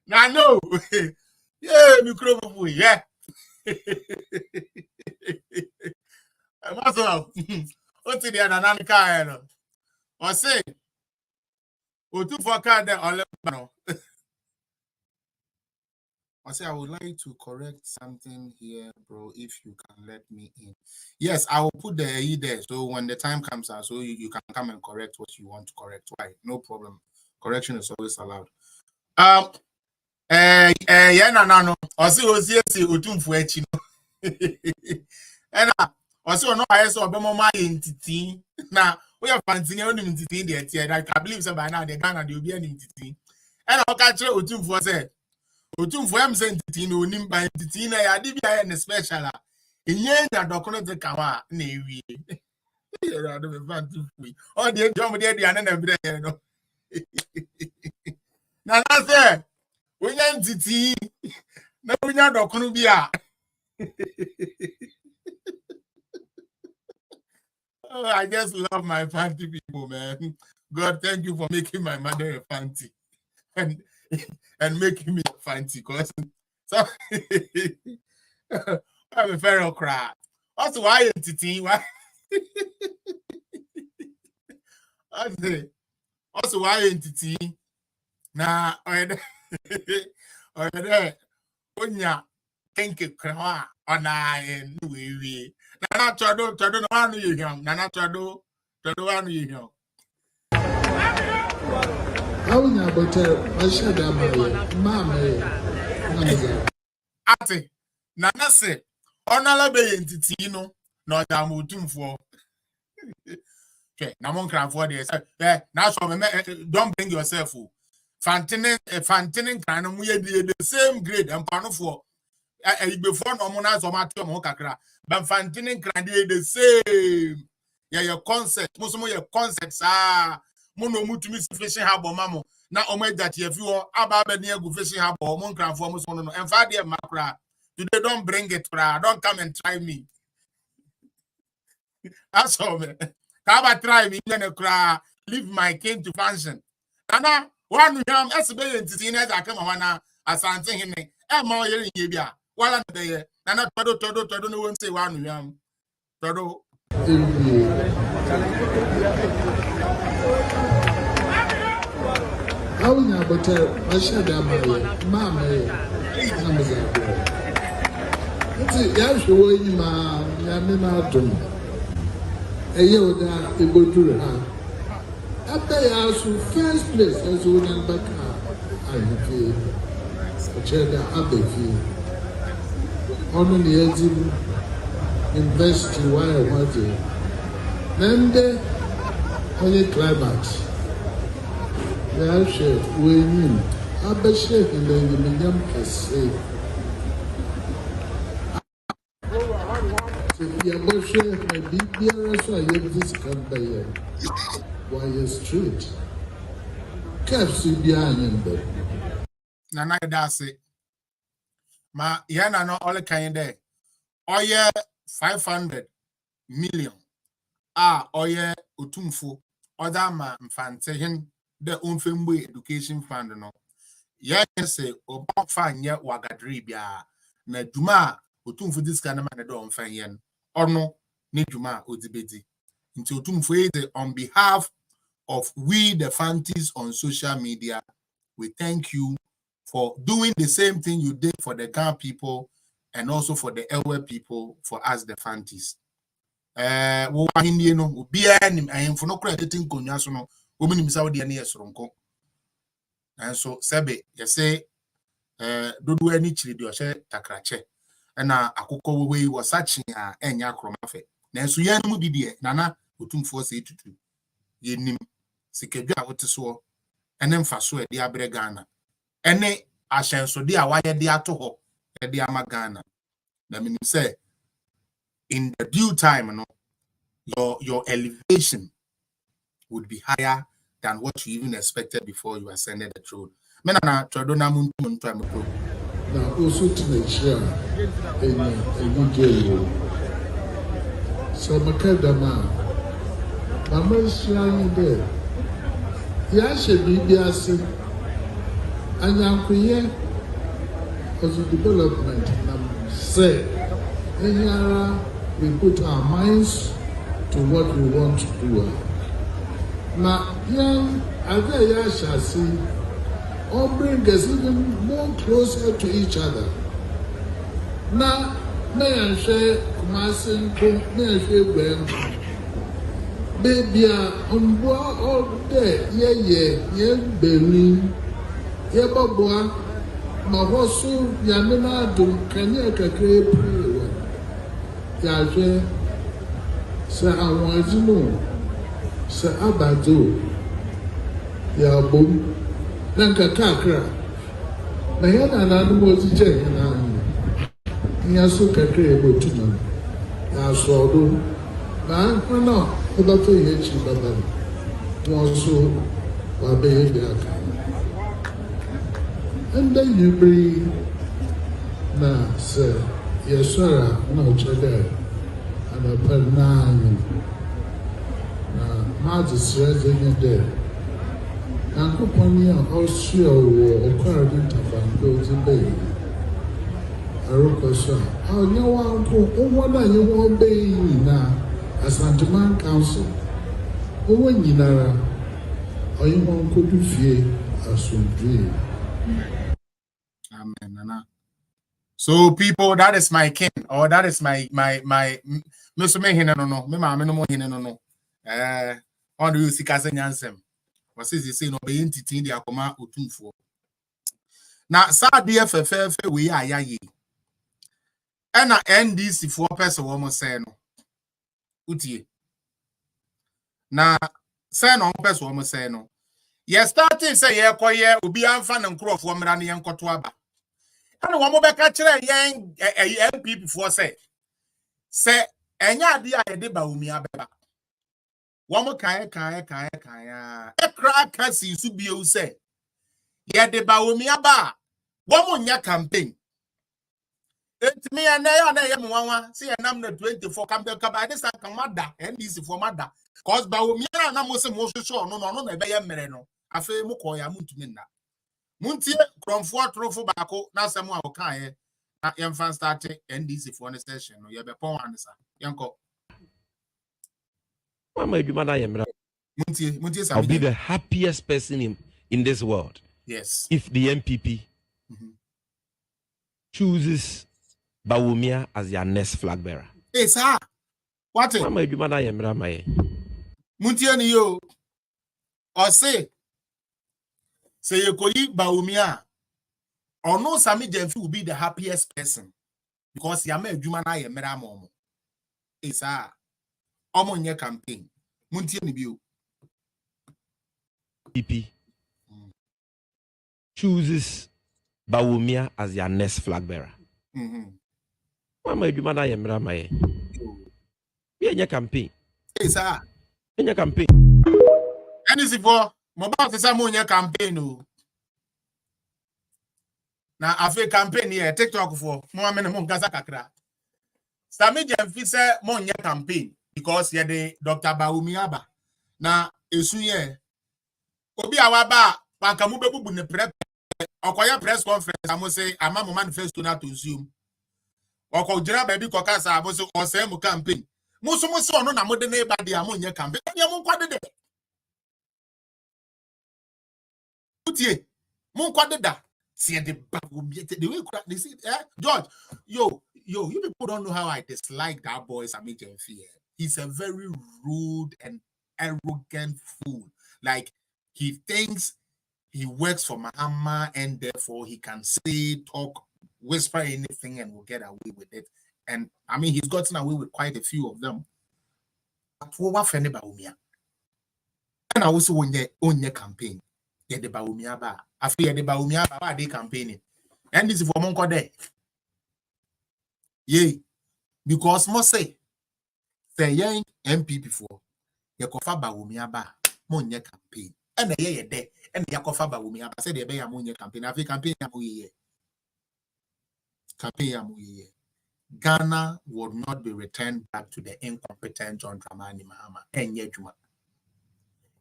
Now no yeah microphone yeah Maso, oti dia na nan ka no. O say, otu for ka de olebano. I say I would like to correct something here, bro, if you can let me in. Yes, I will put the E there. So when the time comes out, so you can come and correct what you want to correct. Why? No problem. Correction is always allowed. Yeah, no. Osi otumfu echi no. And also no I saw Obama entity na We are fancy on him to the I believe so by now the Ghana they will be an entity. And I'll catch you to for say. Otum for am sent it no nim by tina ya di bia na special. Enye na dokono de kawa na ewie. You are the fancy free. Oh, the jom de dia na bre no. Na na say, we yan titi na we yan dokono bia. Oh, I just love my fancy people, man. God, thank you for making my mother a fancy. And making me fancy, cause so I'm a feral crowd. Also, why entity? Why? Also, why entity? Now, or there, when ya think it crawa on I we. Nana trado, one you young. Nana trado, one you young. How in your hotel? I should have my Ate, Nana say, Honala be entity no, no damutum for. Okay, Namon cram for this. Now, don't bring yourself. Fantinin can we the same grade and pano for before no monas or Matthew Mokakra, but Fantinin can the same. Yeah, your concept, most of your concepts are. Mono mutu miss fishing harbor mamo. Na omo that if you are about near go fishing harbor, mon cram for most no. And father macra. Today don't bring it, don't come and try me. That's all man. Come try me, then cry. Leave my king to function. Nana, one yam SB entity I come on as answering him. Mo yelling yebia. While I'm there, Nana todo no one say one yam. Todo. How in your hotel? I should have my mamma. Yes, you were in my Yamina. A year that you go to her. After you ask first place, as you went back, I feel a chair that Abbey feel. Only the engine invest in why I want it. Then the only climax. They share winning. Abba share in the medium essay. If you are share my big beer, so I have this company. Why is street? Caps behind them. Nana that's it. Ma yana no all kind there. Oye 500 million. Oye utumfu. Other ma mfante hin the unfemwe education fund no. Ya say about fan ye wagadri bia na duma utumfu this kind of man do mfan yen. Or no ni duma odibedi. Into utumfu on behalf of we the Fanties on social media, we thank you for doing the same thing you did for the Ghana people and also for the Elwe people, for us the Fanties. And so Sebe, you say, do any chili do takrache. And akoko we was searching enya kromafe. Nanso yan mu bidie nana otumfo say tutu. Yenim sikedwa woteso ene mfaso e de abre Ghana. Ene ahyenso de awaye de ato ho e de ama Ghana. Na meaning say in the due time no your elevation would be higher than what you even expected before you ascended the throne. Menana trodona muntu amko. Now also to make sure a good day. So Macadama, Mama sharing there. Yasha Bibiasi and Yankuye as a development. Say, we put our minds to what we want to do. Now, young, I Yasha see. All bring us even more closer to each other. Now, may I share Kumasin, may I share Ben? Baby, on board all day, yeah, Berlin, yeah, Babua, Mahosu, Yamina, Kenya, Kakre, Yaje, Sir, I want to know. sɛ abadwo yɛ abom na nka kakra na yɛn nananom wɔdze kyɛ yɛn ano nyɛ so kakra yɛbɛtu no yɛasɔɔdo na hɔn a wɔbɛfa yɛn akyi bɛba no wɔn nso wɔabɛyɛ bi aka ɛnda yibiri na sɛ yɛsɔre a na ɔkyerɛ dɛ anɔpa nnan na maadze srɛ dze nye dɛ nyankopɔn a ɔsoɛ wɔ ɔkware ne ntafanka ɔdze bɛyi arokɔ so a ɔnyɛ wanko wɔn a nyɛ wɔn bɛyi nyinaa asanteman council wɔn nyinara ɔyɛ wɔn kodu fie asomdwee. Amen. Nana. So people, that is my king, or that is my Mr. Mehina no, me ma me no mo hina no. On the use kase nyansem. Was is say no be entity di akoma otumfo. Na sa de fefefe we ayaye. E na NDC for person wo mo say no. Utie. Na say no person wo mo say no. Ye starting say ye koye obi amfa na nkrofo mra ne yenkoto aba. And one more back at young MP before say enya ade a yede ba umia beba. One more kaya. E crack kasi su bio say yede ba umia ba. One more nya campaign. It me and na yem wanwa see enam na 24 campaign by this can mada NDC for mada. Cause ba umia na mo se mo so no na be ye mere no. Afa mu koya muntumi na. Muntie kromfo atrofo baako na asem a wokae na yemfa start NDC for the session no ye be pon ansa yenko Mama eduma na yemra. Muntie I'll be the happiest person in this world. Yes. If the MPP chooses Bawumia as their next flag bearer. Hey sir. What? Mama eduma na yemra maye. Muntie ni yo. O say Yekoyi Bawumia or no Sami Jemfi will be the happiest person because Yame Juma na Yemera Momo. It's a Omonye campaign. Muntie ni biu. PP chooses Bawumia as their next flag bearer. Mama eduma na yemra maye. Be nya campaign. It's a nya campaign. NDC for Mobile to some campaign. Now, after campaign here, TikTok for more minimum Gaza Kakra. Sami Jemfi say more campaign because you're the Dr. Bawumiaba. Now, Esuye Obi Awaba, Pankamube Bune prep or press conference. I must say, I'm a manifesto not to Zoom. Or Kojira baby Kokasa, I was or same campaign. Musumu so no na modern by the ammonia campaign. Yamu quadde. Mon quadda. See the way they see George, you people don't know how I dislike that boy Sami Jemfi. He's a very rude and arrogant fool. Like he thinks he works for Mahama and therefore he can say, talk, whisper anything and will get away with it. And I mean he's gotten away with quite a few of them. But what and I also won your campaign. Yede Bawumia ba afi yede Bawumia ba dey campaigning and this for monko there ye because mo say yen MPP for ye kofa Bawumia ba mo nye campaign and ye de and ye kofa Bawumia ba say de be ya mo nye campaign afi campaign ya mo ye Ghana would not be returned back to the incompetent John Dramani Mahama enye juma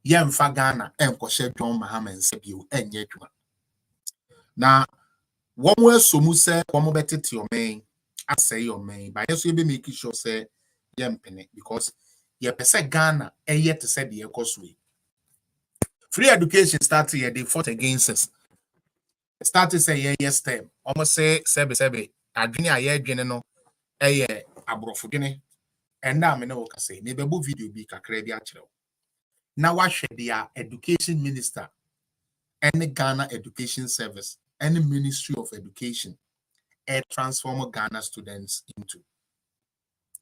Yemfa Ghana enkoshe John Mahama nsebio enye dwuma. Na womwe somu se womo betete your main asay your main by so be make sure say yempene because ye pese Ghana eye te say de ekoswe. Free education started here they fought against us. Started say yes term. Almost say sebe adwene aye adwene no eye abrofo dwene. And now me no ka say me bebu video bi kakra bi a kire. Now what should their education minister and the Ghana Education Service and the Ministry of Education transform Ghana students into.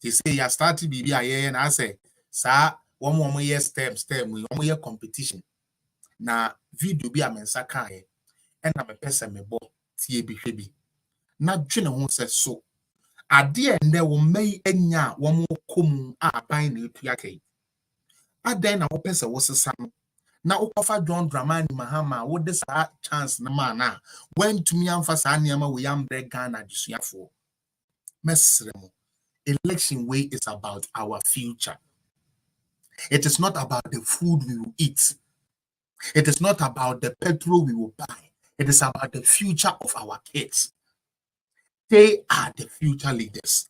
They say you started BBIA and I say, sir, One year STEM, one year competition. Na video bi a mensa kae, and I'm a person me bo tie bi hwebi. Na dwene ho se so. Ade ende wo mai anya wo mo kom a ban na etua kai. Adan na wo pese wo sesa no. Na ukofa John Dramani Mahama wo de sa chance na ma na when to me amfa sa niam we yam bre Ghana disuafo. Mesre mo. Election way is about our future. It is not about the food we will eat. It is not about the petrol we will buy. It is about the future of our kids. They are the future leaders.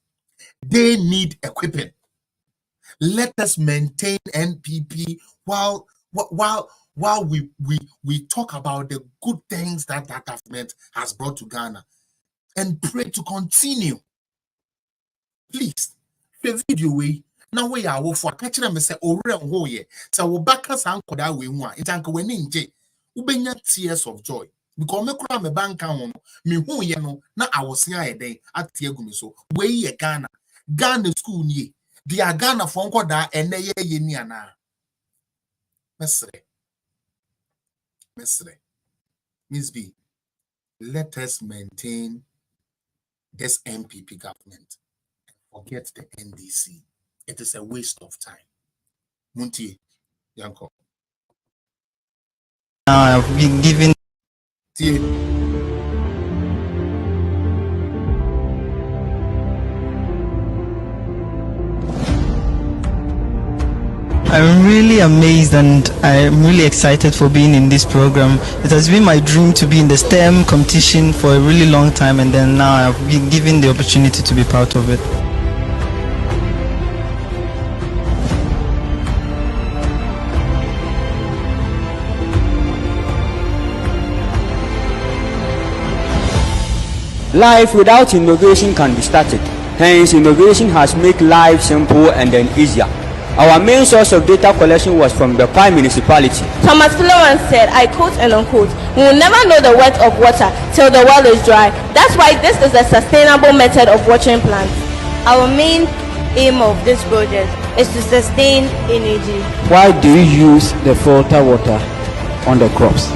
They need equipment. Let us maintain NPP while we talk about the good things that government has brought to Ghana and pray to continue. Please, the video way. Now we are for catching them say ore ho ye. So we back us ankoda we hu a itanka we nje. Ubenya tears of joy. Because me kura me banka ho no, me hu ye no na awosia eden atie gu me so. We ye Ghana. Ghana school nie. Dia Ghana for nkoda ene ye ni ana. Mesre. Miss B, let us maintain this MPP government and forget the NDC. It is a waste of time. Munti, Yanko. I've been given. I'm really amazed and I'm really excited for being in this program. It has been my dream to be in the STEM competition for a really long time, and then now I've been given the opportunity to be part of it. Life without innovation can be static. Hence, innovation has made life simple and then easier. Our main source of data collection was from the Prime Municipality. Thomas Philon said, I quote and unquote, "We will never know the worth of water till the well is dry. That's why this is a sustainable method of watering plants." Our main aim of this project is to sustain energy. Why do you use the filter water on the crops?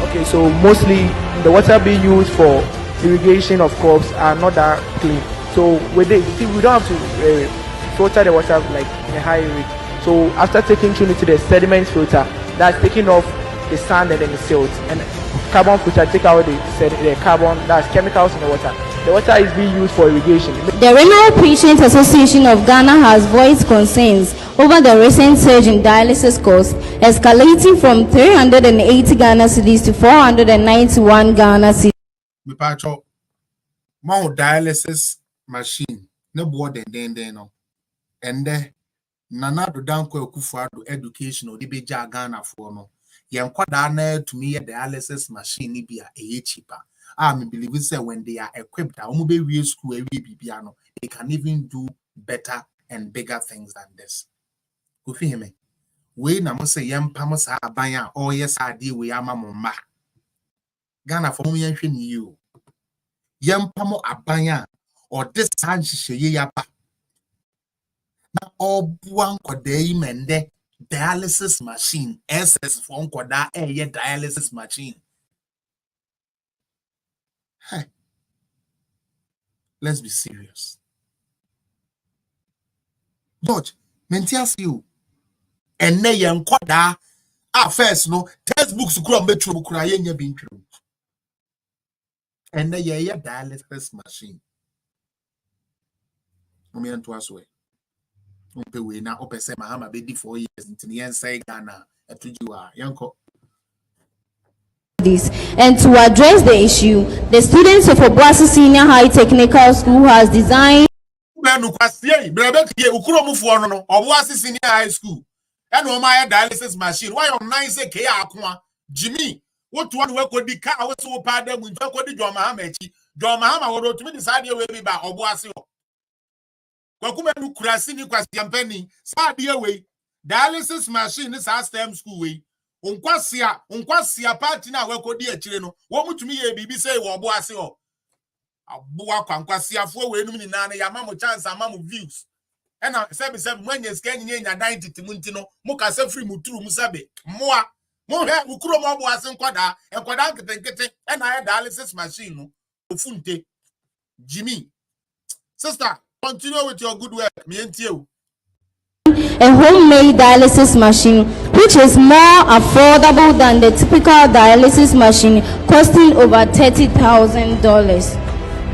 Okay, so mostly the water being used for irrigation of crops are not that clean. So with it, we don't have to filter the water like in a high rate. So after taking through into the sediment filter, that's taking off the sand and then the silt, and carbon filter take out the carbon, that's chemicals in the water. The water is being used for irrigation. The Renal Patients Association of Ghana has voiced concerns over the recent surge in dialysis costs, escalating from 380 Ghana cedis to 491 Ghana cedis. Me pacho, my dialysis machine no more than no. And then Nana do danko Kufuado education or the beja Ghana for no. Yankwadana to me a dialysis machine be a cheaper. Me believe it say when they are equipped, real school piano, they can even do better and bigger things than this. Go feel me. We na mo say yam pamos abanya or yes I deal we ama mama. Ghana for me and you. Yam pamo abanya or this hand she yapa. Na obuan kodei mende dialysis machine SS for koda dialysis machine. Hey, let's be serious. George, mentias you. And ne yan koda first no textbooks kura metro kura yenya bin true. And ne dialysis machine. Omi to us way. We now open say Mahama be 4 years into the inside Ghana to you are Yanko. And to address the issue, the students of Obuasi Senior High Technical School has designed Obuasi Senior High School and my dialysis machine. Why on 9 say Jimmy? What one work with the car? I was so bad them when talk with the John Mahama. John Mahama wrote to me decide your way by Obuasi. Wakume nu kurasi ni kwasi yampeni sa die we dialysis machine is our STEM school we onkwasia party na wekodi akire no wo mutumi ye bibi say wo bo ase ho aboa kwankwasia fo we enum ni na ya mamu chance amamu views And I said, when you're scanning in your 90 Timuntino, Mukasa free Muturu Musabe, Moa, Moha, Ukuro was in Quada, and Quadan, and I had dialysis machine, Ufunte, Jimmy. Sister, continue with your good work, me and you. A homemade dialysis machine, which is more affordable than the typical dialysis machine, costing over $30,000.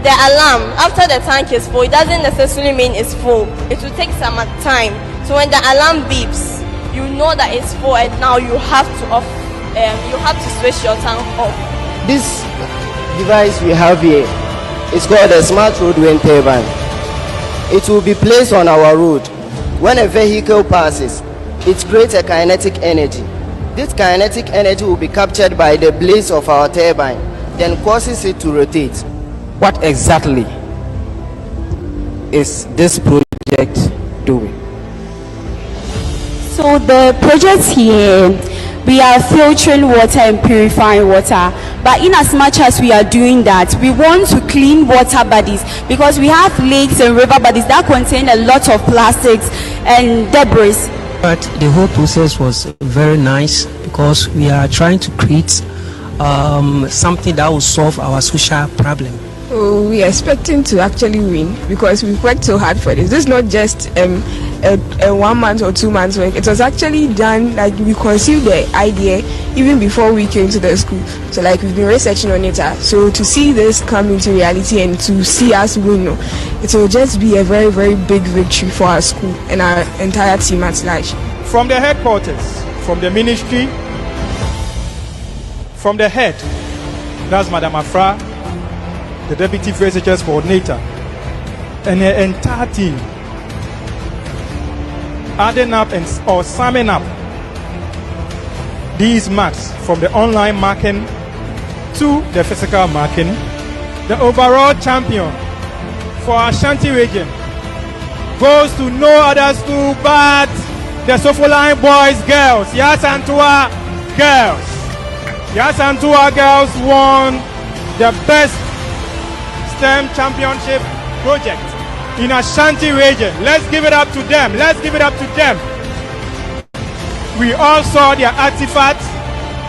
The alarm, after the tank is full, it doesn't necessarily mean it's full. It will take some time. So when the alarm beeps, you know that it's full, and now you have to switch your tank off. This device we have here is called a smart road wind turbine. It will be placed on our road. When a vehicle passes, it creates a kinetic energy. This kinetic energy will be captured by the blades of our turbine, then causes it to rotate. What exactly is this project doing? So the project here, we are filtering water and purifying water. But in as much as we are doing that, we want to clean water bodies, because we have lakes and river bodies that contain a lot of plastics and debris. But the whole process was very nice, because we are trying to create something that will solve our social problem. We are expecting to actually win, because we've worked so hard for this. This is not just a 1 month or 2 months work. It was actually done, like we conceived the idea even before we came to the school. So like we've been researching on it. So to see this come into reality and to see us win, it will just be a very, very big victory for our school and our entire team at large. From the headquarters, from the ministry, from the head, that's Madam Afra, the Deputy Researchers Coordinator, and the entire team, adding up or summing up these marks from the online marking to the physical marking, the overall champion for Ashanti region goes to no other school but the Sofoline boys girls. Yasantua girls. Yasantua girls won the best STEM championship project in Ashanti region. Let's give it up to them. Let's give it up to them. We all saw their artifacts.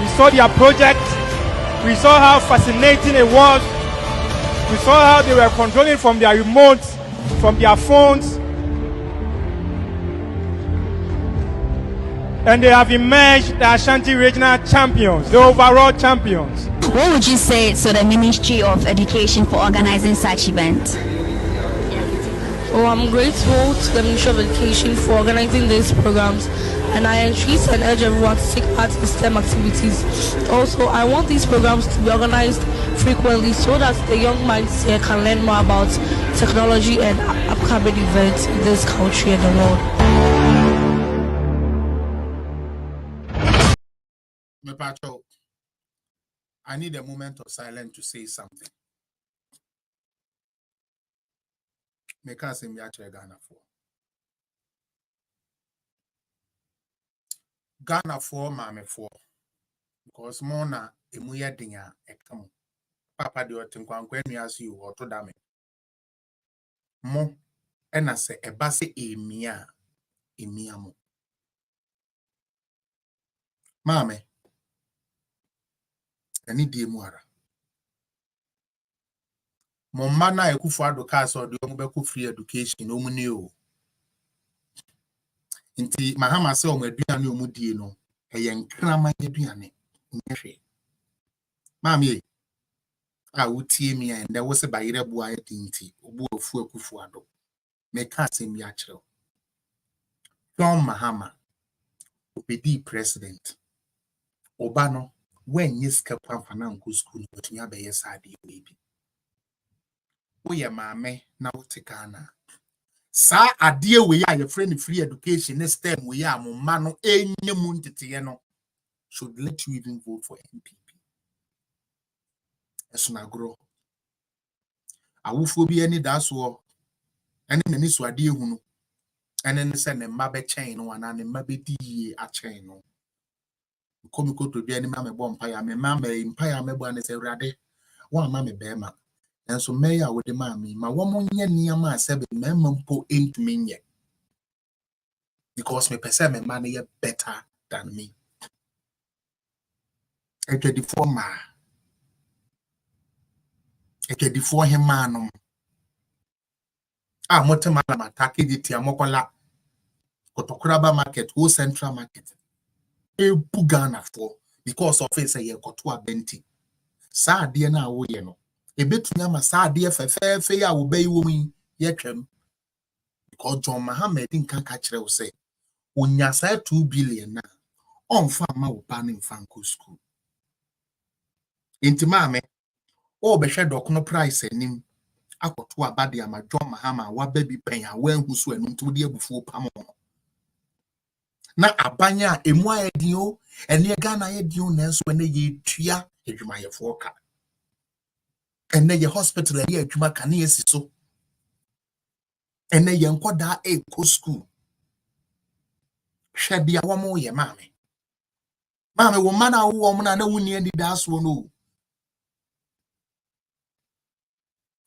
We saw their project. We saw how fascinating it was. We saw how they were controlling from their remotes, from their phones. And they have emerged the Ashanti regional champions, the overall champions. What would you say to the Ministry of Education for organizing such events? Oh, I'm grateful to the Ministry of Education for organizing these programs, and I entreat and urge everyone to take part in STEM activities. Also, I want these programs to be organized frequently so that the young minds here can learn more about technology and upcoming events in this country and the world. I need a moment of silence to say something. Make us in Ghana for Mame for, because Mona emuya dinya ekamo. Papa de otinkwankwen as you or to dame. Mo ena se ebase emia mo. Mame ani die muara. Mo mana ekufu adoka so de omo free education omu ni o. Inti Mahama se omo aduane omu die no eye nkrama aduane nhwe. Mami a utie mi and there was a bayire bua tinti obu ofu ekufu ado. Me ka asem ya kire. John Mahama obedi president. Obano when yiska pamfana nko school otunya be yesade baby. Oye mame na wotekana. Sa adie we ya your friend free education next time we ya mo mano enye mu ntete no should let you even vote for MPP. Esuna grow. Awufo bi ani da so ene nani so ade ehunu. Ene ne se ne mma be chen no wana ne mma be die a chen no. Komiko to bi ani ma me bo mpa ya me ma mpa ya me bo an se urade wa ma me be ma. And so may I would demand me, my woman, ye near my 7 member po into me yet. because me person me man is better than me. A 24 ma. A 24 him man. Ah, motemala matake di ti amokola. Kotokuraba market, whole central market. E bugana for because of it say ye kotua benti. Sa de na wo ye no. E betunya ma sa de fefe ya wo bayi wo mi ye twem. Because John Mahama din kan ka kire wo say onya sa 2 billion na onfa ma wo pa ne mfanko school. Inti maame o be hwe dokono price anim akoto abade ama John Mahama wa baby pen a wanhu so anum to de abufuo pam na abanya emu ayedin o ene Ghana ayedin o na so ene ye tua adwumayefo ka ene ye hospital ye adwuma ka na yesi so ene ye nkoda eko school hwe bia wo mo ye maame wo mana wo mo na wuni andi da so no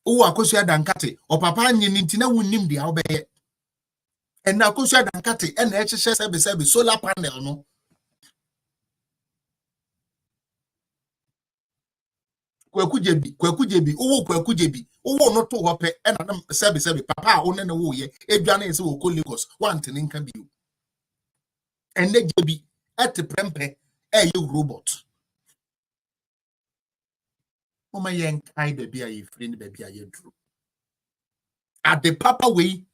o akosu adankate o papa nyini ntina wunnim dia obeye ena akosu adankate ena ehyehyɛ sebe solar panel no kwakujebi owo kwakujebi owo no to hope ena sebe papa o ne wo ye edwane ese wo ko Lagos want ne nka bi ena jebi ete prempe eye robot Mama yen kai baby aye free baby aye dru at the papa way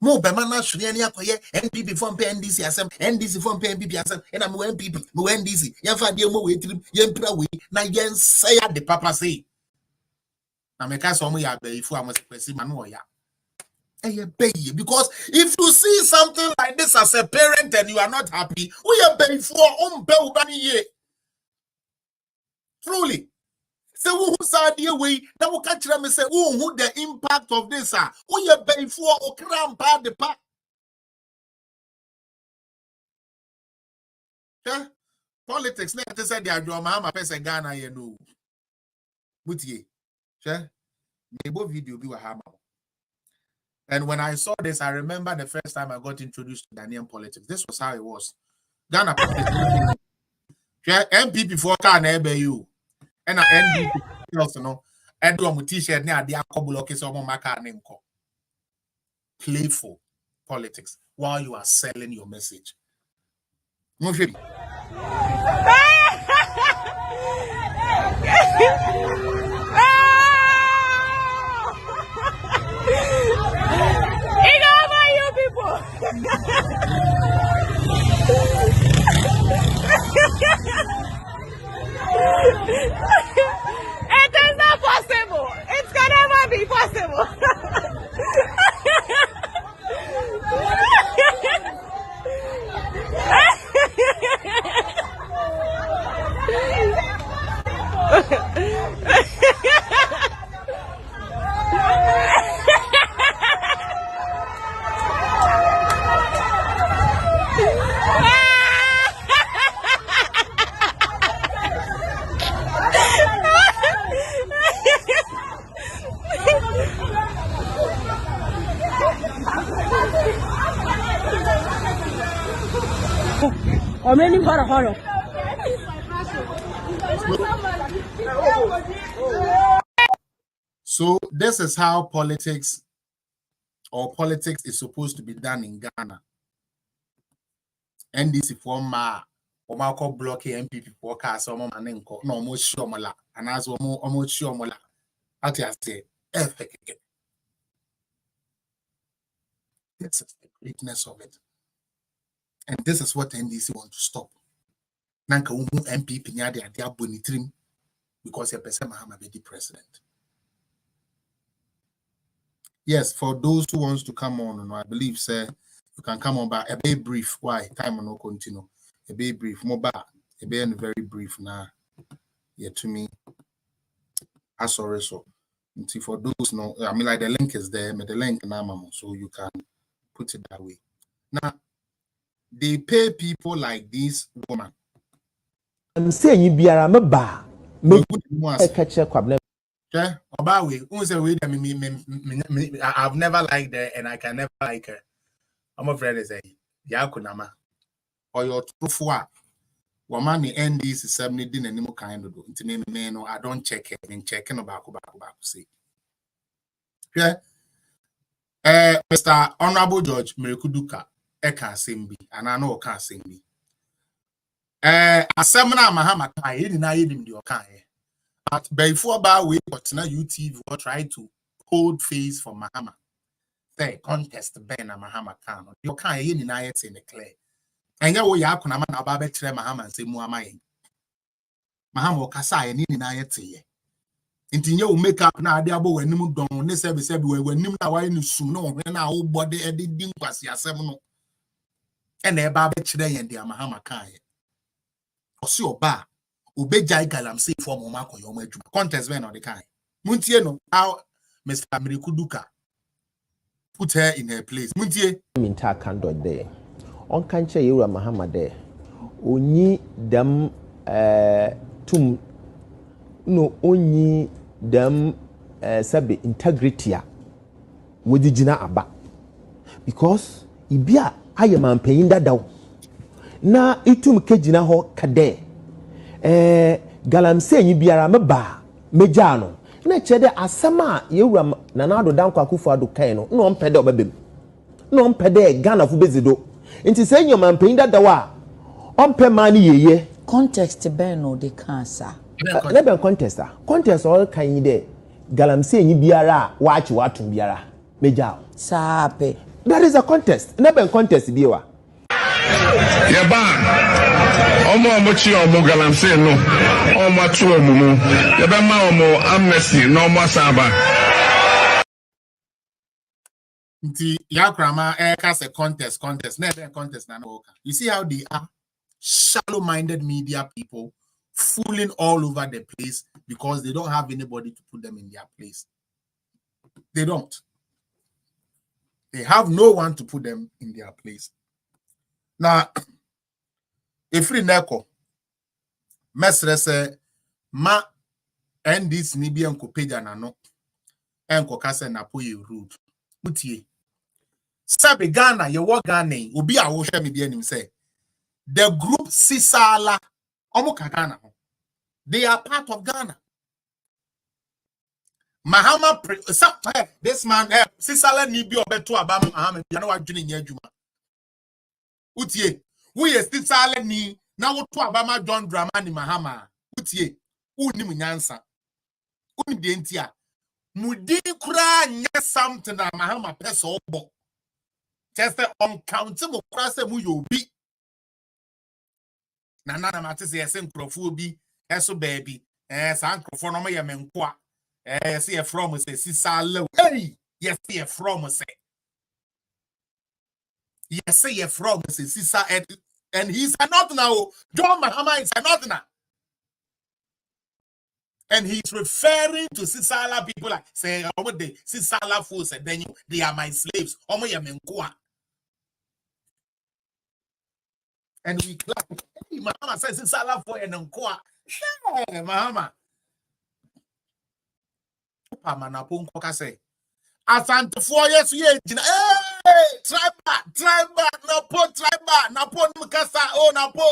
mo be man na hwere ani akoye NPP from NDC asem NDC from NPP asem na mo NPP mo NDC yen fa de mo we trim yen pra we na yen say at the papa say na me ka so mo ya be ifu amosekwesi ma no ya eye be because if you see something like this as a parent and you are not happy we are be ifu o mbe u ba ni ye truly. Say who said the way that will catch them and say, who the impact of this are? Who you pay for or cramp the pack? Politics, let us say they are your mama person Ghana, you know. But ye, neighbor video be a hammer. And when I saw this, I remember the first time I got introduced to Ghanaian politics. This was how it was. Ghana politics. MPP for Ghana, you. And I end also no and do t-shirt near the block is playful politics while you are selling your message. No shit. You people. It is not possible. It can never be possible. I'm ready for a horror. So this is how politics is supposed to be done in Ghana. NDC for ma or block MPP for cast or manenko no more shomola and as almost shomola. I say this is the greatness of it. And this is what NDC want to stop. Nanka MPP nya they are bonitrim because a person Mahama be the president. Yes, for those who wants to come on, I believe, sir, you can come on back. A very brief. Why? Time will not continue. A very brief. Mobile. A very brief now. Yeah, to me. I sorry so. See, for those no, I mean like the link is there, but the link now, mama, so you can put it that way. Now, they pay people like this woman. I'm saying you be a ba. Me catch a problem. I've never liked her and I can never like her. I'm afraid to say Yakunama or your trufua. Woman the NDC 70 din and kind of do. No, I don't check it and checking about see. Yeah. Mr. Honorable George Merikuduka, can't sing me, and I know can't sing me. A seminar Mahama can't deny him the okay. But before we got na UTV will try to hold face for Mahama. Say contest Ben and Mahama can. You can't deny it in the clear. And ya wo ya kuna na ba betre Mahama and say muamaye. Mahama o kasa ye ni na ye teye. Nti nye o make up na ade abo wanim don ne sebe we wanim na wa ni sum no hwe na wo body e de din kwase asem no. E na e ba betre ye de Mahama kan ye. Osi oba obejai galamsey for mo makoyo mo adwuma. Contest ben on the kan. Muntie no how Mr. Merikuduka put her in her place. Muntie minta kando there. On kanche yewa Mahama there. Onyi dem tum no onyi dem sabe integrity a wodi gina aba because ibia ayema mpanyin dadaw na itum kegina ho kade galamsey nyi biara meba meja no na chede asema yewura nanado danko akufo ado kan no no mpede obabem no mpede Ghana fu bezido nti se nyoma mpanyin dadaw a ompe mani yeye context ben no de cancer Leben contest all kan de galamsey nyi biara waachi watum biara meja sape that is a contest leben contest biwa yeba omo chi omo galamsey no omo atu omumu yeba ma omo amnesty no omo saba nti yakrama kase contest never contest na no. You see how they are shallow-minded media people fooling all over the place because they don't have anybody to put them in their place. They don't. They have no one to put them in their place. Now, if we neko, mesre se ma endis nibi enko peja na no enko kase na po ye rude. Mutie. Sabe Ghana ye wo Ghana obi a wo hwe me bia nim say the group Sisala Omuka Ghana. They are part of Ghana. Mahama, this man, Sisala Nibi Obeto Abama Mahama, you know what doing here, Juma. Utie, we is Sisala Ni, now what to Abama John Dramani Mahama. Utie, Unimunyansa. Unidentia. Mudi kura nya something na Mahama peso obo. Just uncountable cross mu yobi. Na matese yese nkrofo bi eso baby sa nkrofo no me menkoa say e from say Sisala hey yes say from say yes say from say Sisa and he's not now John Mahama is not now and he's referring to Sisala people like say omo de Sisala fools and then they are my slaves omo ye menkoa. And we clap. Hey, Mahama says it's Allah for an unqua. Hey, Mahama. Pamana Punkoka say. Asante 4 years, hey, try back, napo, Mukasa, oh, napo.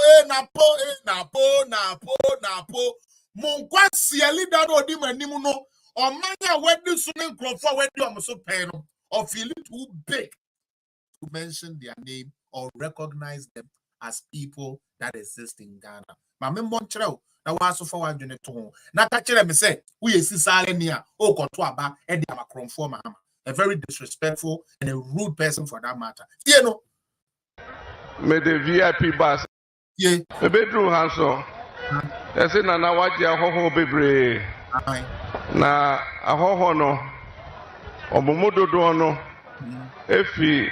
Monkwa siali dado di manimuno, or manya wedu sunin crofo wedu amuso peno, or feel it too big to mention their name or recognize them as people that exist in Ghana. Mame Montreal, na waso for 1 to na kachere me say, we Sisala nia, o koto aba, edi amakromfo Mahama. A very disrespectful and a rude person for that matter. You know. Me the VIP bus. Yeah. The bedroom handsome. I say na waji ahoho bebre. Na ahoho no. Omomodo do no. Efi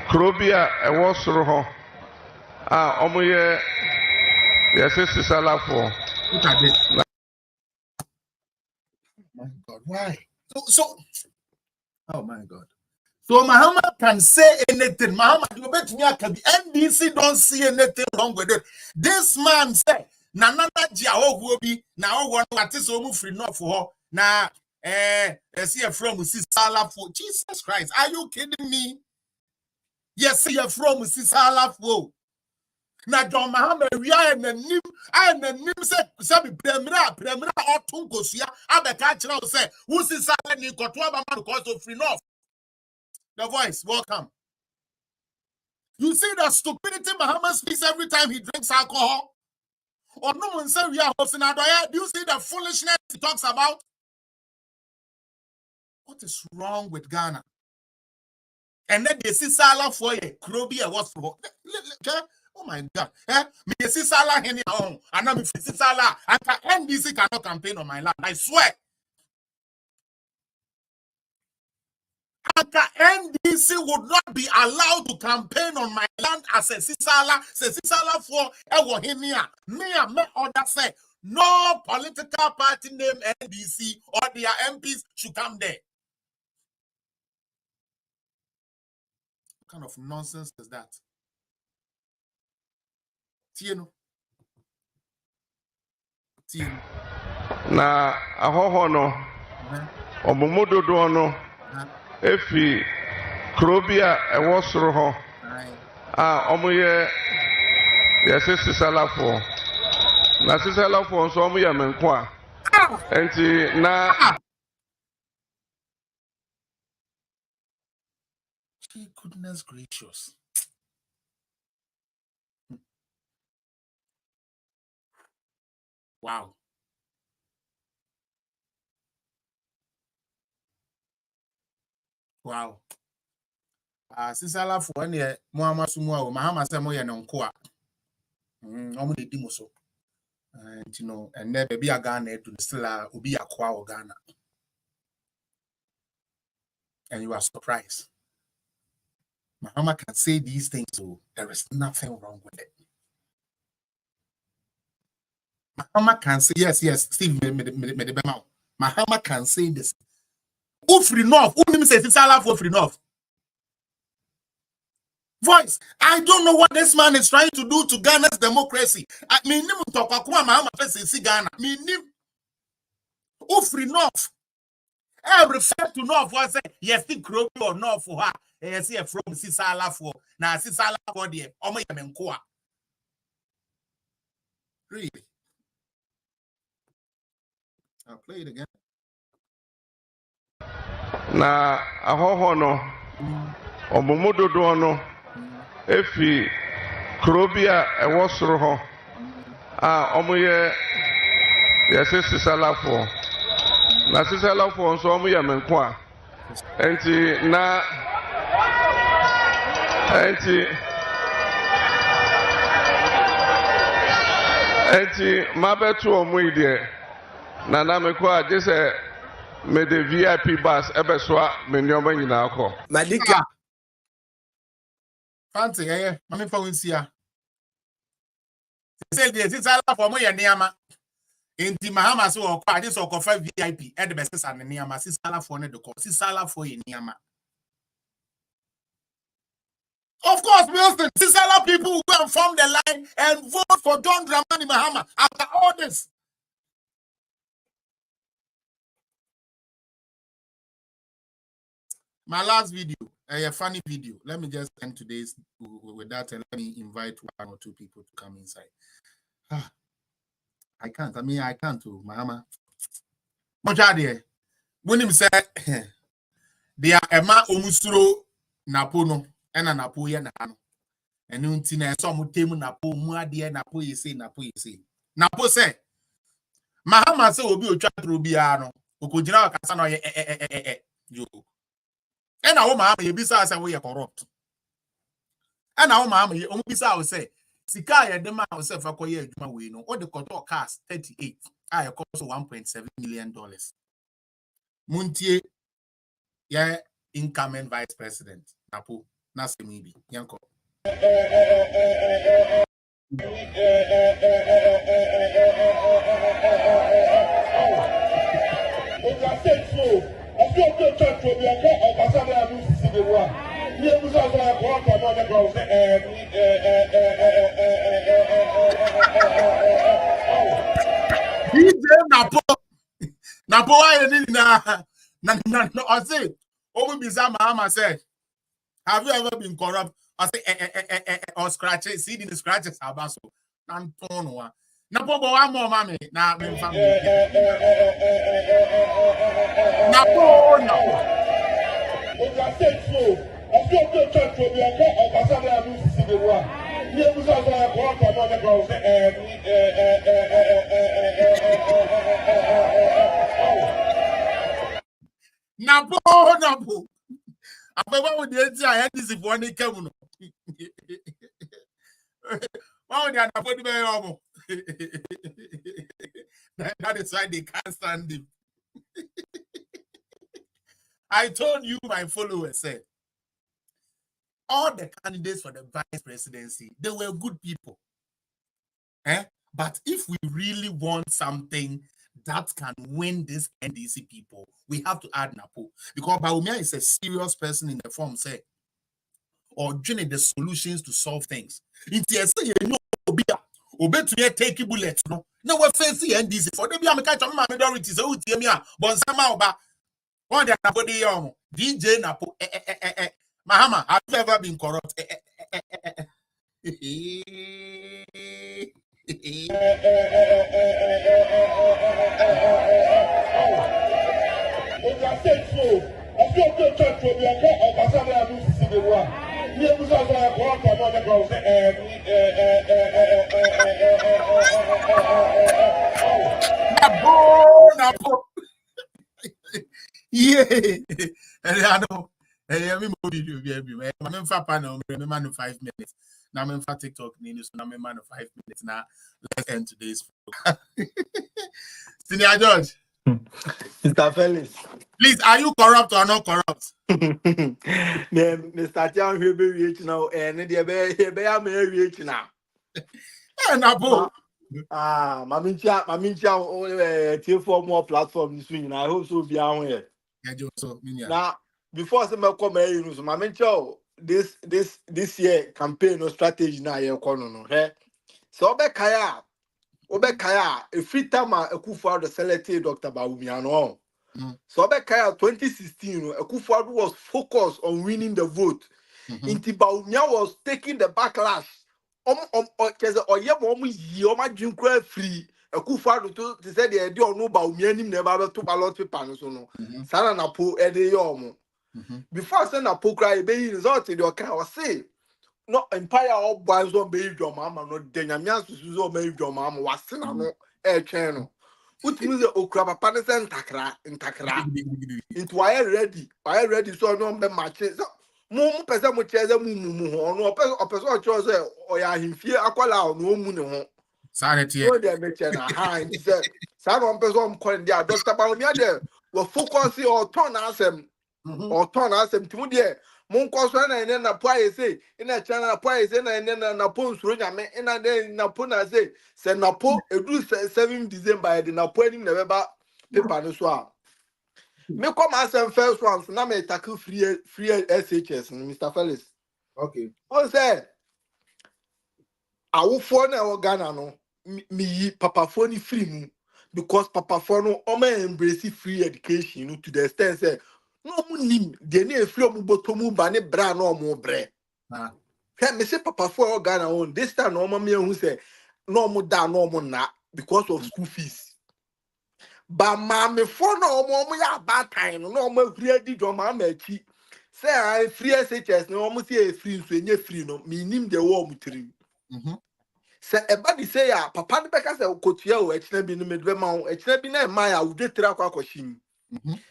krobia ewo soro ho. Omoye yes Sisala for. Look at this. My God, why? So oh my God. So Mahama can say anything. Mahama, you bet me NDC don't see anything wrong with it. This man say, Nana Jiao will be now one what is almost free enough for her. Now see a from Sisala for Jesus Christ. Are you kidding me? Yes, you're from Sisala Fo. Na John Mahama, we are in the name, say, Premiera, or Tunkosia, Abeka, say, who's Sisala Nikotwa, because of free enough. The voice, welcome. You see the stupidity Mahama speaks every time he drinks alcohol? Or no one say we are Hopeson Adorye? Do you see the foolishness he talks about? What is wrong with Ghana? And then they see Salah for a Krobia was for. Oh my God. Me see Salah in your own. And I'm see Salah. And NDC cannot campaign on my land. I swear. NDC would not be allowed to campaign on my land as a Sisala for Ewohinia. Me order say no political party named NDC or their MPs should come there. What kind of nonsense is that? Tieno. Na ahoho no omomododo no efi krobia ewo soro ho omoye yesi sisalafo na sisalafo nso omoye menko a enti na goodness gracious. Wow. Wow. Sisala for any Mahama Sumo, Mahama Samoya and Uncoa. Only Dimoso. And you know, and never be a Ghana to the Stella will be a Kwa Ghana. And you are surprised. Mahama can say these things, so there is nothing wrong with it. Mahama can say, yes, Steve, Mahama can say this. Free enough. Who say Sisala for free enough? Voice. I don't know what this man is trying to do to Ghana's democracy. I mean, Mahama say Ghana. Free enough. I refer to North was say yes, think Krobi or North for her. Yes, here from Sisala for now. Sisala for the Omoyamenkoa. Really? I'll play it again. Na ahoho no omomododo no efi krobia ewo soro ho omoye yesi sisalafo na sisalafo nso omoye menko a enti na mabetu omoide na meko a jese me the VIP bus ebeswa me nyoma nyina akọ Madika Fancy mami fa wonsia say the Sisala for mo ye niama enti Mahama so okọ ade so okọ fa VIP e de besesa ne niama Sisala for ne de ko Sisala for ye niama. Of course, Wilson, Sisala people will go and form the line and vote for John Dramani Mahama after all this. My last video, a funny video. Let me just end today's with that and let me invite one or two people to come inside. I can't. I can't too, Mahama. Mochade, when him said, they are Emma Omusuro Napono and a Napoya Nano. And Untina, some Temu Napo, Muadia, Napo, you say, Napo say, Mahama so will be a chat Rubiano, who could now Casano, you. And our Mahama, you besides we are corrupt. And our Mahama, you only say, Sikaya, the man herself, a coyer, we know, or the Kotor cast 38. I cost $1.7 million. Muntie, yeah, incoming vice president, Napo, Nasimibi, Yanko. Napo, I say, Mahama said, have you ever been corrupt? I say or scratches, see the scratches about so. Nantono. Na po one more mommy. Na me family. Na po na. Napo. Apa wo de ti a this for ni kemu no. Why they are not putting me That is why they can't stand him. I told you, my followers said, all the candidates for the vice presidency, they were good people. But if we really want something that can win this NDC people, we have to add Napo. Because Baumia is a serious person in the form, say, or joining the solutions to solve things. It's you know, Obe to take bullets, no. No, we're facing NDC for the majority. So, Bonsama Oba, one day, DJ Napo, Mahama, have you ever been corrupt? Yeah, I know. I'm 5 minutes. Now I'm for TikTok news. Now I'm 5 minutes. Now let's end today's program. Senior Judge, Mr. Felix, please, are you corrupt or not corrupt? Mr. Tian will be rich now, and the be rich now. Nabo. Mamincha, T4 more platform this week. I hope so be on here. Now, before some come here, Mamincha, this year campaign or strategy now you're calling no. So Obekaya, a free time a Kufuor selected Dr. Bawumiano. So Obekaya 2016, a Kufuor was focused on winning the vote. Inti Bawumia was taking the backlash. Free. A Kufuor to say the idea no Bawumia never to ballot paper so no. Sana na po ede yomo. Before saying na po cry be result in your car say. No empire all boys on baby your mama no denyamia susu on baby your mama wasena no channel utimi ze okra papa ne se ntakra into why ready so no be match so mo pese mo cheze mu ho no opese o cho se oya himfie akwala no mu ne ho sanity no dey me chena ha nti se sa no pese o mko ndi Dr. Bawumia de we focus on turn asem timu de mon koso na poa say ina chana poa say na po nsuro nyame ina de na po na say se na po edu 7 December de na po anim na beba paper no so a me come asem first one so na me tackle free SHS Mr. Felix. Okay. On say awofo na Ghana no me yi papa fo ni free mu because papa fo no o ma embrace free education to the extent say no munim de na efri omu botomu ba ne bra na omu bre me say papa for Ghana on this time no mama ehun say no omu da no omu na because of school fees ba ma me for no omu ya bad time no omu free di do ma achi say I free SHS no omu say free so enye free no me nim de wo omu tiri say everybody say ya papa ne beka say kotua o echina bi no me do ma o echina bi na ma ya wo de tira kwa koshim.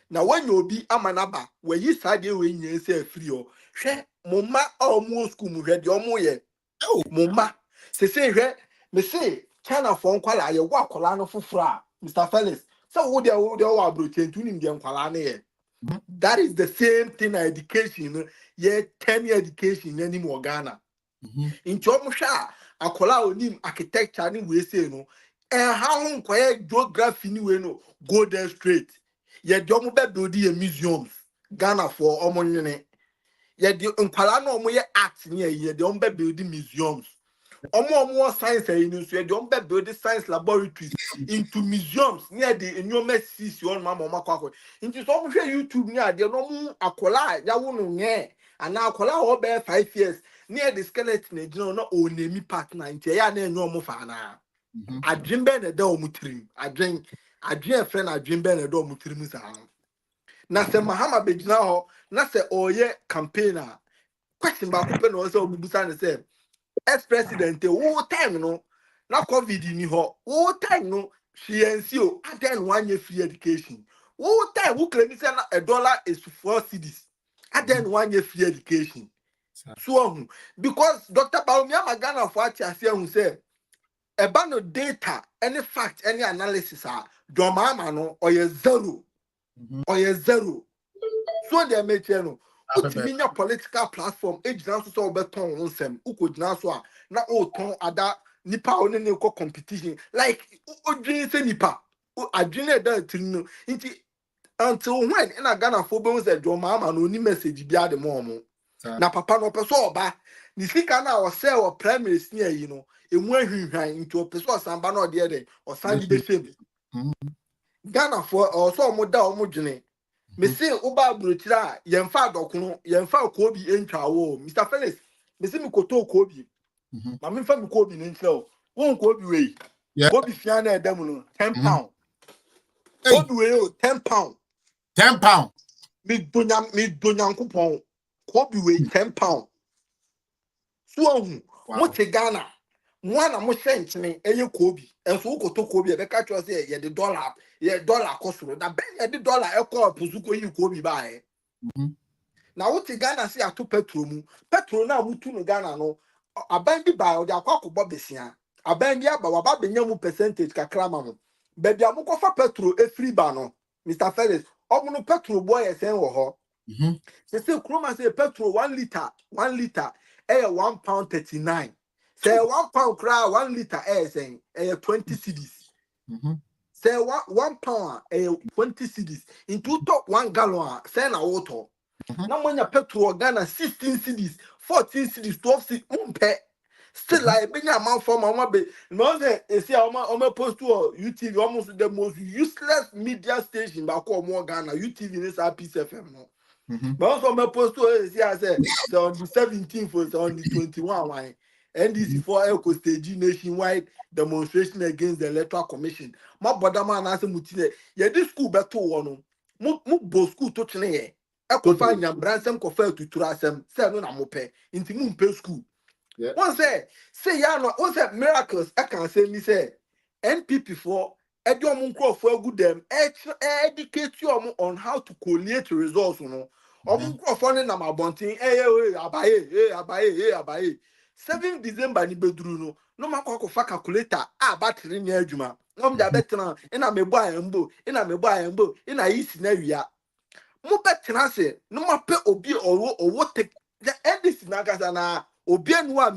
Now when you be amanaba, where you side when you say free or share mumma or more school ready or more ye. Oh, mumma, say, me say, China phone call I walk colano for fra, Mr. Felix. So would they all pretend to him colane? That is the same thing education, yet 10-year education anymore Ghana. In Chomusha, a colao nim architecture we say no, and how quiet geography no go there straight. Ye di omo be build a museums Ghana for omo nyene ye di nkwala na omo ye art ne ye di omo be build museums omo science ni so ye di omo be build science laboratories into museums near the enyoma sisi on mama makwa into so omo hwe YouTube ni ade no omo akola ya wo no nye ana akola ho be 5 years near the skeleton no o name partner nti ya na enyo mo fa na adwen be na da o mutrim adwen a friend adwen be na da o mutrim sa na se Mahama begina ho na se oye campaigner question ba ko pe no se obubusa ne se ex president wo time no na covid ni ho wo time no CNCO aden one year free education wo time wo claim say na $1 is 4 cedis aden 1 year free education so because Dr. Baumia Magana for atiase hu say eba no data any fact any analysis John Mahama no or zero so they make no utiminya political platform ejina so so beton onsem ukodina so a na oton ada nipa oni ne ko competition like odwin se nipa adwin da tinu nti until when in a Ghana for be say John Mahama no ni message bia de mo na papa no person oba ni sika na o say o primaries ni ayi no emu ahwihwan nti o person osamba na o de de o san be fam Ghana for o so mo da o mo dwene me say uba brotira yemfa dokono yemfa kobi entwa wo Mr. Felix me say me koto kobi ma me fa me kobi ni ntlo won kobi we kobi fia na edam no 10 pound kobi we o 10 pound 10 pound me donya kupon kobi we 10 pound so mo te Ghana mwana mo hyenchene eye kobi enso ukoto kobi e be ka cho say ye the dollar kosoro na ben ye the dollar e ko puzuko yi kobi ba e na wote Ghana say ato petrol na mutu no Ghana no aban bi ba o de akwakobo besia aban bi aba waba benya mu percentage kakra ma mo be bia mo kofa petrol e free ba no Mr. Felix omo no petrol boy e sen wo ho se kroma say petrol 1 liter e 1 pound 39 say 1 pound cry 1 liter saying 20 cedis. Say 1 pound 20 cedis. Into top 1 gallon say na water. Now when you petrol Ghana 16 cedis, 14 cedis, 12 cedis, umpe. Still like being a man for mama be. No say see I'm post to UTV almost the most useless media station back more Ghana UTV is Peace FM no. But also my post to see I say on the 17th on the 21 why. NDC for Eco stage nationwide demonstration against the Electoral Commission. My brother man as a mutine. Yeah, this school better one. Mu bo school to chene. Eco find yam bransem confer to trasem. Say no na mope. Inti mu pay school. One say ya no. One say miracles. I can say me say NPP for edu omun for good them. Educate you on how to collate results. You know. Omun for na ma bontin. Abaye. 7 December ni bedru no makwa fa calculator battery ni adwuma no mja betena ina mebo ayembo ina yisi na wia mo betena se no mape obi owo edis na gaza na obi anu a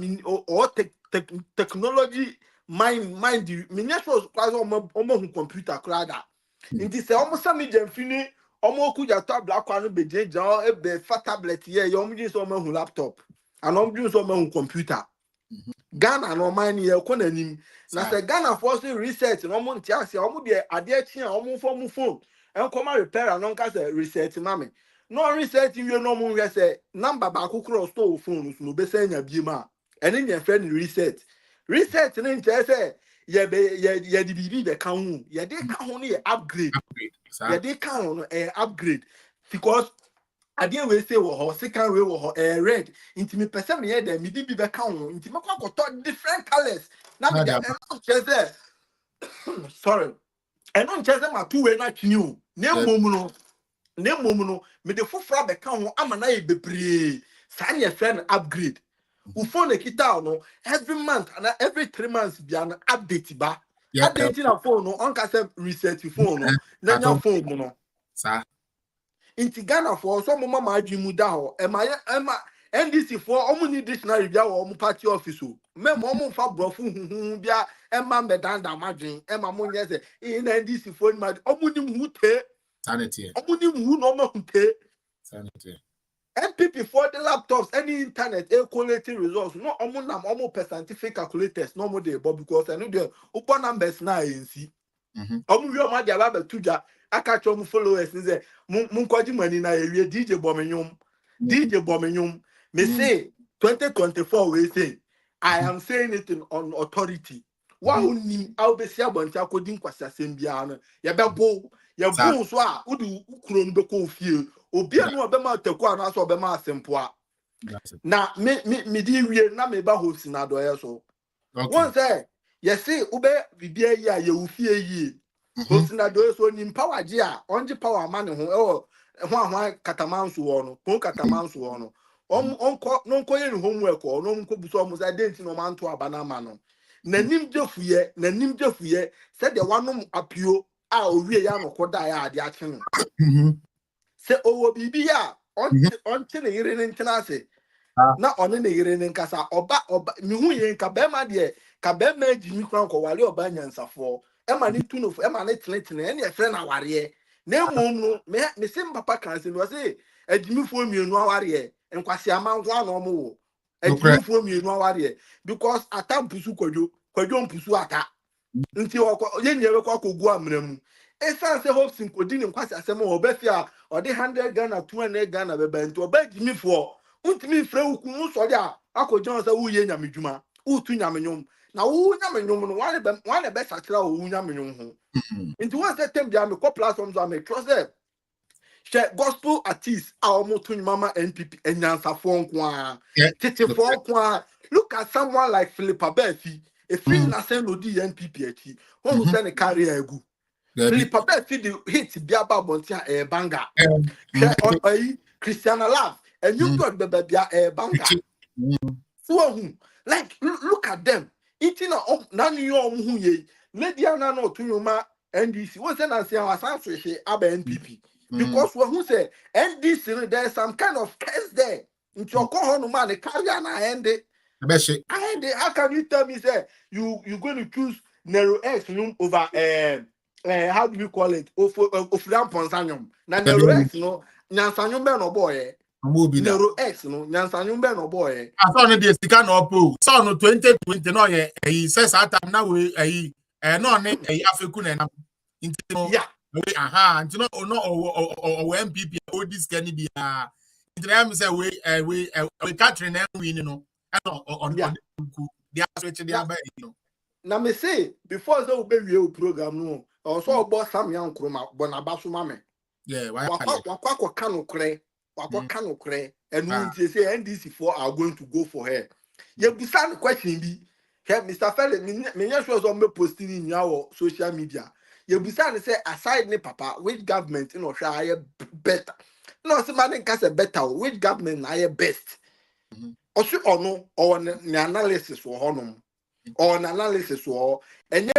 technology mind miniatures kwazo omo hu computer krada nti se omo sami jamfini omo okuja tablet kwa no bejeja e be fa tablet ye yo omo jinso omo hu laptop and omo jinso omo hu computer Ghana no man ye kona nim na se Ghana for say research no mo ntia se omo de ade achi a omo fo mo phone enkoma repair no nka se research mame no research we no mo hwe se number ba kokoro store phone no be say nya biema ene nya friend research ne ntia se ye de bibi be kan hu ye de kan hu no ye upgrade ye de kan hu no upgrade because adie we say wo ho second way wo ho red inti me person me here dem me bi be kan ho inti me kwa different colors na me dem chese sorry and no chese ma two way na twini o na mom no me de fofra be kan ho ama na ye bebre sa nye friend upgrade u phone kita no every month and every 3 months bia na update ba update na phone no on ka say reset phone no na nya phone no sa inti Ghana for some mama adwimu da ho ema NDC for omu ni dictionary bia wo omu party office o mem omu fa brofu huhu bia ema medanda madwen ema mo nye se in NDC for ma omu ni hute sanity omu ni hu no ma hute sanity NPP for the laptops any internet calculating results no omu nam omu scientific calculators no mo dey but because I know the open numbers na ensi omu wi o ma dia ba tuja aka cho mu followers ni say mun kwaji mani na ewie DJ Bomenyum me say 2024 we say I am saying it on authority. Wow ni I'll be say about according kwasa sembia no ye bebo so a udu ukuro no beko fie obi anu obema taku anu aso obema asempoa na me di wie na me ba Hopeson Adorye so one say you see ube bibia yi a ye ufie yi Hopeson Adorye so ni power je a onje power man ho ho katamanso wo no ko katamanso wo no onko no nko ye homework o no nko buso mo say denti no man to abana ma no nanim jefuye said the one apio a owie ya no koda ya ade ache no se owo bibia onte ne yire ne ntena ase na one ne yire ne nkasa oba mi hu ye nka be ma de ka be ma jimi kwan ko wale oba nyansafo e ma ne tunofo e ma ne tenetene e ne efre na ware na emom no me sim papa kan se no se ajimi fo mienu aware enkwase amanko ano mo wo ajimi fo mienu aware because atampusu kwadwo mpusu ata nti ye nyewe kwa kogu amramu esan se Hopeson kodi ne nkwase asem o obefia ode 100 Ghana 200 Ghana beba nti oba ajimi fo untimi frɛ wuku nsɔre a akɔgyan sɛ woyɛ nyamedwuma utu nyamenyom na wo nyamenyom no wane be sakra wo nyamenyom ho nti won sɛ tem dia me kɔ platforms a me trust share gospel artists a omoto nyama NPP enyansafo nko a tetefo nko a look at someone like Philip Abafi if he na send odi NPP achi won sɛ ne career egu Philip Abafi the hit bia ba bontia banga share Christiana Love and you got the banker. So, like, look at them. Eating up, none you who ye, Lady Anna no to your ma NDC. What's an answer? I was say Abba NPP. Because what who say NDC, there's some kind of case there. Into your call man, the carrier and I end it. How can you tell me, say, you're going to choose Nero X over, how do you call it? Ofram Ponsanium. Now, Nero X, no, Nansanium no boy. Nero X no nyansanyu be no boy aso no de sika no po so no 2020 no ye says atam na we no ne afeku na nti no we aha nti no o MPP o this can be nti na am say we Catherine na win no on ku dia switch dia ba no na me say before so be we program no o so obo sam yan kroma bona baso mame wakwa kanu kre and we say NDC for are going to go for her. You understand the question be Mr. Felle, me sure on me posting in our social media. You understand say aside ne papa which government try better. No somebody can say better which government are best. Also or no or an analysis for honum or an analysis or and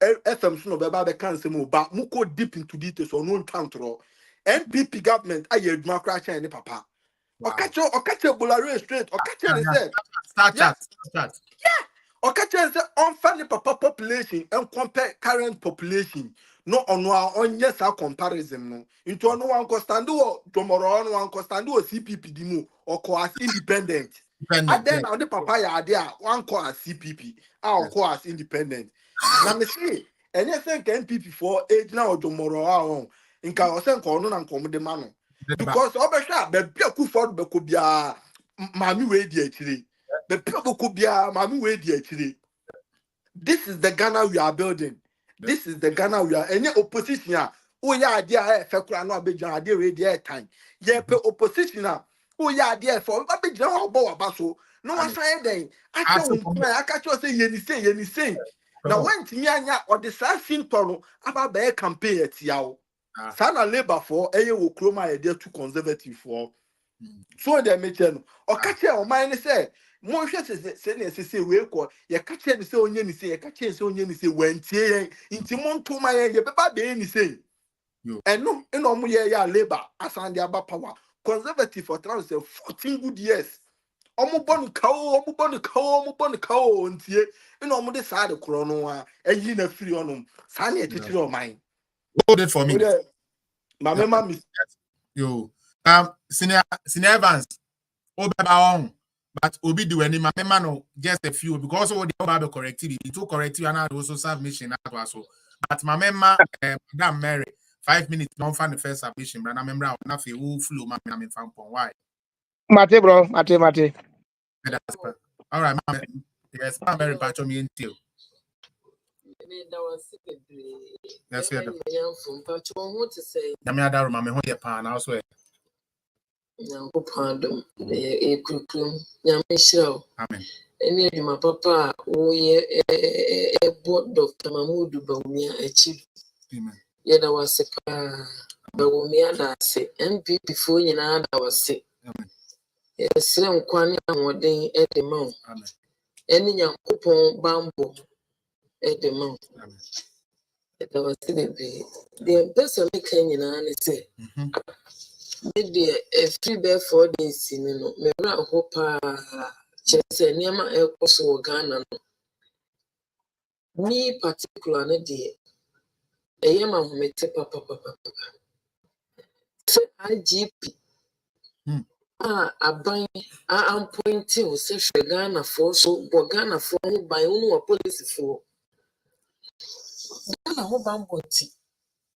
FM no be can say but muko deep into details or no control. NPP government aye adwuma kra chen ne papa okache bolare straight okache ne say start yeah okache say on fan papa population and compare current population no ono onye sa comparison no into ono wan ko stand wo tomorrow ono wan ko stand wo CPP di mu oko as independent and then on the papa ya ade a wan ko as CPP oko as independent na me say enye say NPP for age na tomorrow nka osenko ono na nkom de mano because obehwa be bia Kuford be ko bia mami we di akire be bia ko bia mami we di akire. This is the Ghana we are building. This is the Ghana we are any opposition a o ya ade a fe kura no abegyan ade we di time ye pe opposition a o ya ade for abegyan obo waba so no wan say den acha won aka cho say ye ni say na when timi anya o de sa finto aba be campaign atia o sana labor for eye wo kroma e dey too conservative for so dey make no o ka che o man say mo hwe se we ko ye ka che ni say onye ni say ye ka che say onye ni say wantie yen nti mo nto ma yen ye beba be ni say eno eno mo ye ya labor asande aba power conservative for 14 good years omo bonu kawo ntie eno mo de sa de kro no a eyi na firi onom sa na etitiri o man. Hold it for me. My mama yo senior Evans obeba on but obi do any my mama no just a few because what the oba be corrective it too corrective and also submission also but my mama Madam Mary 5 minutes don't find the first submission but I remember na fe who flow my fan pon why Mate bro mate All right, yes, I'm very much on me too. Yes, yeah. I'm not my home pan also. Amen. Any of my papa, a board Dr. Mahmoud Baumia achieved. Yet I was a Baumia that say, MP before you know, I was sick. Yes, Slam Quania one day at the mount. Any young coupon bamboo at the mount. That was the best of me can you know, say. Maybe a free bear 4 days in me hope. Chese niema ekoso Ghana no me particular na de eyema homete papa se IGP aban ampointi o se hwe Ghana for so bo Ghana for ho ban unu wa police for Ghana ho ban bonti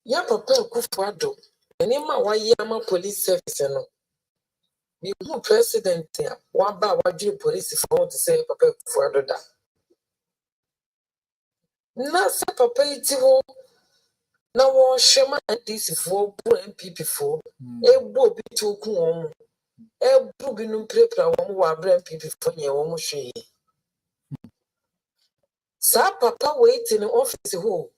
ya papa ekufo ado niema wa ye ama police service no bi hu president ya wa ba wa dwe police for to say papa ekufo ado da na se papa iti ho na wo hwema this for MPP for ebo bi to ku won ebu bi no prepra won wa bra MPP for nye won hwe sa papa wait in office ho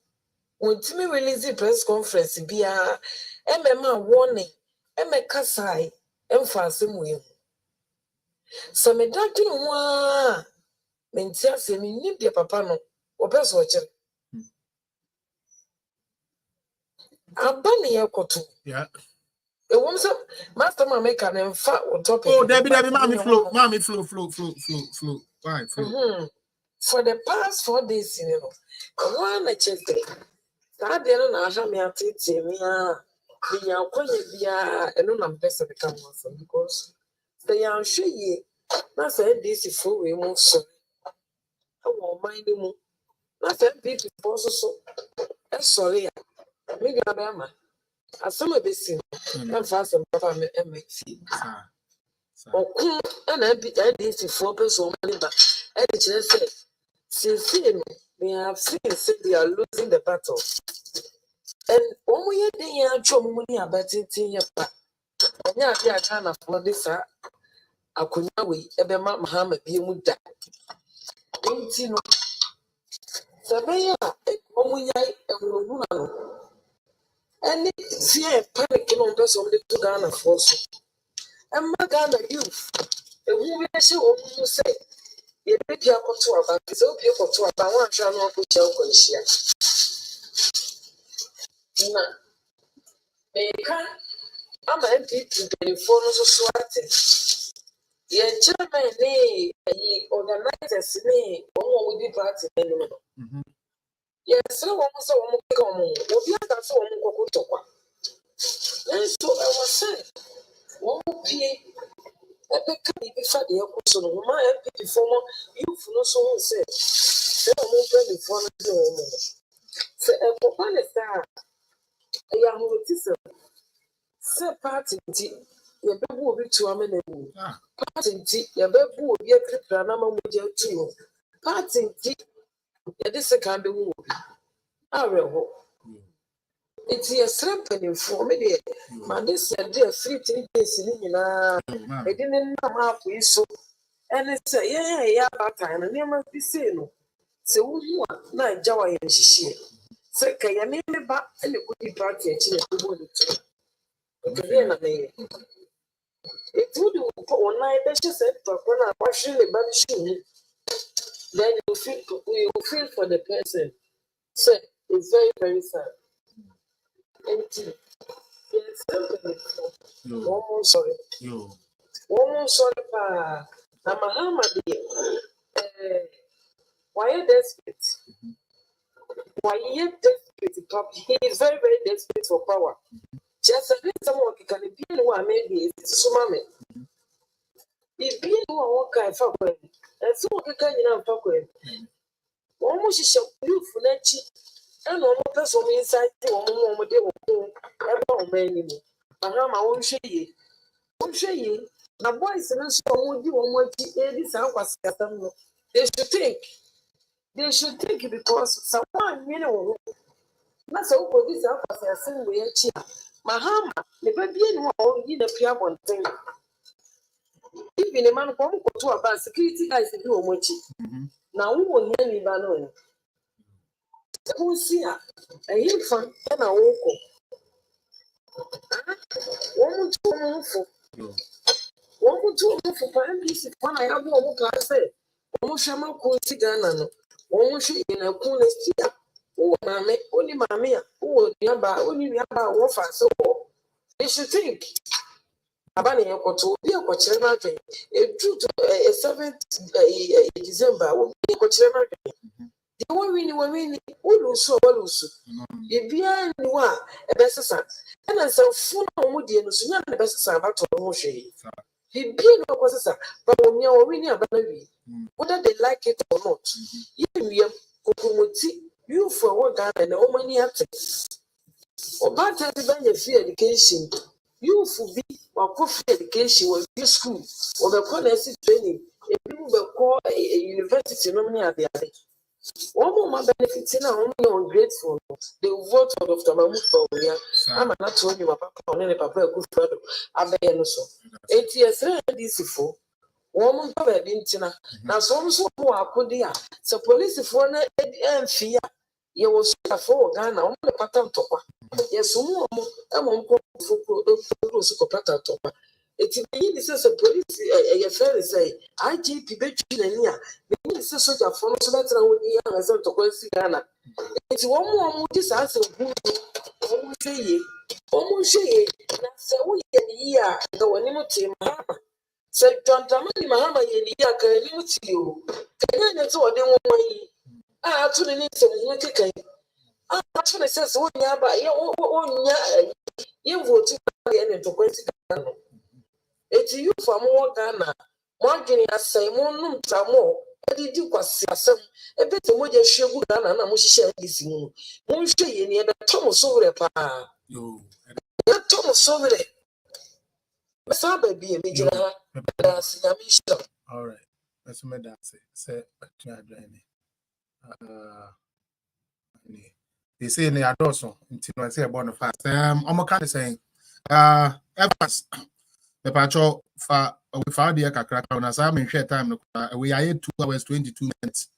wontimi release press conference bia emema warning emeka sai emfa asem we so me dadwe ho a menti asem ni de papa no obeso oche abani yakoto yeah. A woman, Master Mamma and fat or topic. Oh, Debbie, mommy flow. Why, flow. For the past 4 days, you know, one I checked it. That they don't have me at it, me, are quite and no best become one because they are sure ye. That's a this full we move so. I won't mind you. That's a bit also. Sorry, maybe I'm as some of this, I'm fast and papa MXC. Oh, and I be this 4 person money, but I just said, since we have seen they are losing the battle. And when we had the actual money about it in your back, and yeah, I can't afford this. I could not wait, ever Mahama be with that. Ain't you know? Sabaya, when we and fear panicking on those only to Ghana for so. And my Ghana youth, a woman who say, you make your contour about this old people to about 1 channel of which you're going to share. I'm a MP to the phone of Swati. Your chairman, nay, organizers, nay, or will be party anymore. Yes, so almost a woman come on, or the other so one. And so I was saying, one pay a baby for the opposite of my MP former, you for no so said. They won't play the phone. Say, a papa is that a young autism. Say, party, your baby will be to a minute. Party, your baby will be a trip and I'm with your two. Party, this can be moved. I will. It's a strengthening for me. Man, this said, dear, 3 days in I didn't know how we so. And it's a yeah, that time, and you must be seen. So, who are not Jawa and she? Say, can you name me back and it could be party and she would it. It would do for 9 days, said, but when I wash the body shoe, then you feel for the person. So, it's very, very sad. Yes, oh, sorry. Oh, sorry, pa. Na Mahama why are desperate? Why are desperate? He is very, very desperate for power. Just a little someone can be one maybe it's Sumame. If you know what kind of power, and so what kind of power. Almost is a new funechi. And no person inside to a moment, they will go about many. Mahama won't say ye. Won't say ye. The boys in the school won't want this house. They should think because someone, you know, not so good this house as a way. Mahama, the baby in the pier one thing. Even a man come to about security guys to do much. Now we will hear me ban. Who see her? A infant and a walk. One to for parents, when I have one class, one shama cozy Ghana, one she in a coolest year. Oh, mammy, only mammy, oh, only one fast. They should think. Abani Yokoto, be a coachella, a 7th December, will be a coachella. The one we win, Uluso, if you are a best son, and I saw full of moody and soon the best son about to Moshe. He be no processor, but when you are winning a baby, whether they like it or not, you for what God and all many actors. Or bad time to free education. You for be or coffee education will be school or the college training. If people will call a university nominee at the other. One more benefits in only ungrateful. They vote for Dr. Mahmoud Bawumia. I'm not told you about a papa good brother. I may know so. 8 years this for woman covered in Tina. Now, some so more could dear. So, police for an fear. You was for Ghana on the pattern topper. Yes, I'm on pattern topper. It's a police, a fair say, IGP Betchina, the minister soldier from Senator with the young as to Quincy Ghana. It's one more disaster, almost say, that's a week and year, the one team. Said John Tamani Mahama in the year, can you see you? Can you know they want me? I actually need some wicked. I actually says, oh, yeah, but you vote to Quincy Ghana. It's you for more Ghana. Margin as Simon Tamo, and did you was some a bit of what you should Ghana and Musha is in. Musha in the Thomas over the pa. Thomas over there. What's up, baby? All right. Let's make that say, they say in the Adoso, until I say about the fast. I'm kind of saying, Evans. The patrol for we found the crack on us. I'm in share time. We are here 2 hours 22 minutes.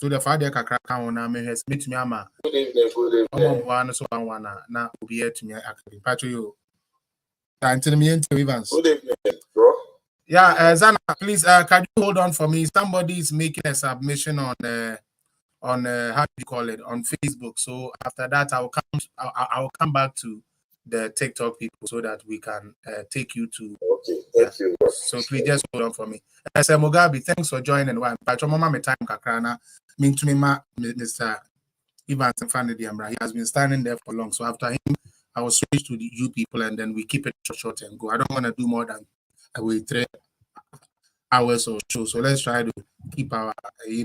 So the father crack on I has met me. Ama. Good evening. One so one now will be here to me. Actually, patrol you. Until me and Evans. Good evening, bro. Yeah, Zana, please, can you hold on for me? Somebody is making a submission on how do you call it, on Facebook. So after that, I will come back to the TikTok people so that we can take you to. Okay, thank you. So please just hold on for me. Mugabe, thanks for joining. One, but your mama time kakrana. Mean to me, Mr. Evans Fanediamra. He has been standing there for long. So after him, I will switch to the you people, and then we keep it short and go. I don't want to do more than 3 hours or so. So let's try to keep our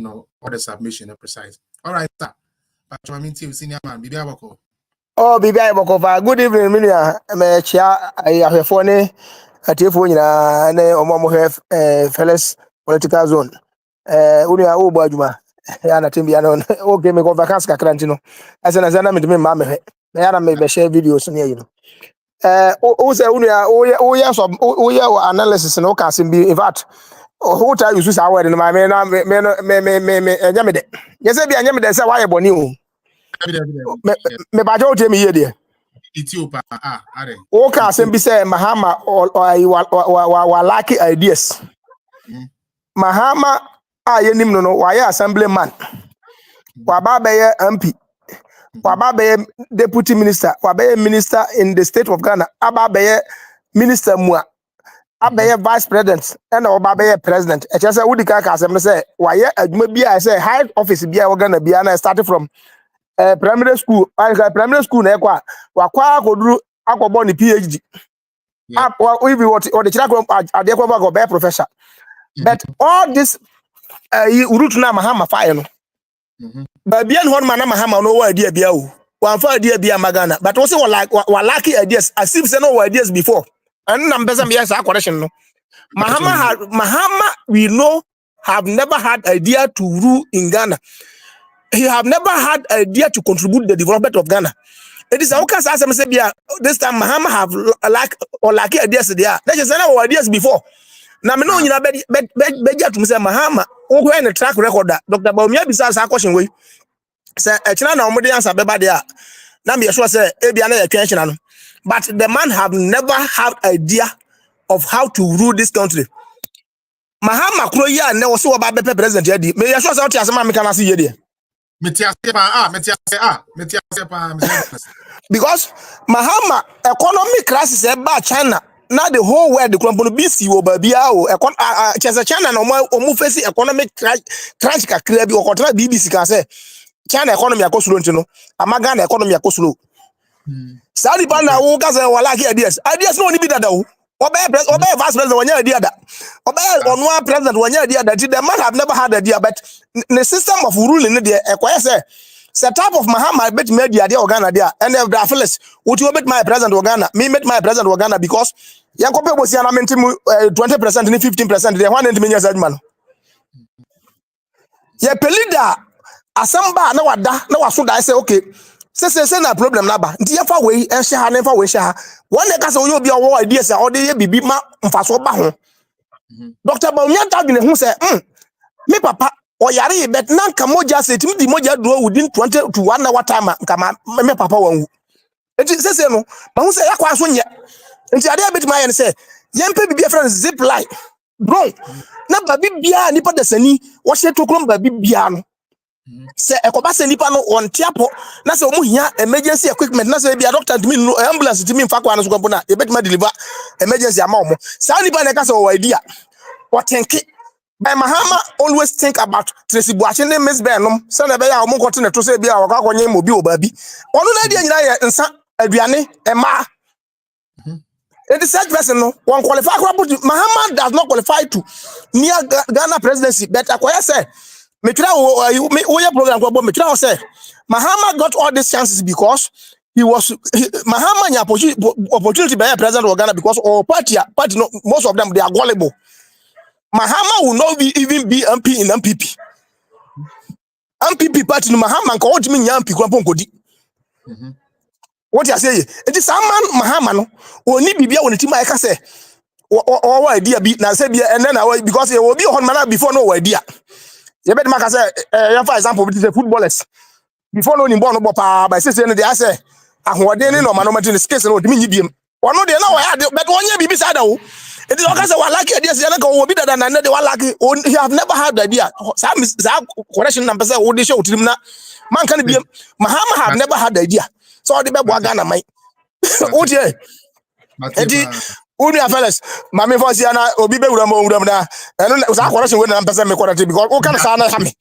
all the submission precise. All right, sir. But I mean, senior man, Bibi Abako. Oh, Bibi Abako. Good evening, Minia. Me chia I phone atiefo nyina na omo have fellas political zone. Uni a obo adwuma. Ya na timbi ya no. Okay, me go vacancy kakra ntino. Asa na zana me de me ma me hwe. Na ya na me be share videos ne yi no. O say uni a o ya analysis no ka sim bi in fact who tell you so say word no ma me na me enya me de. Yese bi enya me de say why boni o. Me ba jo tell me here there. Ethiopia are. O ka sim bi say Mahama or lucky ideas. Mahama yenim no why assemblyman. Wa ba be MP. Wababe deputy minister, wababe minister in the state of Ghana, ababe minister mua, ababe vice president, and wababe president. I just say we the say why maybe I say high office be Ghana be and started from primary school. Primary school na kwa koduru akobo ni PhD. If you what or the children are there go be professor. But all this route na Mahama fire no. But beyond one man Mahama no idea bia o. One for idea bia magana. But also like lucky ideas as if say no ideas before. And na mpesa me say correction no. Mahama, we know, have never had idea to rule in Ghana. He have never had idea to contribute the development of Ghana. It is our case as I said, this time Mahama have lack ideas there. That is our ideas before. Now me know you know beja to say Mahama who in the track record that Dr. Baumia bisa sa question we say china na omode answer beba there. Now me sure say e bia na e question no. But the man have never had idea of how to rule this country. Mahama kuro ya na wo so oba bepe president ya di. Me sure say what asema me can see ye there. Because Mahama economic crisis eba China. Now the whole world the company BC wo babia o China no mo face economic crunch kakra bi o kontra BBC can say China economy akosuro ntino amaga na economy akosuro sadi pa na wo ka say wala ki ideas no ni bi dada o obey vice president wanya idea da obey onwa president wanya idea that the man have never had idea but the system of ruling there ekoye say set type of Mahama bet media there Ghana there and the affiliates would you bet my president Ghana me met my president Ghana because yankope bosi ana menti 20% ni 15% there one ntimi nyasa adwuma no ye pelida asamba na wada na waso da say okay say na problem na ba nti yefa we ehye ha na yefa we hye ha one dey ka say oyo bi owo ideas a ode ye bibi ma mfaso ba ho Dr. Baumia tagine hu say me papa oyare bet na nka moja say timi di moja do within 20 to 1 hour time nka me papa wanwu enti say no ma hu say yakwa so nye enti ade abet ma ye ne say yempe bibi friend zip line bro na ba bibia nipa desani wo hye to krom ba bibia no se ekoba se nipa no on tiapo na se omuhia emergency equipment na se bia doctor timi no ambulance timi mfa kwa na so kwampo na e betima deliver emergency ama omo sa nipa na ka se o idea what think by Mahama always think about Tracy Boache ne Miss Benum se na be ya omo kote ne to se bia wakwa konye mo bi obabi onu na dia nyina ye nsa aduane ema the such person no one qualify Mahama does not qualify to near Ghana presidency but akoya say we program me say Mahama got all these chances because Mahama nya opportunity by president of Ghana because all party no, most of them they are gullible. Mahama will not even be MP in MPP party no Mahama nko wotimi nya MP kwa ponkodi. What you say? It is some man Mahama no oni bibia woni tima e ka say o idea bi na say bia and then because e will be on man before no idea. You bet make say for example with the footballers before no nimbo no bopa by say no dey say ahoden no man no matin space no dimi nyibiem ono dey na wa but onye bibi sada o it is okay say wa like idea say na ka obi dada na dey wa like he have never had the idea sa correction na person wo dey show tirim na man kan biem Mahama have never had the idea so dey be bo Ghana mai o dey Unia fellas, mami fosi ana obi be wura na eno sa correction we na person me correct because o kan sa na ha me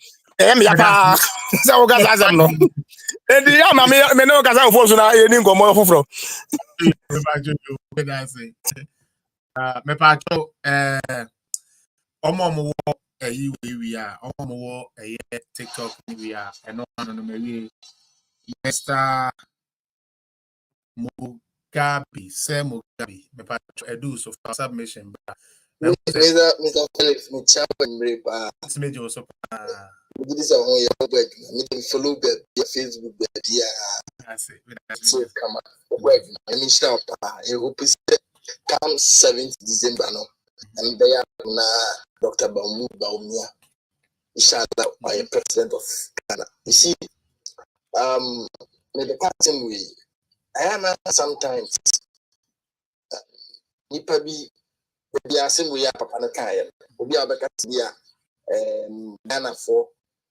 me ya pa sa o ka sa zam no edi ya mami me no ka sa fosu na eni nkomo fufuro me ba jojo we da say me pa cho omo wo eyi we a omo wo eye TikTok we a eno no me we Mr. Mugabe, me pa edu so for submission ba. Mr. Felix, me champion me pa. It's me jo so pa. Me this on your web, me follow your Facebook dia. That's it. So come on. Web, me share pa. E hope come 7th December no. And there na Dr. Baumia. Inshallah, I president of Ghana. You see, me the captain we I am sometimes nipa bi asem we ya papa na kan obi abeka bia Ghana for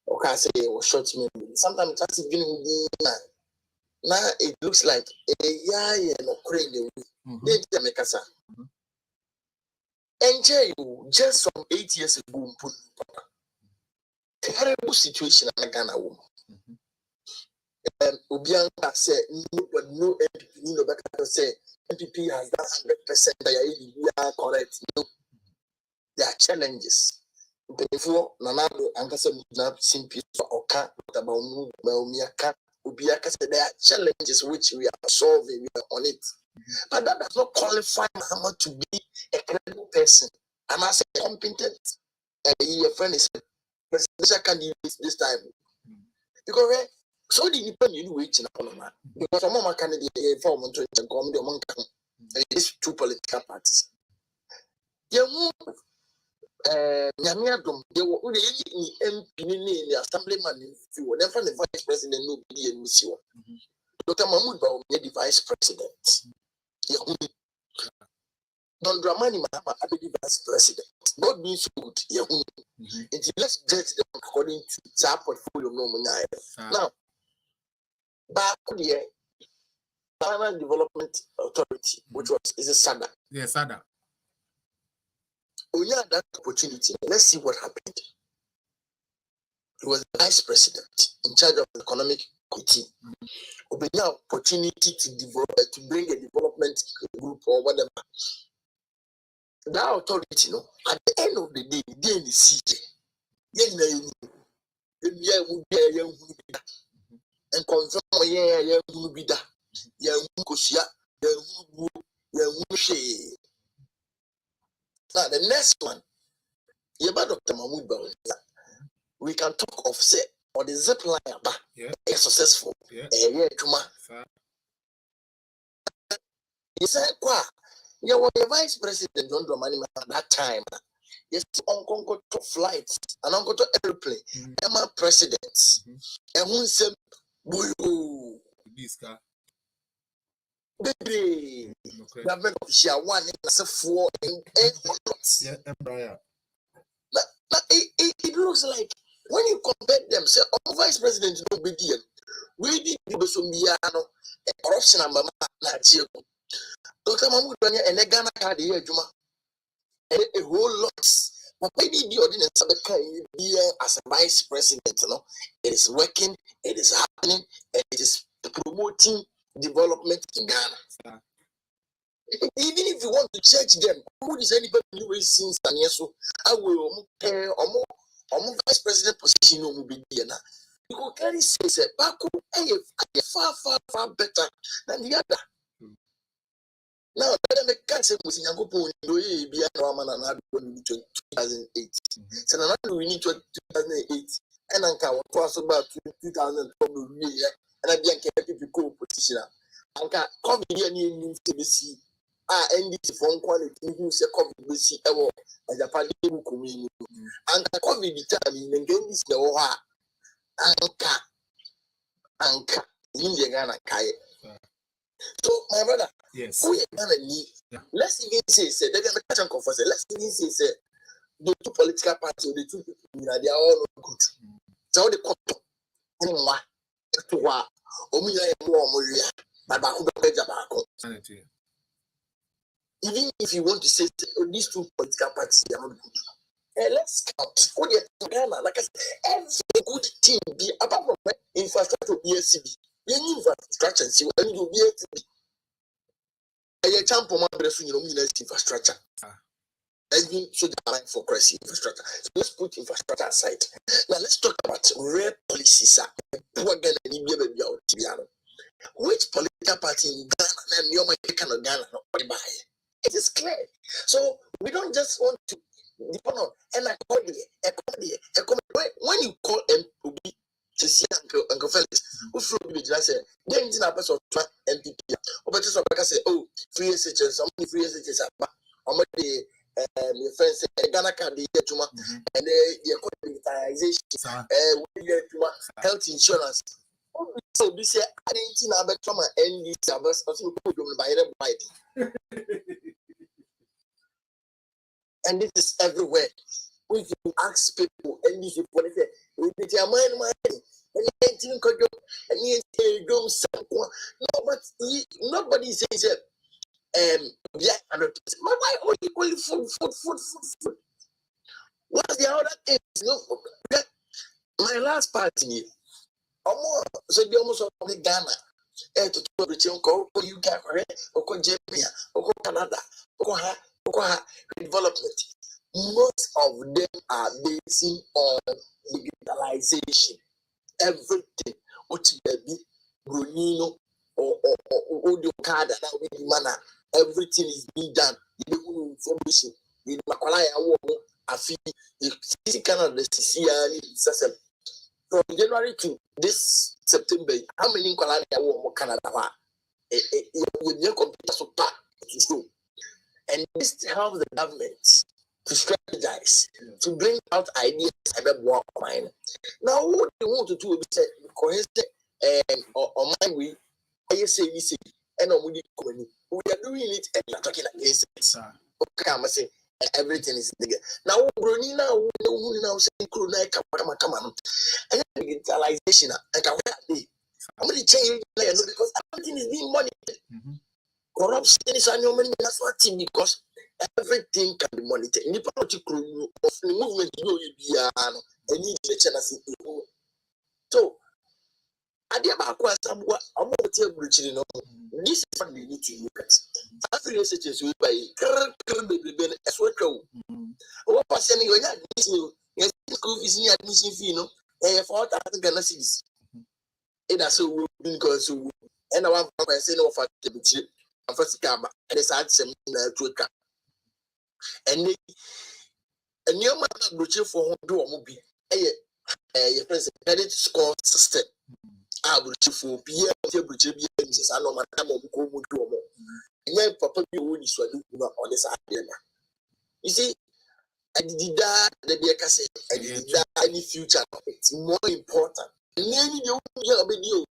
o ka say o short memory sometimes that's been na it looks like no crazy they make us enjoy you just some 8 years ago papa terrible situation in Ghana woman Obianga said no MPP no better say MPP has done 100% they are correct. No, there are challenges. Before Nanado and Casabna simply Oka about Miaka Obiaka said there are challenges which we are solving, we are on it. But that does not qualify Mahama to be a credible person And I say competent your friend is presidential candidate this time. Because so the independent waiting upon man. Because some of my candidate form to come among these two political parties. Nyamiadum, they were only MP in the assemblyman if you were never the vice president, nobody and miss you. Dr. Mahmoud Baum, the vice president. Don Dramani Mahama, I be the vice president. God being so good, let's judge them according to their portfolio. Now, back here, Ghana Development Authority, which is a SADA. Yes, SADA. We had that opportunity. Let's see what happened. He was the vice president in charge of the economic committee. We had an opportunity to develop, to bring a development group or whatever. That authority, at the end of the day, they in the CJ. And confirm now the next one, Dr. Mahmoud Baum. We can talk of say or the zip line successful. You said you were the vice president John Dramani at that time. Yes, uncle to flights and uncle to airplane. Emma presidents. And who said this guy? Baby, government official one in 4 and 8 it looks like when you compare them, say, vice president no be there. We did some corruption and Nigeria. Dr. Mahmoud and a Ghana card here, Juma, and a whole lot. But maybe the ordinance as a vice president, it is working, it is happening, and it is promoting development in Ghana. Even if you want to church them, who is anybody who is since and yes, so I will pay or more vice president position will be there now. You can clearly say, Baku, far better than the other. Now, the cancer was in Yangopo in be a woman and had 2008. So now we need 2008 and Anka was about 2012 and I can't keep people position. Anka come here needs to be seen. And this phone quality who say COVID will see as a party who community. And the COVID determined and then this the Oha Anka in the Ghana Kai. So, my brother, yes, we are gonna need. Let's even say, they're gonna catch and confess. Let's even say, the two political parties, the two people, they are all good. So, the court, to what? Even if you want to say these two political parties are not good, let's count. Like I said, every good thing be apart from infrastructure BSCB. Any infrastructure, see when you be a champ of my infrastructure. Let's be so the for crazy infrastructure. So let's put infrastructure aside. Now let's talk about real policies. Which political party in Ghana and Ghana buy? It is clear. So we don't just want to depend on and accordingly. When you call MPB to see Uncle Felix, who flew me, I said, then it's not person of MPP. But just like I say, oh, free SHS, how many free SHS are your friends say Ghana can be here tomorrow, and they economization, health insurance. So we say I didn't know about trauma and this by and this is everywhere. We can ask people and this is what they say. It's your mind, and you could do and you do something. No, but nobody says it. Yeah, my wife only food. What's the other thing? No, my last party. So be almost on Ghana. To return call UK, or Japan, or Canada, or development. Most of them are basing on digitalization. Everything, what you be, Brunino, or audio card, and manner. Everything is being done. Information. in Makalaya, I feel the Canada, the CCI, from January to this September, how many Makalaya war Canada? With your computer so pack to show. And this helps the government to strategize, to bring out ideas about what mine. Now, what they want to do is say, because on my way, I say, and on we are doing it and we are talking against it. Okay, I'm saying everything is nigga. Now, Bruni now saying, come on, and digitalization, and I'm going to change because everything is being monitored. Corruption is a new money, that's what because everything can be monitored. In the political of the movement, you be a need to channel. So, I did about I'm going to tell you, this is what we need to look at. After your suggestions, we buy as well. What person you are this school is near admission fee, no? And for that, I'm going to see this. And that's so because and I want to say no for the first camera, and it's had some to a car. And your man brochure for who do a movie. A credit score system. I will for Pierre, Mrs. Anno, Madame, who would do more. And then Papa, you would is on this idea. You see, I did that, the Biaka said, I did that any future. It's more important. Maybe you will be you.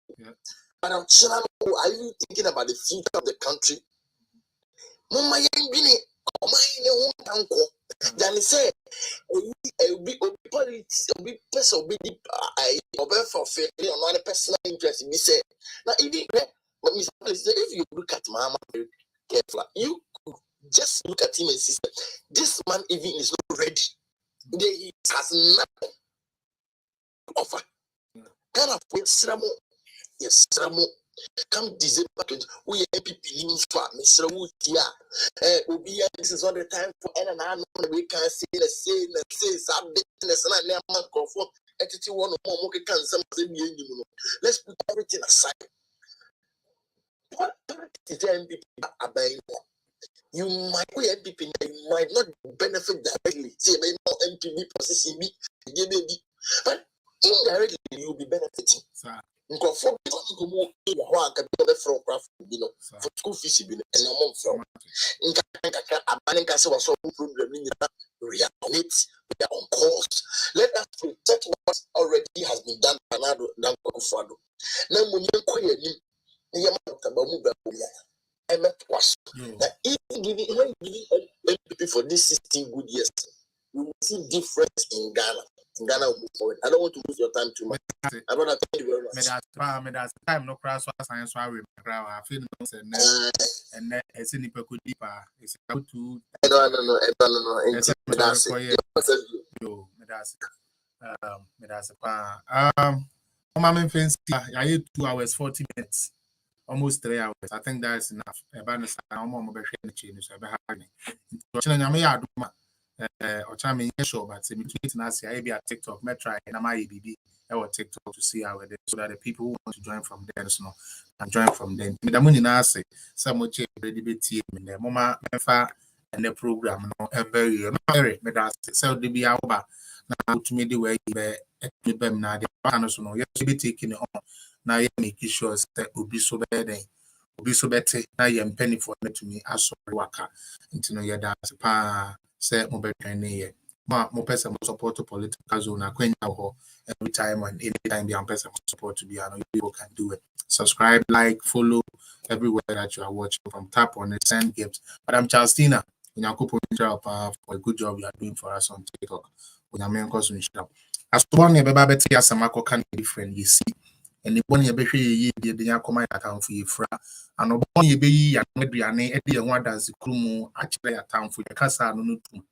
But I'm sure, are you thinking about the future of the country? Mama, you been my uncle. Then he said, be politics, be person, be for failure, or not a personal interest. He said, now, even if you look at Mahama very carefully, you just look at him and see, this man even is not ready. He has nothing to offer. Kind of yes, come December, we MPP for Mr. Woodia. This is all the time for and we can say the say some business and I never conform. Entity one more can something. Let's put everything aside. What is the MPP about? You might be MPP, you might not benefit directly. Say, MPP position me, but indirectly you'll be benefiting. For school fees, and I'm from we are on it, we are on course. Let us protect what already has been done. Now, even giving MPP for this 16 good years, we will see difference in Ghana. Ghana will move forward. I don't want to lose your time too much. I don't thank you very much. That's time no cross science. I feel and it's in the deeper. It's about to. No. I'm fancy. I had 2 hours 40 minutes, almost 3 hours. I think that's enough. I'm or time show, but I be at TikTok, try and my ABB or TikTok to see how it is, so that the people who want to join from there, and join from them. The money now say some much already be team in the Mama and the program, no, and very, but that's so they be out now to me the way you be now the partners, no, you be taking it on now. You make sure that will be so bad. Will be so better now. You penny for me to me as sorry waka into no, yeah, that's a say mobile training more person support to political zone every time and anytime the person support to be people can do it. Subscribe, like, follow everywhere that you are watching from. Tap on it, send gifts. Madam Charlestina, for a good job you are doing for us on TikTok. As one as Samako can be different, you see. And the one you be the command account for you fra and one you be and one does the crew actually a town for your casa no two.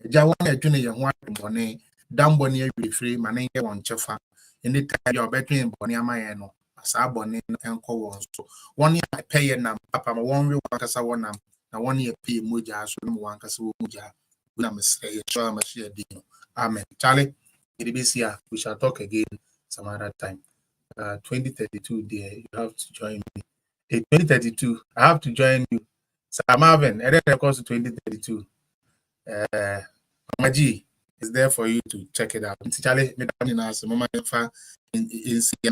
Jawan junior one bonnet, down bonnet be free, my one chefa. In the time you're between Bonia Mayano, as our bonnet and co so 1 year I pay a papa, 1 real casa one now 1 year pay muja, so no one casa muja. We am say, show my share dino. Amen. Charlie, it be here. We shall talk again some other time. 2032 there, you have to join me. 2032, I have to join you. So I'm having, and then of course 2032. Mama G is there for you to check it out. Charlie, and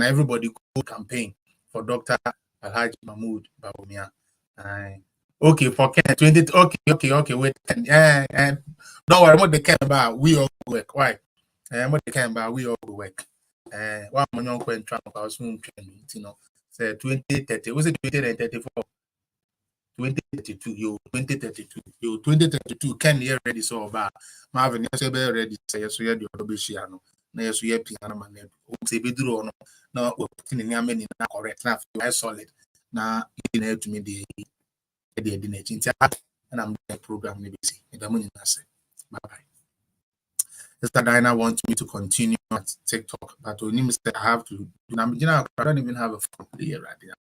everybody go campaign for Dr. Alhaji Mahmoud Bawumia. Okay, for Ken 20. Okay, wait. And don't worry what they can about. We all work. Why? What they can about, we all work. One million coin trap our soon training, you know. Say 2030. Was it 2034? 2032, you 2032, you 2032 can hear ready so about Marvin, yes, ready, say, so you're the Obishiano, no, so you're piano man, say, be drawn, no, we're putting in your many correct enough, you're solid. Now, you know, to me, the and I'm the program, maybe see, the money, bye bye. Mr. Dinah wants me to continue at TikTok, but when you say I have to, I don't even have a phone here right now.